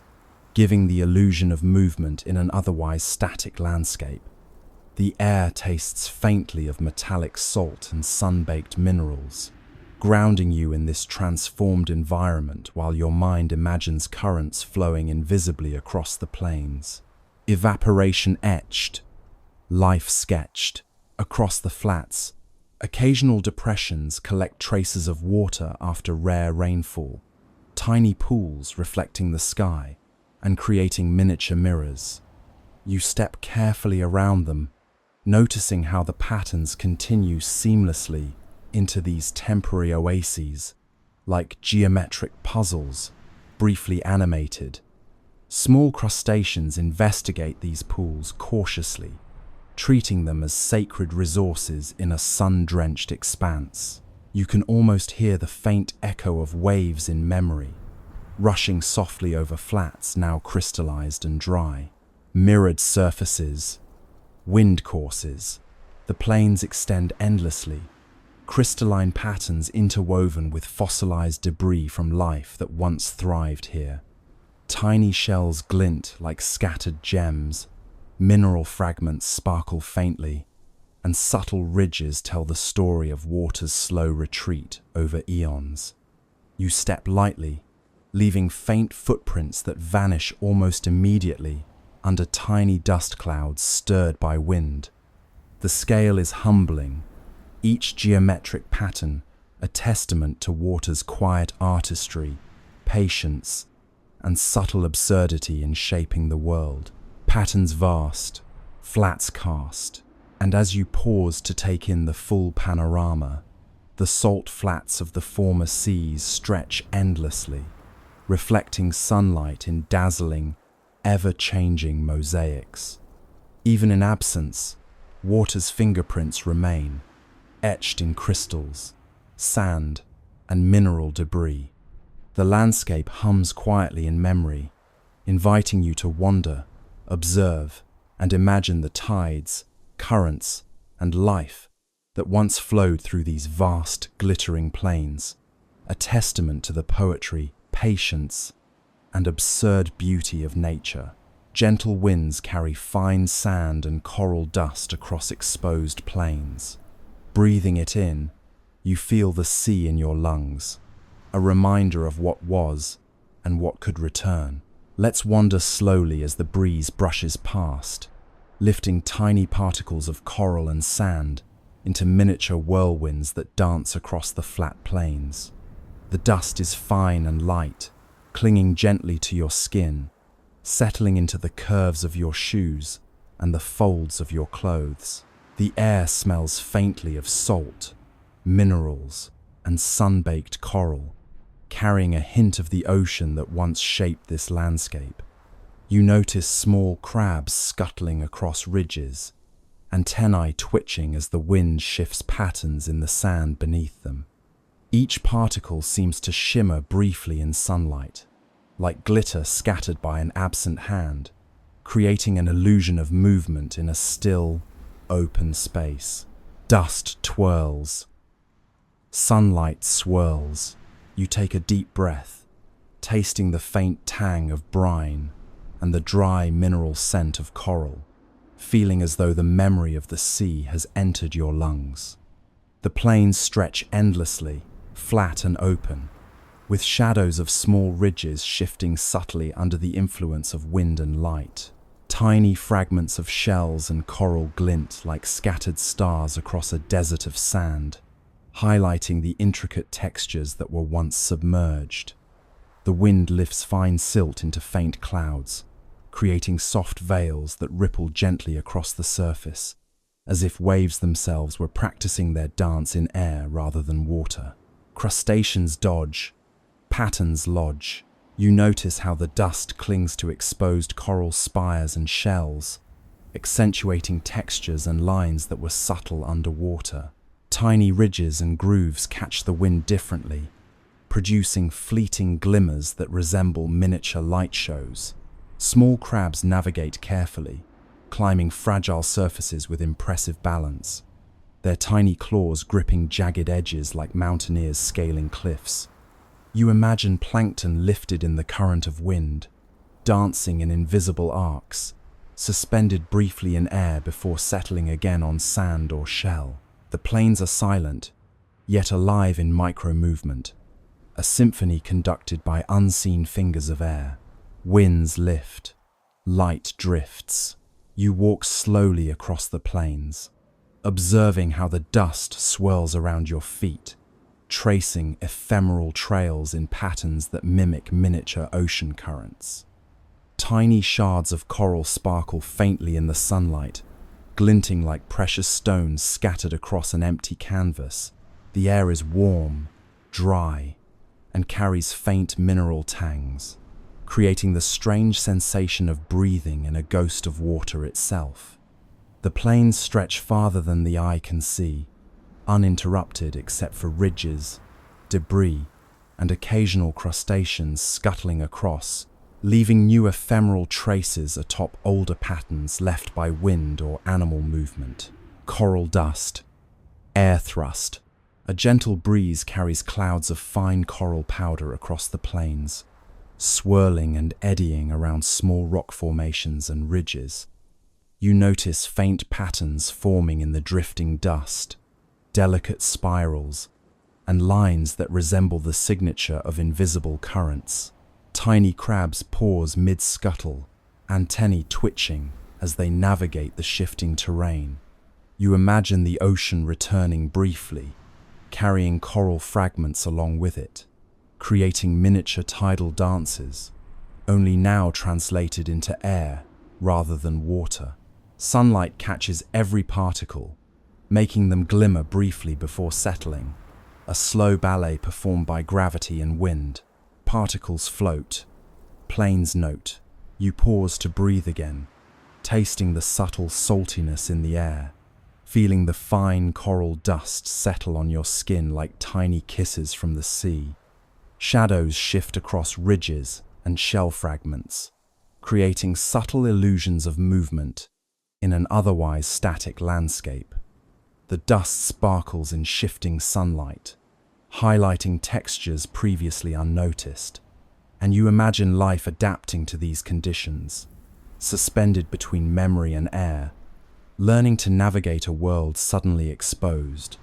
giving the illusion of movement in an otherwise static landscape. The air tastes faintly of metallic salt and sun-baked minerals, grounding you in this transformed environment while your mind imagines currents flowing invisibly across the plains. Evaporation etched, life sketched. Across the flats, occasional depressions collect traces of water after rare rainfall, tiny pools reflecting the sky and creating miniature mirrors. You step carefully around them, noticing how the patterns continue seamlessly into these temporary oases, like geometric puzzles, briefly animated, Small crustaceans investigate these pools cautiously, treating them as sacred resources in a sun-drenched expanse. You can almost hear the faint echo of waves in memory, rushing softly over flats now crystallized and dry. Mirrored surfaces, wind courses. The plains extend endlessly, crystalline patterns interwoven with fossilized debris from life that once thrived here. Tiny shells glint like scattered gems, mineral fragments sparkle faintly, and subtle ridges tell the story of water's slow retreat over eons. You step lightly, leaving faint footprints that vanish almost immediately under tiny dust clouds stirred by wind. The scale is humbling, each geometric pattern a testament to water's quiet artistry, patience, and subtle absurdity in shaping the world. Patterns vast, flats cast, and as you pause to take in the full panorama, the salt flats of the former seas stretch endlessly, reflecting sunlight in dazzling, ever-changing mosaics. Even in absence, water's fingerprints remain, etched in crystals, sand, and mineral debris. The landscape hums quietly in memory, inviting you to wander, observe, and imagine the tides, currents, and life that once flowed through these vast, glittering plains, a testament to the poetry, patience, and absurd beauty of nature. Gentle winds carry fine sand and coral dust across exposed plains. Breathing it in, you feel the sea in your lungs, a reminder of what was and what could return. Let's wander slowly as the breeze brushes past, lifting tiny particles of coral and sand into miniature whirlwinds that dance across the flat plains. The dust is fine and light, clinging gently to your skin, settling into the curves of your shoes and the folds of your clothes. The air smells faintly of salt, minerals, and sun-baked coral, carrying a hint of the ocean that once shaped this landscape. You notice small crabs scuttling across ridges, antennae twitching as the wind shifts patterns in the sand beneath them. Each particle seems to shimmer briefly in sunlight, like glitter scattered by an absent hand, creating an illusion of movement in a still, open space. Dust twirls. Sunlight swirls. You take a deep breath, tasting the faint tang of brine and the dry mineral scent of coral, feeling as though the memory of the sea has entered your lungs. The plains stretch endlessly, flat and open, with shadows of small ridges shifting subtly under the influence of wind and light. Tiny fragments of shells and coral glint like scattered stars across a desert of sand, highlighting the intricate textures that were once submerged. The wind lifts fine silt into faint clouds, creating soft veils that ripple gently across the surface, as if waves themselves were practicing their dance in air rather than water. Crustaceans dodge, patterns lodge. You notice how the dust clings to exposed coral spires and shells, accentuating textures and lines that were subtle underwater. Tiny ridges and grooves catch the wind differently, producing fleeting glimmers that resemble miniature light shows. Small crabs navigate carefully, climbing fragile surfaces with impressive balance, their tiny claws gripping jagged edges like mountaineers scaling cliffs. You imagine plankton lifted in the current of wind, dancing in invisible arcs, suspended briefly in air before settling again on sand or shell. The plains are silent, yet alive in micro-movement, a symphony conducted by unseen fingers of air. Winds lift, light drifts. You walk slowly across the plains, observing how the dust swirls around your feet, tracing ephemeral trails in patterns that mimic miniature ocean currents. Tiny shards of coral sparkle faintly in the sunlight, glinting like precious stones scattered across an empty canvas. The air is warm, dry, and carries faint mineral tangs. creating the strange sensation of breathing in a ghost of water itself. The plains stretch farther than the eye can see, uninterrupted except for ridges, debris, and occasional crustaceans scuttling across, leaving new ephemeral traces atop older patterns left by wind or animal movement. Coral dust, air thrust. A gentle breeze carries clouds of fine coral powder across the plains, swirling and eddying around small rock formations and ridges. You notice faint patterns forming in the drifting dust, delicate spirals, and lines that resemble the signature of invisible currents. Tiny crabs pause mid-scuttle, antennae twitching as they navigate the shifting terrain. You imagine the ocean returning briefly, carrying coral fragments along with it, creating miniature tidal dances, only now translated into air rather than water. Sunlight catches every particle, making them glimmer briefly before settling, a slow ballet performed by gravity and wind. Particles float, planes note. You pause to breathe again, tasting the subtle saltiness in the air, feeling the fine coral dust settle on your skin like tiny kisses from the sea. Shadows shift across ridges and shell fragments, creating subtle illusions of movement in an otherwise static landscape. The dust sparkles in shifting sunlight, highlighting textures previously unnoticed, and you imagine life adapting to these conditions, suspended between memory and air, learning to navigate a world suddenly exposed.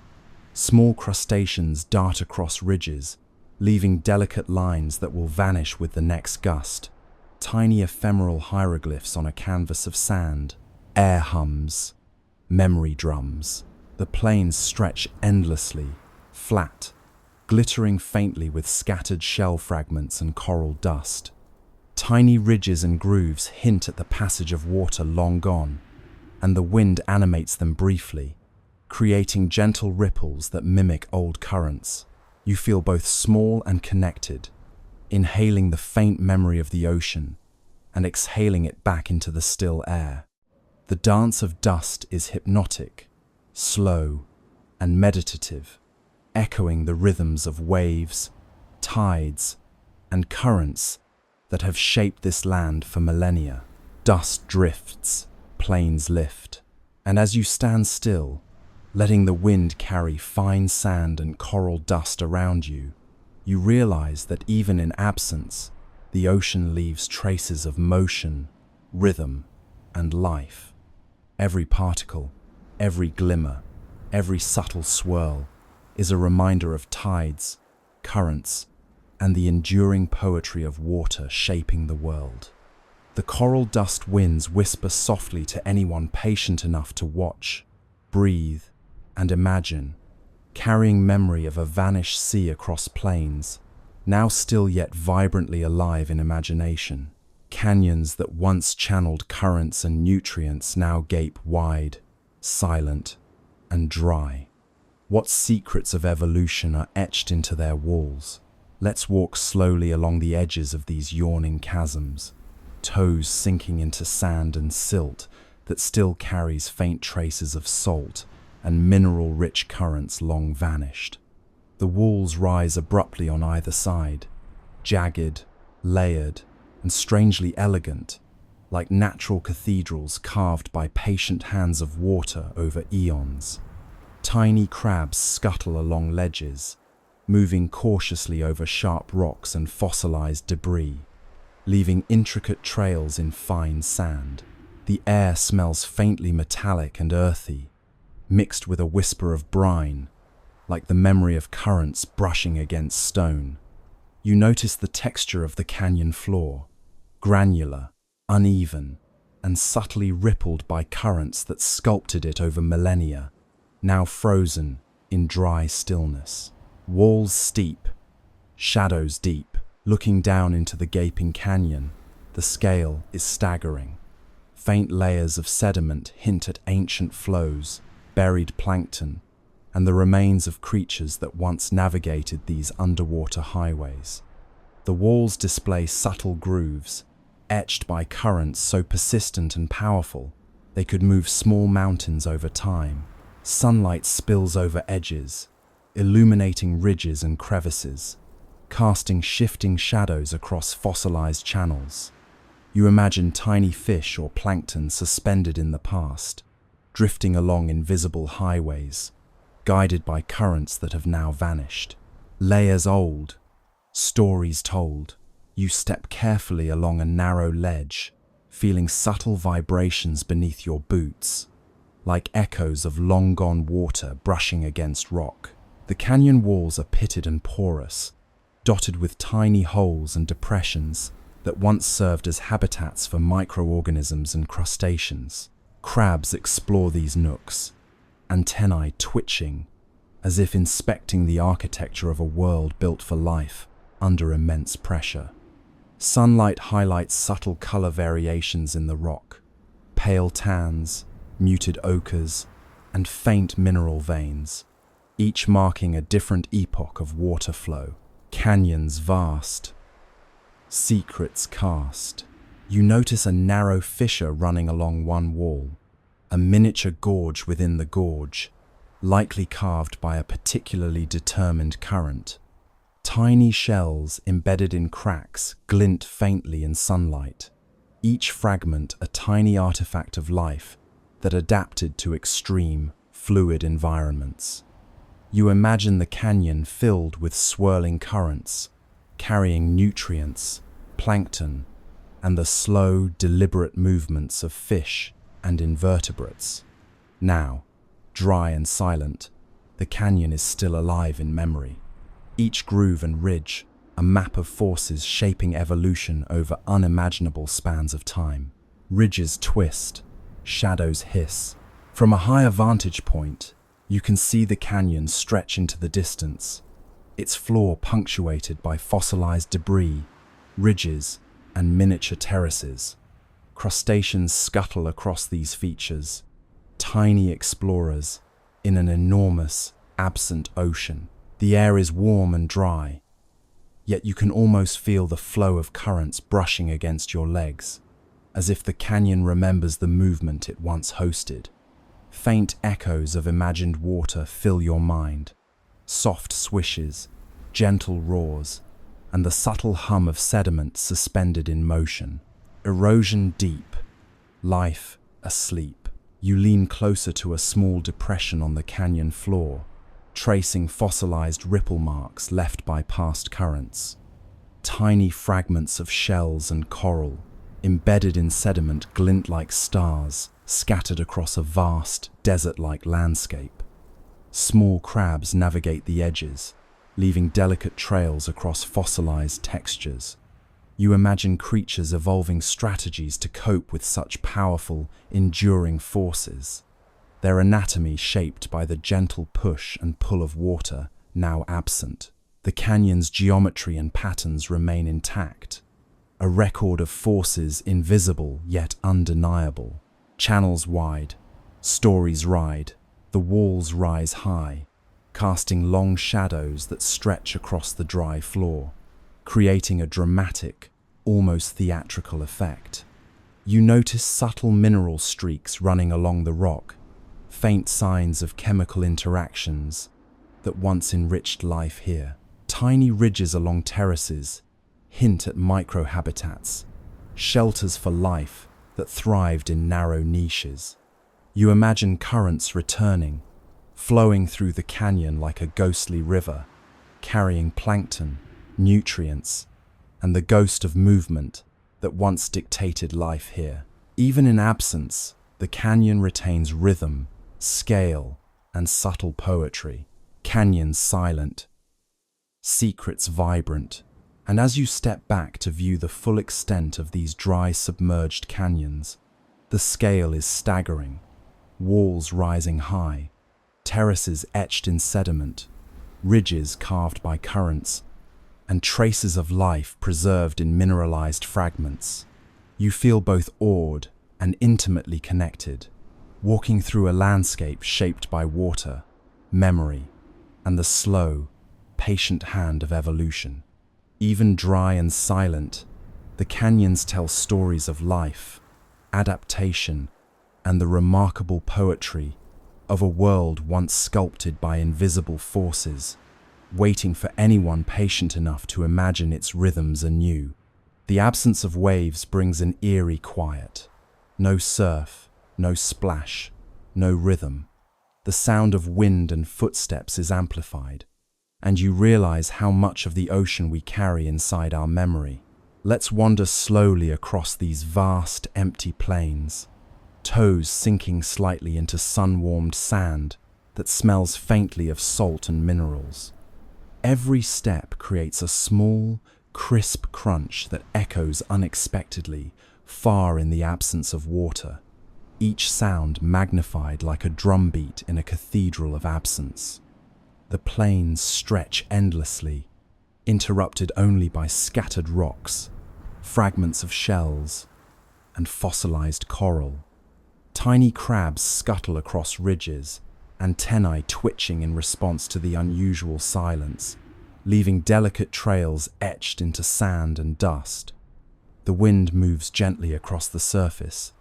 Small crustaceans dart across ridges, leaving delicate lines that will vanish with the next gust. Tiny ephemeral hieroglyphs on a canvas of sand. Air hums, memory drums. The plains stretch endlessly, flat, glittering faintly with scattered shell fragments and coral dust. Tiny ridges and grooves hint at the passage of water long gone, and the wind animates them briefly, creating gentle ripples that mimic old currents. You feel both small and connected, inhaling the faint memory of the ocean and exhaling it back into the still air. The dance of dust is hypnotic, slow, and meditative, echoing the rhythms of waves, tides, and currents that have shaped this land for millennia. Dust drifts, plains lift, and as you stand still, letting the wind carry fine sand and coral dust around you, you realize that even in absence, the ocean leaves traces of motion, rhythm, and life. Every particle, every glimmer, every subtle swirl is a reminder of tides, currents, and the enduring poetry of water shaping the world. The coral dust winds whisper softly to anyone patient enough to watch, breathe, and imagine, carrying memory of a vanished sea across plains, now still yet vibrantly alive in imagination. Canyons that once channeled currents and nutrients now gape wide, silent, and dry. What secrets of evolution are etched into their walls? Let's walk slowly along the edges of these yawning chasms, toes sinking into sand and silt that still carries faint traces of salt and mineral-rich currents long vanished. The walls rise abruptly on either side, jagged, layered, and strangely elegant, like natural cathedrals carved by patient hands of water over eons. Tiny crabs scuttle along ledges, moving cautiously over sharp rocks and fossilized debris, leaving intricate trails in fine sand. The air smells faintly metallic and earthy, mixed with a whisper of brine, like the memory of currents brushing against stone. You notice the texture of the canyon floor, granular, uneven, and subtly rippled by currents that sculpted it over millennia, now frozen in dry stillness. Walls steep, shadows deep. Looking down into the gaping canyon, the scale is staggering. Faint layers of sediment hint at ancient flows, buried plankton, and the remains of creatures that once navigated these underwater highways. The walls display subtle grooves, etched by currents so persistent and powerful they could move small mountains over time. Sunlight spills over edges, illuminating ridges and crevices, casting shifting shadows across fossilized channels. You imagine tiny fish or plankton suspended in the past, drifting along invisible highways, guided by currents that have now vanished. Layers old, stories told. You step carefully along a narrow ledge, feeling subtle vibrations beneath your boots, like echoes of long-gone water brushing against rock. The canyon walls are pitted and porous, dotted with tiny holes and depressions that once served as habitats for microorganisms and crustaceans. Crabs explore these nooks, antennae twitching, as if inspecting the architecture of a world built for life under immense pressure. Sunlight highlights subtle color variations in the rock, pale tans, muted ochres, and faint mineral veins, each marking a different epoch of water flow. Canyons vast, secrets cast. You notice a narrow fissure running along one wall, a miniature gorge within the gorge, likely carved by a particularly determined current. Tiny shells embedded in cracks glint faintly in sunlight, each fragment a tiny artifact of life that adapted to extreme, fluid environments. You imagine the canyon filled with swirling currents, carrying nutrients, plankton, and the slow, deliberate movements of fish and invertebrates. Now, dry and silent, the canyon is still alive in memory. Each groove and ridge, a map of forces shaping evolution over unimaginable spans of time. Ridges twist, shadows hiss. From a higher vantage point, you can see the canyon stretch into the distance, its floor punctuated by fossilized debris, ridges, and miniature terraces. Crustaceans scuttle across these features, tiny explorers in an enormous, absent ocean. The air is warm and dry, yet you can almost feel the flow of currents brushing against your legs, as if the canyon remembers the movement it once hosted. Faint echoes of imagined water fill your mind, soft swishes, gentle roars, and the subtle hum of sediment suspended in motion. Erosion deep, life asleep. You lean closer to a small depression on the canyon floor, tracing fossilized ripple marks left by past currents. Tiny fragments of shells and coral, embedded in sediment, glint like stars, scattered across a vast, desert-like landscape. Small crabs navigate the edges, leaving delicate trails across fossilized textures. You imagine creatures evolving strategies to cope with such powerful, enduring forces, their anatomy shaped by the gentle push and pull of water now absent. The canyon's geometry and patterns remain intact, a record of forces invisible yet undeniable. Channels wide, stories ride, the walls rise high, casting long shadows that stretch across the dry floor, creating a dramatic, almost theatrical effect. You notice subtle mineral streaks running along the rock, faint signs of chemical interactions that once enriched life here. Tiny ridges along terraces hint at microhabitats, shelters for life that thrived in narrow niches. You imagine currents returning, flowing through the canyon like a ghostly river, carrying plankton, nutrients, and the ghost of movement that once dictated life here. Even in absence, the canyon retains rhythm, scale, and subtle poetry. Canyons silent, secrets vibrant, and as you step back to view the full extent of these dry, submerged canyons, the scale is staggering. Walls rising high, terraces etched in sediment, ridges carved by currents, and traces of life preserved in mineralized fragments. You feel both awed and intimately connected, walking through a landscape shaped by water, memory, and the slow, patient hand of evolution. Even dry and silent, the canyons tell stories of life, adaptation, and the remarkable poetry of a world once sculpted by invisible forces, waiting for anyone patient enough to imagine its rhythms anew. The absence of waves brings an eerie quiet. No surf, no splash, no rhythm. The sound of wind and footsteps is amplified, and you realize how much of the ocean we carry inside our memory. Let's wander slowly across these vast, empty plains, toes sinking slightly into sun-warmed sand that smells faintly of salt and minerals. Every step creates a small, crisp crunch that echoes unexpectedly far in the absence of water, each sound magnified like a drumbeat in a cathedral of absence. The plains stretch endlessly, interrupted only by scattered rocks, fragments of shells, and fossilized coral. Tiny crabs scuttle across ridges, antennae twitching in response to the unusual silence, leaving delicate trails etched into sand and dust. The wind moves gently across the surface,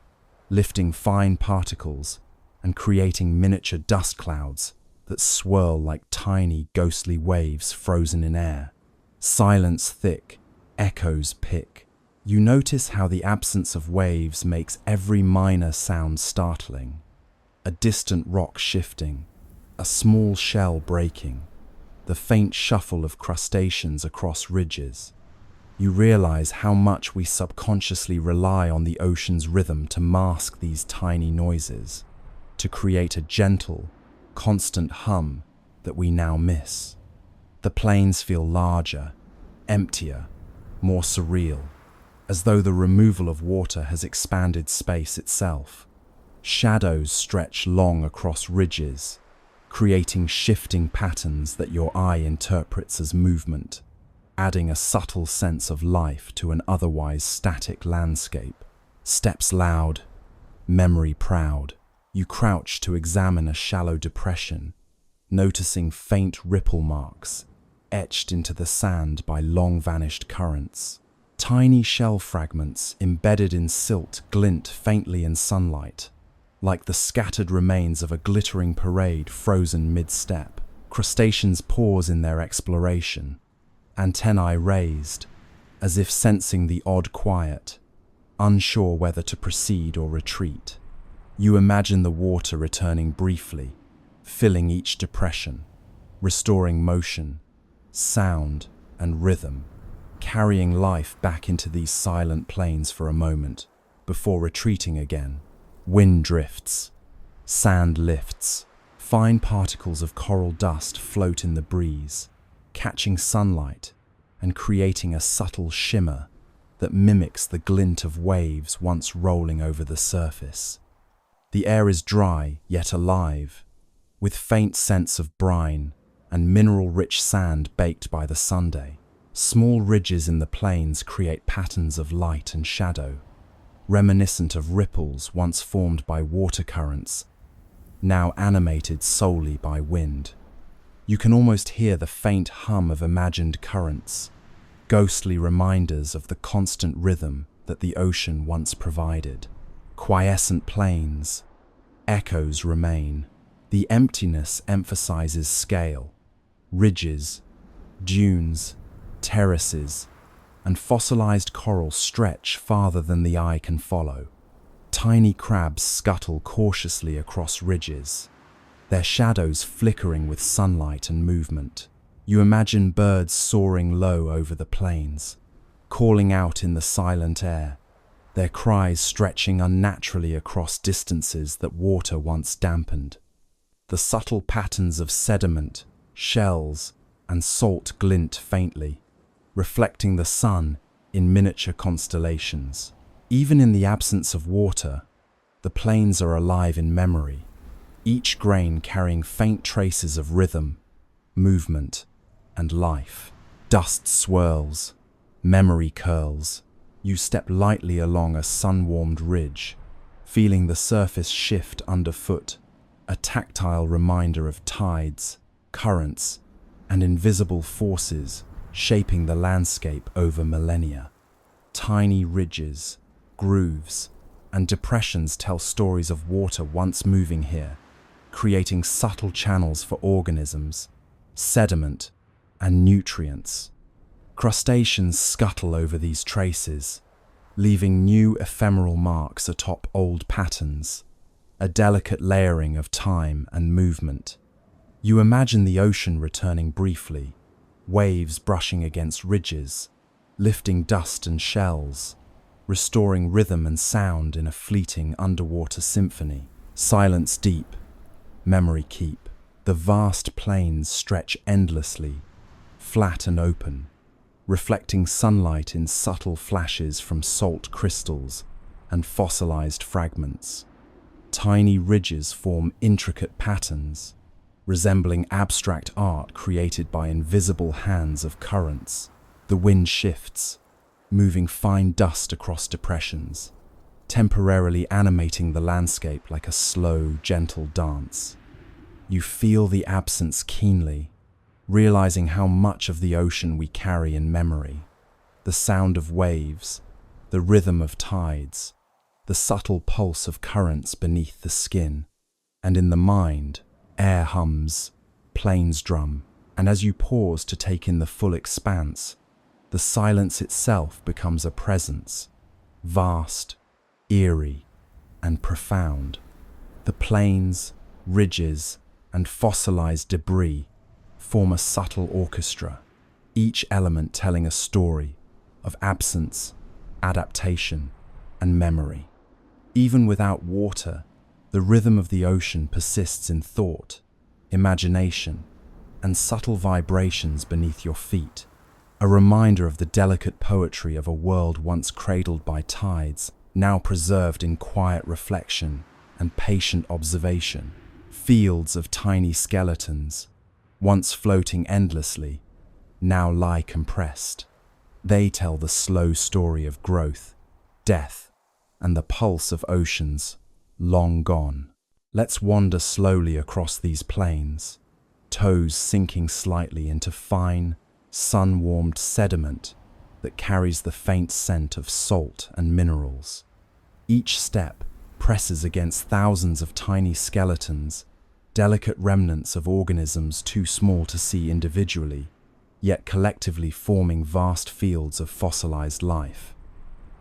lifting fine particles and creating miniature dust clouds that swirl like tiny ghostly waves frozen in air. Silence thick, echoes pick. You notice how the absence of waves makes every minor sound startling. A distant rock shifting, a small shell breaking, the faint shuffle of crustaceans across ridges. You realize how much we subconsciously rely on the ocean's rhythm to mask these tiny noises, to create a gentle, constant hum that we now miss. The plains feel larger, emptier, more surreal, as though the removal of water has expanded space itself. Shadows stretch long across ridges, creating shifting patterns that your eye interprets as movement, adding a subtle sense of life to an otherwise static landscape. Steps loud, memory proud, you crouch to examine a shallow depression, noticing faint ripple marks etched into the sand by long-vanished currents. Tiny shell fragments embedded in silt glint faintly in sunlight, like the scattered remains of a glittering parade frozen mid-step. Crustaceans pause in their exploration, antennae raised, as if sensing the odd quiet, unsure whether to proceed or retreat. You imagine the water returning briefly, filling each depression, restoring motion, sound, and rhythm, carrying life back into these silent plains for a moment, before retreating again. Wind drifts, sand lifts, fine particles of coral dust float in the breeze, catching sunlight and creating a subtle shimmer that mimics the glint of waves once rolling over the surface. The air is dry yet alive, with faint scents of brine and mineral-rich sand baked by the Sunday. Small ridges in the plains create patterns of light and shadow, reminiscent of ripples once formed by water currents, now animated solely by wind. You can almost hear the faint hum of imagined currents, ghostly reminders of the constant rhythm that the ocean once provided. Quiescent plains, echoes remain. The emptiness emphasizes scale. Ridges, dunes, terraces, and fossilized coral stretch farther than the eye can follow. Tiny crabs scuttle cautiously across ridges, their shadows flickering with sunlight and movement. You imagine birds soaring low over the plains, calling out in the silent air, their cries stretching unnaturally across distances that water once dampened. The subtle patterns of sediment, shells, and salt glint faintly, reflecting the sun in miniature constellations. Even in the absence of water, the plains are alive in memory, each grain carrying faint traces of rhythm, movement, and life. Dust swirls, memory curls. You step lightly along a sun-warmed ridge, feeling the surface shift underfoot, a tactile reminder of tides, currents, and invisible forces shaping the landscape over millennia. Tiny ridges, grooves, and depressions tell stories of water once moving here, creating subtle channels for organisms, sediment, and nutrients. Crustaceans scuttle over these traces, leaving new ephemeral marks atop old patterns, a delicate layering of time and movement. You imagine the ocean returning briefly, waves brushing against ridges, lifting dust and shells, restoring rhythm and sound in a fleeting underwater symphony. Silence deep, memory keep. The vast plains stretch endlessly, flat and open, reflecting sunlight in subtle flashes from salt crystals and fossilized fragments. Tiny ridges form intricate patterns, resembling abstract art created by invisible hands of currents. The wind shifts, moving fine dust across depressions, temporarily animating the landscape like a slow, gentle dance. You feel the absence keenly, realizing how much of the ocean we carry in memory. The sound of waves, the rhythm of tides, the subtle pulse of currents beneath the skin. And in the mind, air hums, planes drum, and as you pause to take in the full expanse, the silence itself becomes a presence, vast, eerie, and profound. The plains, ridges, and fossilized debris form a subtle orchestra, each element telling a story of absence, adaptation, and memory. Even without water, the rhythm of the ocean persists in thought, imagination, and subtle vibrations beneath your feet, a reminder of the delicate poetry of a world once cradled by tides, now preserved in quiet reflection and patient observation. Fields of tiny skeletons, once floating endlessly, now lie compressed. They tell the slow story of growth, death, and the pulse of oceans long gone. Let's wander slowly across these plains, toes sinking slightly into fine, sun-warmed sediment that carries the faint scent of salt and minerals. Each step presses against thousands of tiny skeletons, delicate remnants of organisms too small to see individually, yet collectively forming vast fields of fossilized life.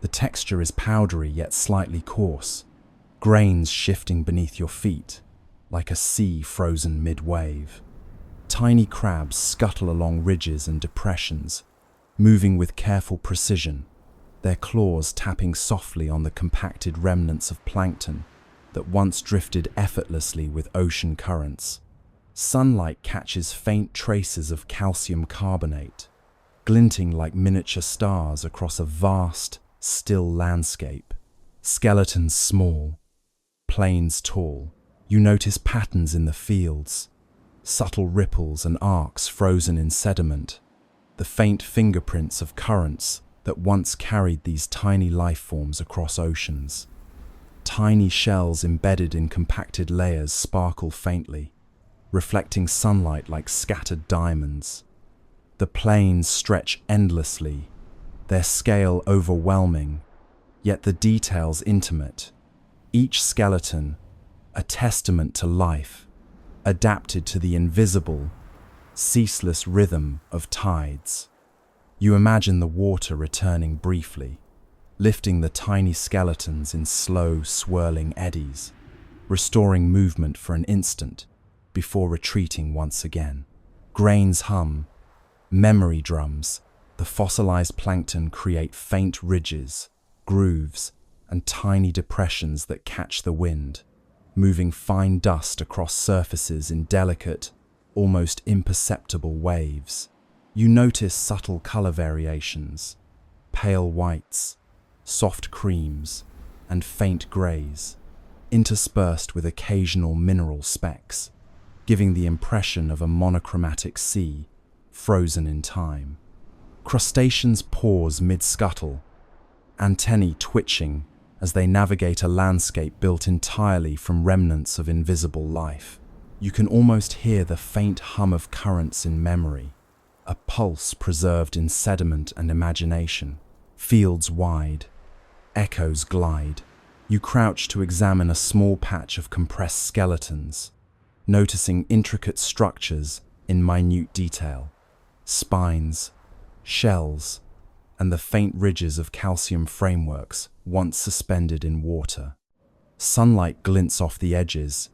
The texture is powdery yet slightly coarse, grains shifting beneath your feet, like a sea frozen mid-wave. Tiny crabs scuttle along ridges and depressions, moving with careful precision, their claws tapping softly on the compacted remnants of plankton that once drifted effortlessly with ocean currents. Sunlight catches faint traces of calcium carbonate, glinting like miniature stars across a vast, still landscape. Skeletons small, plains tall. You notice patterns in the fields, subtle ripples and arcs frozen in sediment, the faint fingerprints of currents that once carried these tiny life forms across oceans. Tiny shells embedded in compacted layers sparkle faintly, reflecting sunlight like scattered diamonds. The plains stretch endlessly, their scale overwhelming, yet the details intimate. Each skeleton, a testament to life, adapted to the invisible, ceaseless rhythm of tides. You imagine the water returning briefly, lifting the tiny skeletons in slow, swirling eddies, restoring movement for an instant before retreating once again. Grains hum, memory drums, the fossilized plankton create faint ridges, grooves, and tiny depressions that catch the wind, moving fine dust across surfaces in delicate, almost imperceptible waves. You notice subtle color variations, pale whites, soft creams, and faint grays, interspersed with occasional mineral specks, giving the impression of a monochromatic sea frozen in time. Crustaceans pause mid-scuttle, antennae twitching as they navigate a landscape built entirely from remnants of invisible life. You can almost hear the faint hum of currents in memory, a pulse preserved in sediment and imagination. Fields wide, echoes glide. You crouch to examine a small patch of compressed skeletons, noticing intricate structures in minute detail. Spines, shells, and the faint ridges of calcium frameworks once suspended in water. Sunlight glints off the edges,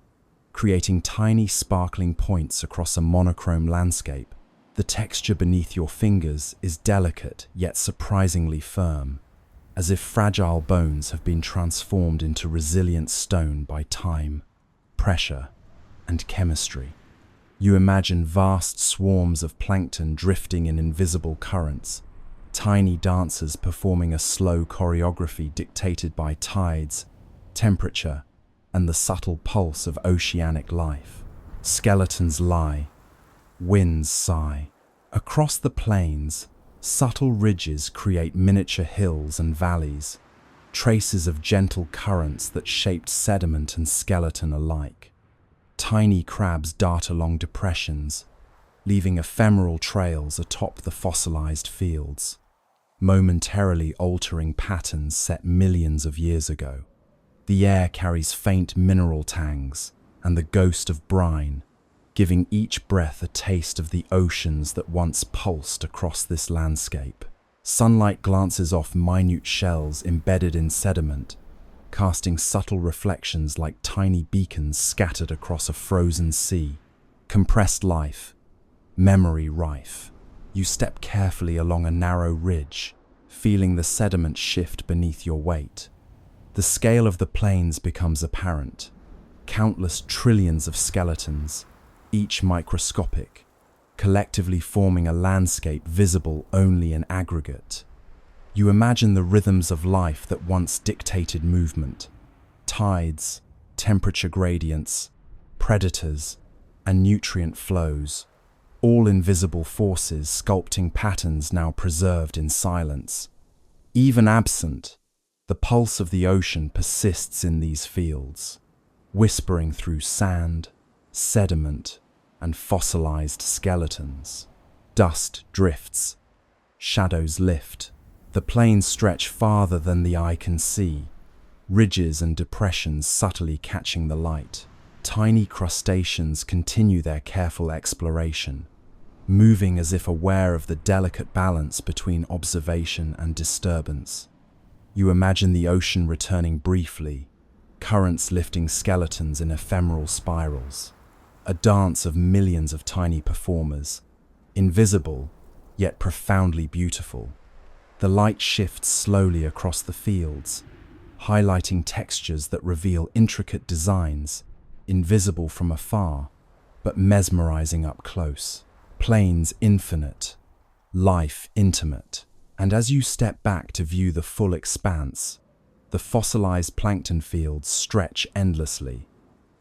creating tiny sparkling points across a monochrome landscape. The texture beneath your fingers is delicate yet surprisingly firm, as if fragile bones have been transformed into resilient stone by time, pressure, and chemistry. You imagine vast swarms of plankton drifting in invisible currents, tiny dancers performing a slow choreography dictated by tides, temperature, and the subtle pulse of oceanic life. Skeletons lie, winds sigh. Across the plains, subtle ridges create miniature hills and valleys, traces of gentle currents that shaped sediment and skeleton alike. Tiny crabs dart along depressions, leaving ephemeral trails atop the fossilized fields, momentarily altering patterns set millions of years ago. The air carries faint mineral tangs and the ghost of brine, giving each breath a taste of the oceans that once pulsed across this landscape. Sunlight glances off minute shells embedded in sediment, casting subtle reflections like tiny beacons scattered across a frozen sea. Compressed life, memory rife. You step carefully along a narrow ridge, feeling the sediment shift beneath your weight. The scale of the plains becomes apparent. Countless trillions of skeletons, each microscopic, collectively forming a landscape visible only in aggregate. You imagine the rhythms of life that once dictated movement: tides, temperature gradients, predators, and nutrient flows, all invisible forces sculpting patterns now preserved in silence. Even absent, the pulse of the ocean persists in these fields, whispering through sand, sediment, and fossilized skeletons. Dust drifts, shadows lift. The plains stretch farther than the eye can see, ridges and depressions subtly catching the light. Tiny crustaceans continue their careful exploration, moving as if aware of the delicate balance between observation and disturbance. You imagine the ocean returning briefly, currents lifting skeletons in ephemeral spirals, a dance of millions of tiny performers, invisible yet profoundly beautiful. The light shifts slowly across the fields, highlighting textures that reveal intricate designs, invisible from afar, but mesmerizing up close. Plains infinite, life intimate. And as you step back to view the full expanse, the fossilized plankton fields stretch endlessly,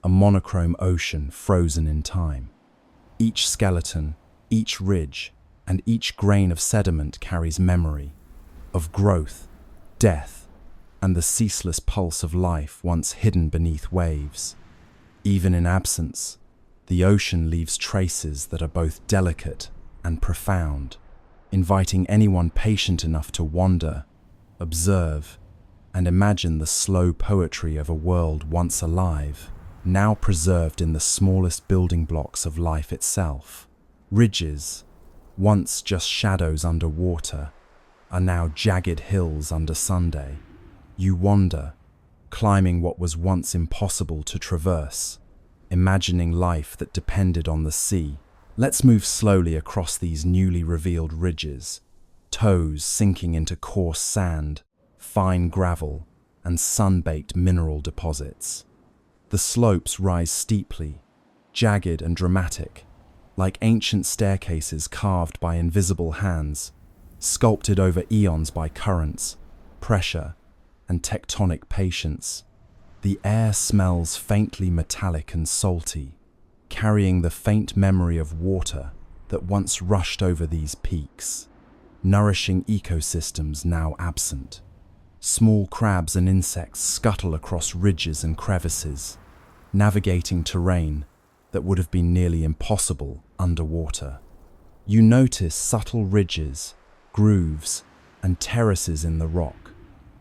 a monochrome ocean frozen in time. Each skeleton, each ridge, and each grain of sediment carries memory of growth, death, and the ceaseless pulse of life once hidden beneath waves. Even in absence, the ocean leaves traces that are both delicate and profound, inviting anyone patient enough to wander, observe, and imagine the slow poetry of a world once alive, now preserved in the smallest building blocks of life itself. Ridges, once just shadows under water, are now jagged hills under Sunday. You wander, climbing what was once impossible to traverse, imagining life that depended on the sea. Let's move slowly across these newly revealed ridges, toes sinking into coarse sand, fine gravel, and sun-baked mineral deposits. The slopes rise steeply, jagged and dramatic, like ancient staircases carved by invisible hands, sculpted over eons by currents, pressure, and tectonic patience. The air smells faintly metallic and salty, carrying the faint memory of water that once rushed over these peaks, nourishing ecosystems now absent. Small crabs and insects scuttle across ridges and crevices, navigating terrain that would have been nearly impossible underwater. You notice subtle ridges, grooves, and terraces in the rock,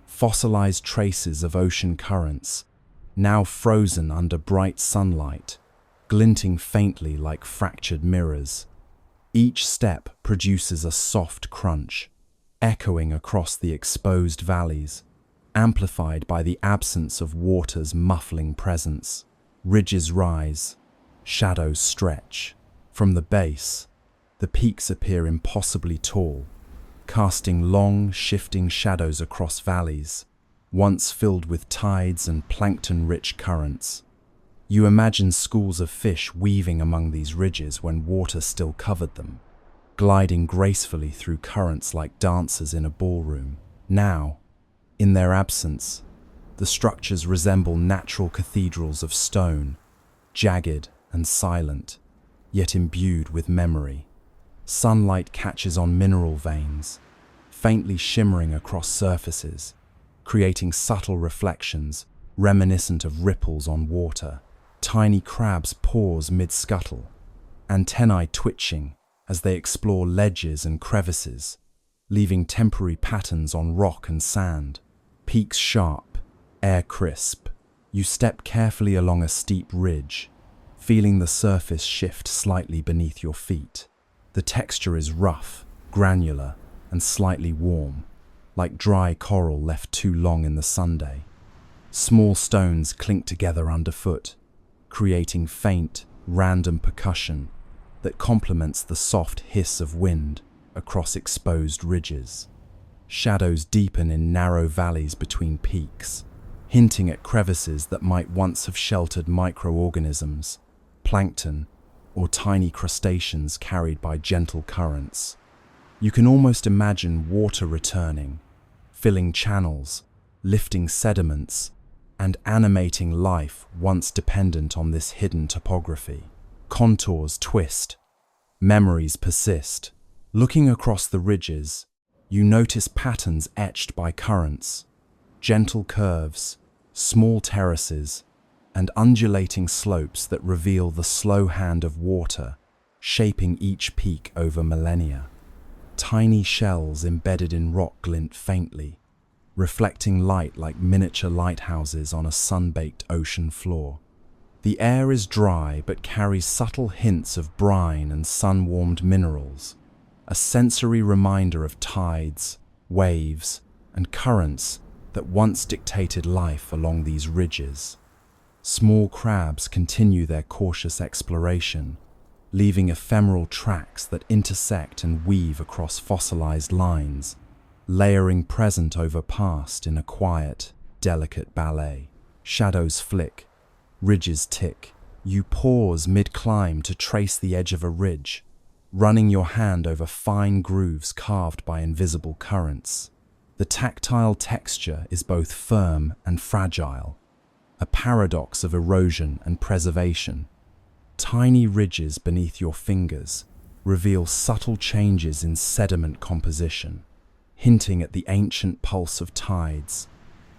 fossilized traces of ocean currents, now frozen under bright sunlight, glinting faintly like fractured mirrors. Each step produces a soft crunch, echoing across the exposed valleys, amplified by the absence of water's muffling presence. Ridges rise, shadows stretch. From the base, the peaks appear impossibly tall, casting long, shifting shadows across valleys, once filled with tides and plankton-rich currents. You imagine schools of fish weaving among these ridges when water still covered them, gliding gracefully through currents like dancers in a ballroom. Now, in their absence, the structures resemble natural cathedrals of stone, jagged and silent, yet imbued with memory. Sunlight catches on mineral veins, faintly shimmering across surfaces, creating subtle reflections reminiscent of ripples on water. Tiny crabs pause mid-scuttle, antennae twitching as they explore ledges and crevices, leaving temporary patterns on rock and sand. Peaks sharp, air crisp. You step carefully along a steep ridge, feeling the surface shift slightly beneath your feet. The texture is rough, granular, and slightly warm, like dry coral left too long in the sunday. Small stones clink together underfoot, creating faint, random percussion that complements the soft hiss of wind across exposed ridges. Shadows deepen in narrow valleys between peaks, hinting at crevices that might once have sheltered microorganisms, plankton, or tiny crustaceans carried by gentle currents. You can almost imagine water returning, filling channels, lifting sediments, and animating life once dependent on this hidden topography. Contours twist, memories persist. Looking across the ridges, you notice patterns etched by currents, gentle curves, small terraces, and undulating slopes that reveal the slow hand of water, shaping each peak over millennia. Tiny shells embedded in rock glint faintly, reflecting light like miniature lighthouses on a sun-baked ocean floor. The air is dry but carries subtle hints of brine and sun-warmed minerals, a sensory reminder of tides, waves, and currents that once dictated life along these ridges. Small crabs continue their cautious exploration, leaving ephemeral tracks that intersect and weave across fossilized lines, layering present over past in a quiet, delicate ballet. Shadows flick, ridges tick. You pause mid-climb to trace the edge of a ridge, running your hand over fine grooves carved by invisible currents. The tactile texture is both firm and fragile, a paradox of erosion and preservation. Tiny ridges beneath your fingers reveal subtle changes in sediment composition, hinting at the ancient pulse of tides,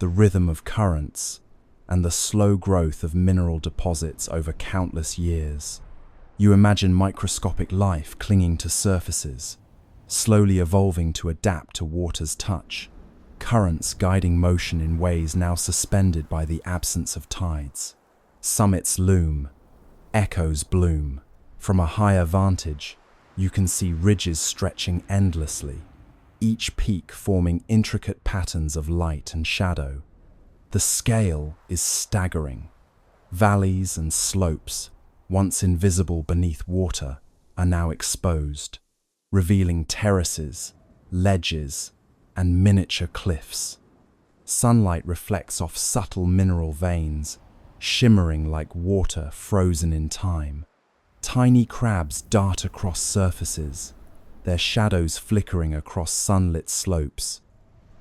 the rhythm of currents, and the slow growth of mineral deposits over countless years. You imagine microscopic life clinging to surfaces, slowly evolving to adapt to water's touch, currents guiding motion in ways now suspended by the absence of tides. Summits loom, echoes bloom. From a higher vantage, you can see ridges stretching endlessly, each peak forming intricate patterns of light and shadow. The scale is staggering. Valleys and slopes, once invisible beneath water, are now exposed, revealing terraces, ledges, and miniature cliffs. Sunlight reflects off subtle mineral veins, shimmering like water frozen in time. Tiny crabs dart across surfaces, their shadows flickering across sunlit slopes.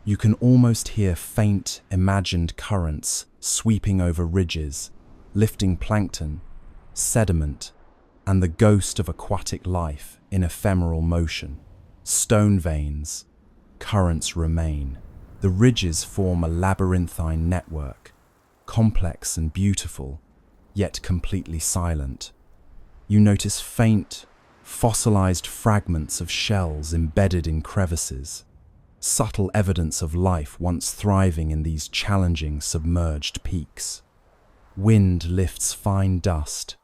You can almost hear faint, imagined currents sweeping over ridges, lifting plankton, sediment, and the ghost of aquatic life in ephemeral motion. Stone veins, currents remain. The ridges form a labyrinthine network, complex and beautiful, yet completely silent. You notice faint, fossilized fragments of shells embedded in crevices, subtle evidence of life once thriving in these challenging submerged peaks. Wind lifts fine dust,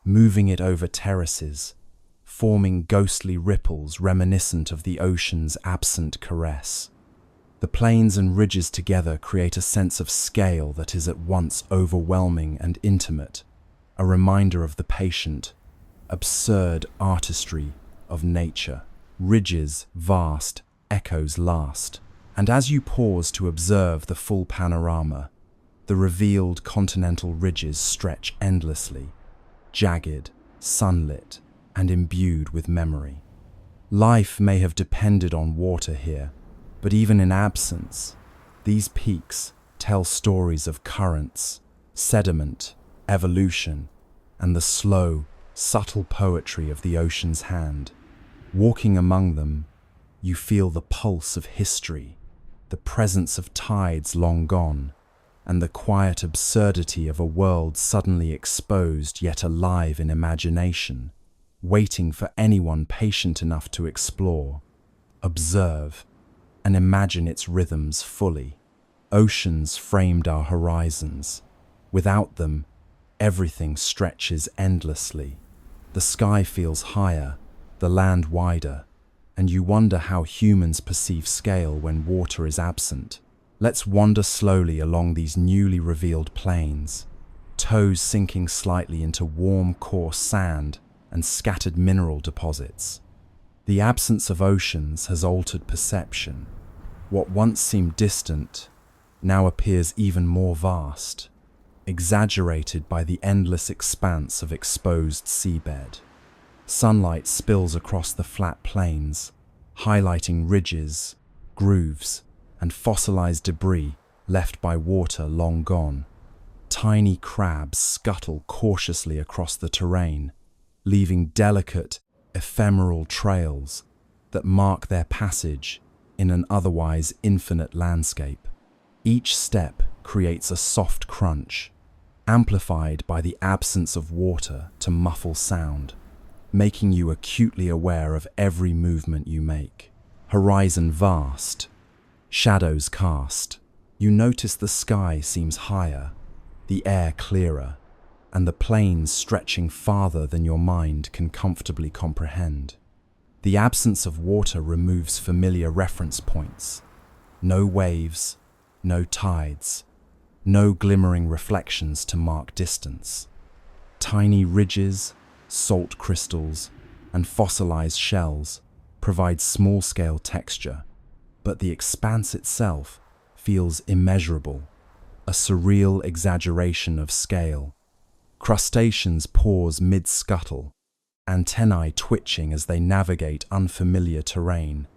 moving it over terraces, forming ghostly ripples reminiscent of the ocean's absent caress. The plains and ridges together create a sense of scale that is at once overwhelming and intimate, a reminder of the patient, absurd artistry of nature. Ridges vast, echoes last, and as you pause to observe the full panorama, the revealed continental ridges stretch endlessly, jagged, sunlit, and imbued with memory. Life may have depended on water here, but even in absence, these peaks tell stories of currents, sediment, evolution, and the slow, subtle poetry of the ocean's hand. Walking among them, you feel the pulse of history, the presence of tides long gone, and the quiet absurdity of a world suddenly exposed yet alive in imagination, waiting for anyone patient enough to explore, observe, and imagine its rhythms fully. Oceans framed our horizons. Without them, everything stretches endlessly. The sky feels higher, the land wider, and you wonder how humans perceive scale when water is absent. Let's wander slowly along these newly revealed plains, toes sinking slightly into warm, coarse sand and scattered mineral deposits. The absence of oceans has altered perception. What once seemed distant now appears even more vast, exaggerated by the endless expanse of exposed seabed. Sunlight spills across the flat plains, highlighting ridges, grooves, and fossilized debris left by water long gone. Tiny crabs scuttle cautiously across the terrain, leaving delicate, ephemeral trails that mark their passage in an otherwise infinite landscape. Each step creates a soft crunch, amplified by the absence of water to muffle sound, making you acutely aware of every movement you make. Horizon vast, shadows cast. You notice the sky seems higher, the air clearer, and the plains stretching farther than your mind can comfortably comprehend. The absence of water removes familiar reference points. No waves, no tides, no glimmering reflections to mark distance. Tiny ridges, salt crystals, and fossilized shells provide small-scale texture, but the expanse itself feels immeasurable, a surreal exaggeration of scale. Crustaceans pause mid-scuttle, antennae twitching as they navigate unfamiliar terrain,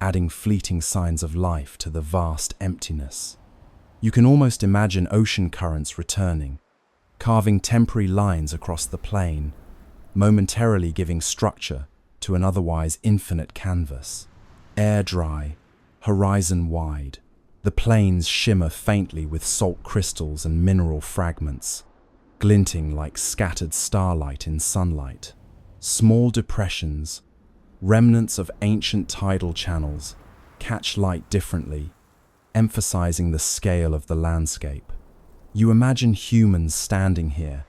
adding fleeting signs of life to the vast emptiness. You can almost imagine ocean currents returning, carving temporary lines across the plain, momentarily giving structure to an otherwise infinite canvas. Air dry, horizon wide, the plains shimmer faintly with salt crystals and mineral fragments, glinting like scattered starlight in sunlight. Small depressions, remnants of ancient tidal channels, catch light differently, emphasizing the scale of the landscape. You imagine humans standing here,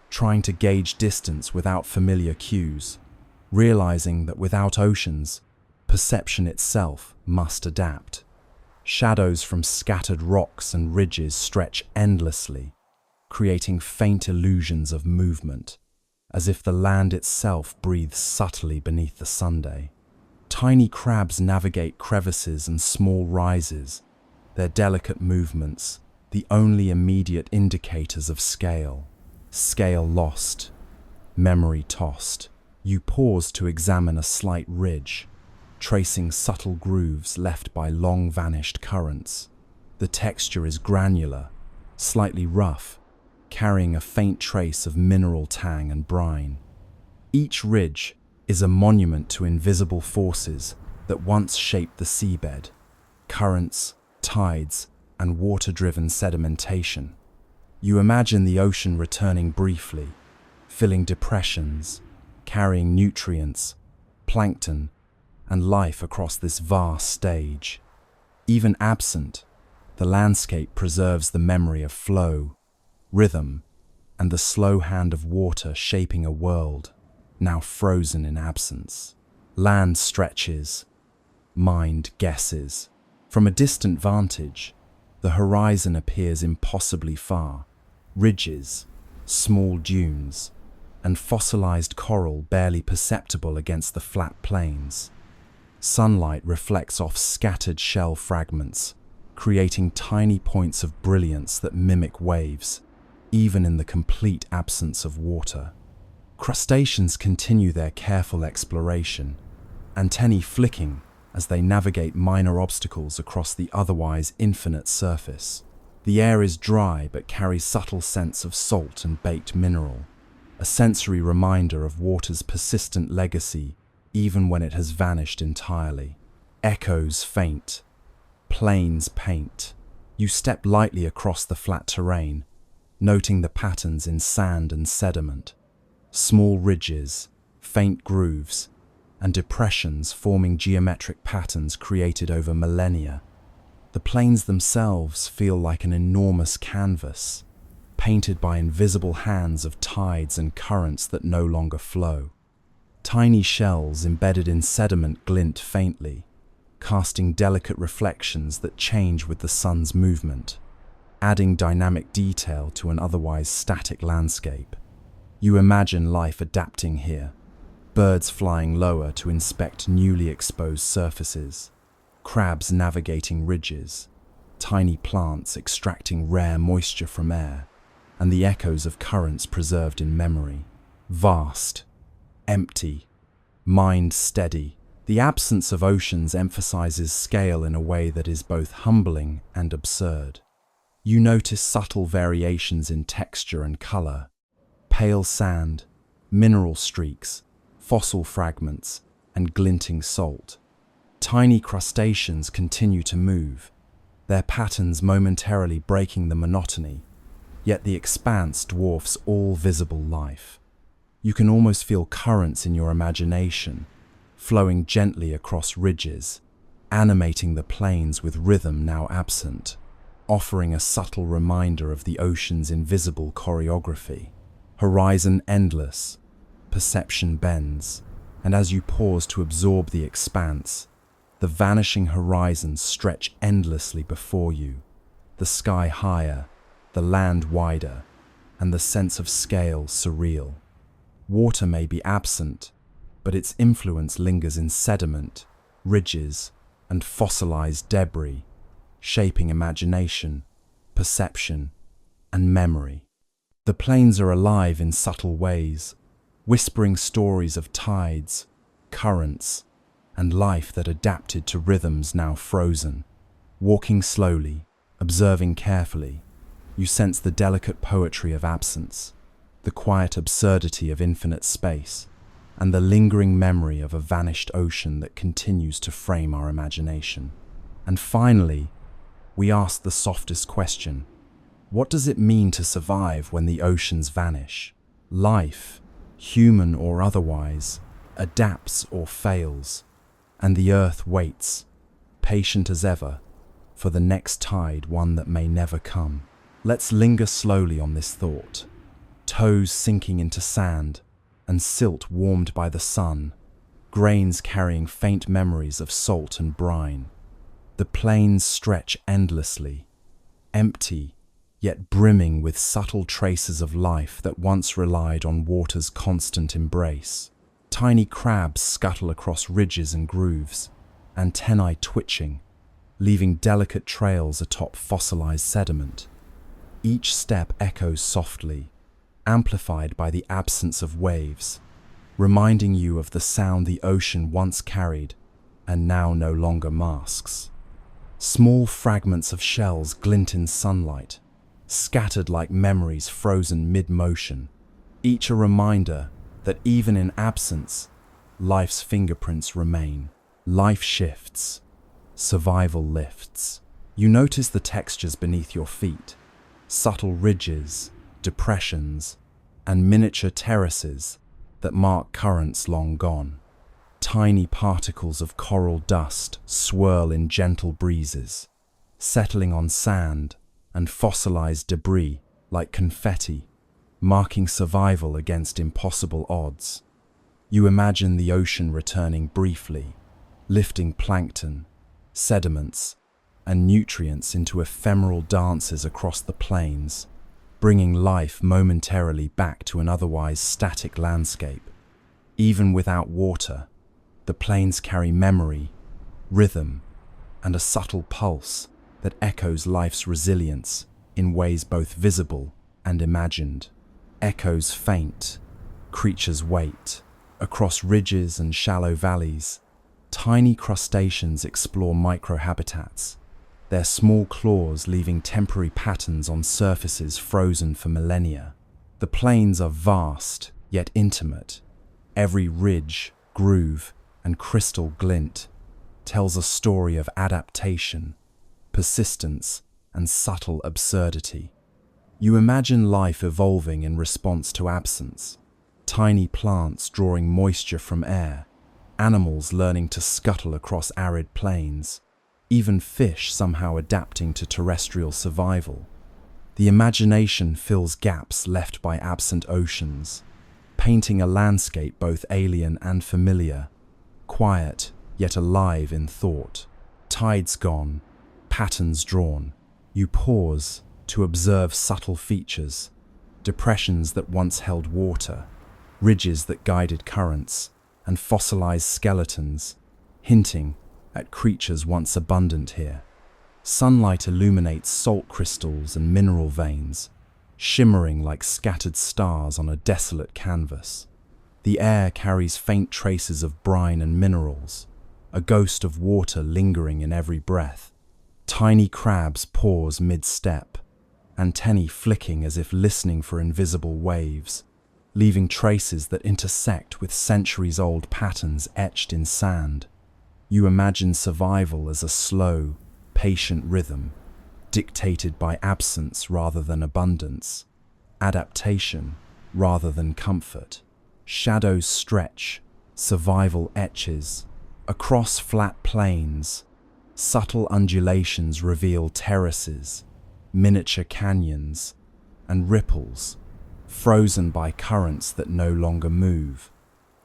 trying to gauge distance without familiar cues, realizing that without oceans, perception itself must adapt. Shadows from scattered rocks and ridges stretch endlessly, creating faint illusions of movement, as if the land itself breathes subtly beneath the sunday. Tiny crabs navigate crevices and small rises, their delicate movements the only immediate indicators of scale. Scale lost, memory tossed. You pause to examine a slight ridge, tracing subtle grooves left by long vanished currents. The texture is granular, slightly rough, carrying a faint trace of mineral tang and brine. Each ridge is a monument to invisible forces that once shaped the seabed: currents, tides, and water-driven sedimentation. You imagine the ocean returning briefly, filling depressions, carrying nutrients, plankton, and life across this vast stage. Even absent, the landscape preserves the memory of flow, rhythm, and the slow hand of water shaping a world now frozen in absence. Land stretches, mind guesses. From a distant vantage, the horizon appears impossibly far. Ridges, small dunes, and fossilized coral barely perceptible against the flat plains. Sunlight reflects off scattered shell fragments, creating tiny points of brilliance that mimic waves, even in the complete absence of water. Crustaceans continue their careful exploration, antennae flicking as they navigate minor obstacles across the otherwise infinite surface. The air is dry but carries subtle scents of salt and baked mineral, a sensory reminder of water's persistent legacy even when it has vanished entirely. Echoes faint, plains paint. You step lightly across the flat terrain, noting the patterns in sand and sediment. Small ridges, faint grooves, and depressions forming geometric patterns created over millennia. The plains themselves feel like an enormous canvas, painted by invisible hands of tides and currents that no longer flow. Tiny shells embedded in sediment glint faintly, casting delicate reflections that change with the sun's movement, adding dynamic detail to an otherwise static landscape. You imagine life adapting here, birds flying lower to inspect newly exposed surfaces, crabs navigating ridges, tiny plants extracting rare moisture from air, and the echoes of currents preserved in memory. Vast, empty, mind steady. The absence of oceans emphasizes scale in a way that is both humbling and absurd. You notice subtle variations in texture and color: pale sand, mineral streaks, fossil fragments, and glinting salt. Tiny crustaceans continue to move, their patterns momentarily breaking the monotony, yet the expanse dwarfs all visible life. You can almost feel currents in your imagination, flowing gently across ridges, animating the plains with rhythm now absent, offering a subtle reminder of the ocean's invisible choreography. Horizon endless, perception bends, and as you pause to absorb the expanse, the vanishing horizons stretch endlessly before you, the sky higher, the land wider, and the sense of scale surreal. Water may be absent, but its influence lingers in sediment, ridges, and fossilized debris, shaping imagination, perception, and memory. The plains are alive in subtle ways, whispering stories of tides, currents, and life that adapted to rhythms now frozen. Walking slowly, observing carefully, you sense the delicate poetry of absence, the quiet absurdity of infinite space, and the lingering memory of a vanished ocean that continues to frame our imagination. And finally, we ask the softest question: what does it mean to survive when the oceans vanish? Life, human or otherwise, adapts or fails, and the earth waits, patient as ever, for the next tide, one that may never come. Let's linger slowly on this thought, toes sinking into sand and silt warmed by the sun, grains carrying faint memories of salt and brine. The plains stretch endlessly, empty, yet brimming with subtle traces of life that once relied on water's constant embrace. Tiny crabs scuttle across ridges and grooves, antennae twitching, leaving delicate trails atop fossilized sediment. Each step echoes softly, amplified by the absence of waves, reminding you of the sound the ocean once carried and now no longer masks. Small fragments of shells glint in sunlight, scattered like memories frozen mid-motion, each a reminder that even in absence, life's fingerprints remain. Life shifts, survival lifts. You notice the textures beneath your feet, subtle ridges, depressions, and miniature terraces that mark currents long gone. Tiny particles of coral dust swirl in gentle breezes, settling on sand and fossilized debris like confetti, marking survival against impossible odds. You imagine the ocean returning briefly, lifting plankton, sediments, and nutrients into ephemeral dances across the plains, bringing life momentarily back to an otherwise static landscape. Even without water, the plains carry memory, rhythm, and a subtle pulse that echoes life's resilience in ways both visible and imagined. Echoes faint, creatures wait. Across ridges and shallow valleys, tiny crustaceans explore microhabitats, their small claws leaving temporary patterns on surfaces frozen for millennia. The plains are vast, yet intimate. Every ridge, groove, and crystal glint tells a story of adaptation, persistence, and subtle absurdity. You imagine life evolving in response to absence. Tiny plants drawing moisture from air, animals learning to scuttle across arid plains, even fish somehow adapting to terrestrial survival. The imagination fills gaps left by absent oceans, painting a landscape both alien and familiar, quiet yet alive in thought. Tides gone, patterns drawn. You pause to observe subtle features, depressions that once held water, ridges that guided currents, and fossilized skeletons, hinting at creatures once abundant here. Sunlight illuminates salt crystals and mineral veins, shimmering like scattered stars on a desolate canvas. The air carries faint traces of brine and minerals, a ghost of water lingering in every breath. Tiny crabs pause mid-step, antennae flicking as if listening for invisible waves, leaving traces that intersect with centuries-old patterns etched in sand. You imagine survival as a slow, patient rhythm, dictated by absence rather than abundance, adaptation rather than comfort. Shadows stretch, survival etches. Across flat plains, subtle undulations reveal terraces, miniature canyons, and ripples, frozen by currents that no longer move.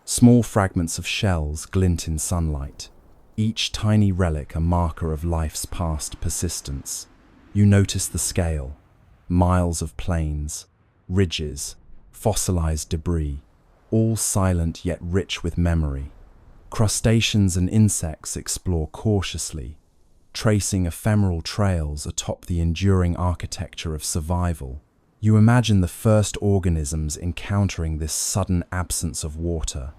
Small fragments of shells glint in sunlight, each tiny relic a marker of life's past persistence. You notice the scale, miles of plains, ridges, fossilized debris, all silent yet rich with memory. Crustaceans and insects explore cautiously, tracing ephemeral trails atop the enduring architecture of survival. You imagine the first organisms encountering this sudden absence of water,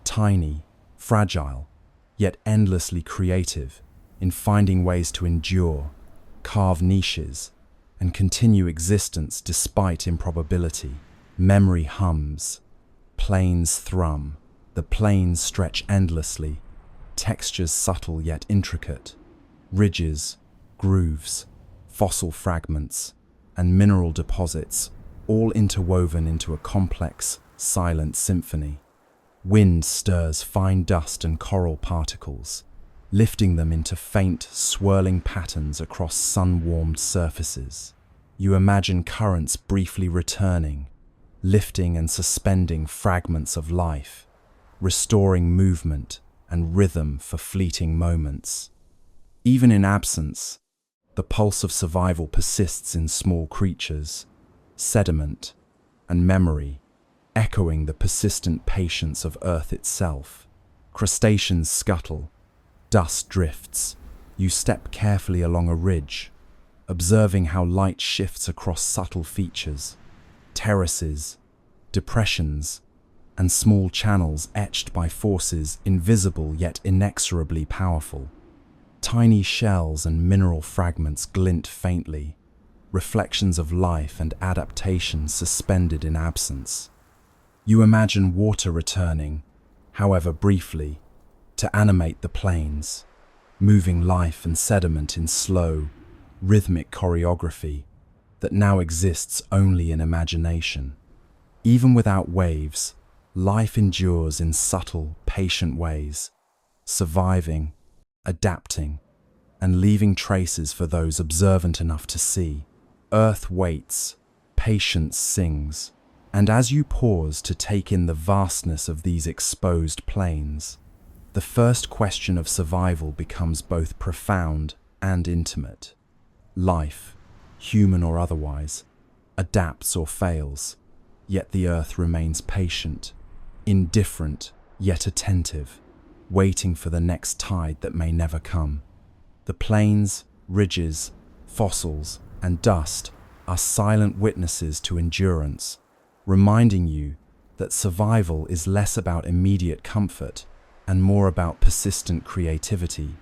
tiny, fragile, yet endlessly creative in finding ways to endure, carve niches, and continue existence despite improbability. Memory hums, plains thrum, the plains stretch endlessly, textures subtle yet intricate, ridges, grooves, fossil fragments, and mineral deposits, all interwoven into a complex, silent symphony. Wind stirs fine dust and coral particles, lifting them into faint, swirling patterns across sun-warmed surfaces. You imagine currents briefly returning, lifting and suspending fragments of life, restoring movement and rhythm for fleeting moments. Even in absence, the pulse of survival persists in small creatures, sediment, and memory, echoing the persistent patience of Earth itself. Crustaceans scuttle, dust drifts. You step carefully along a ridge, observing how light shifts across subtle features, terraces, depressions, and small channels etched by forces invisible yet inexorably powerful. Tiny shells and mineral fragments glint faintly, reflections of life and adaptation suspended in absence. You imagine water returning, however briefly, to animate the plains, moving life and sediment in slow, rhythmic choreography that now exists only in imagination. Even without waves, Life endures in subtle, patient ways, surviving, adapting, and leaving traces for those observant enough to see. Earth waits, patience sings, and as you pause to take in the vastness of these exposed plains, the first question of survival becomes both profound and intimate. Life, human or otherwise, adapts or fails, yet the earth remains patient, indifferent yet attentive, waiting for the next tide that may never come. The plains, ridges, fossils, and dust are silent witnesses to endurance, reminding you that survival is less about immediate comfort and more about persistent creativity,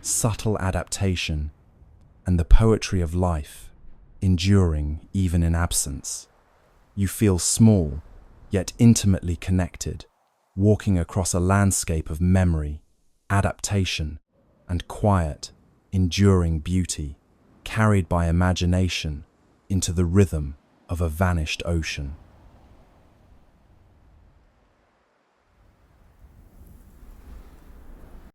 subtle adaptation, and the poetry of life, enduring even in absence. You feel small, yet intimately connected, walking across a landscape of memory, adaptation, and quiet, enduring beauty, carried by imagination into the rhythm of a vanished ocean.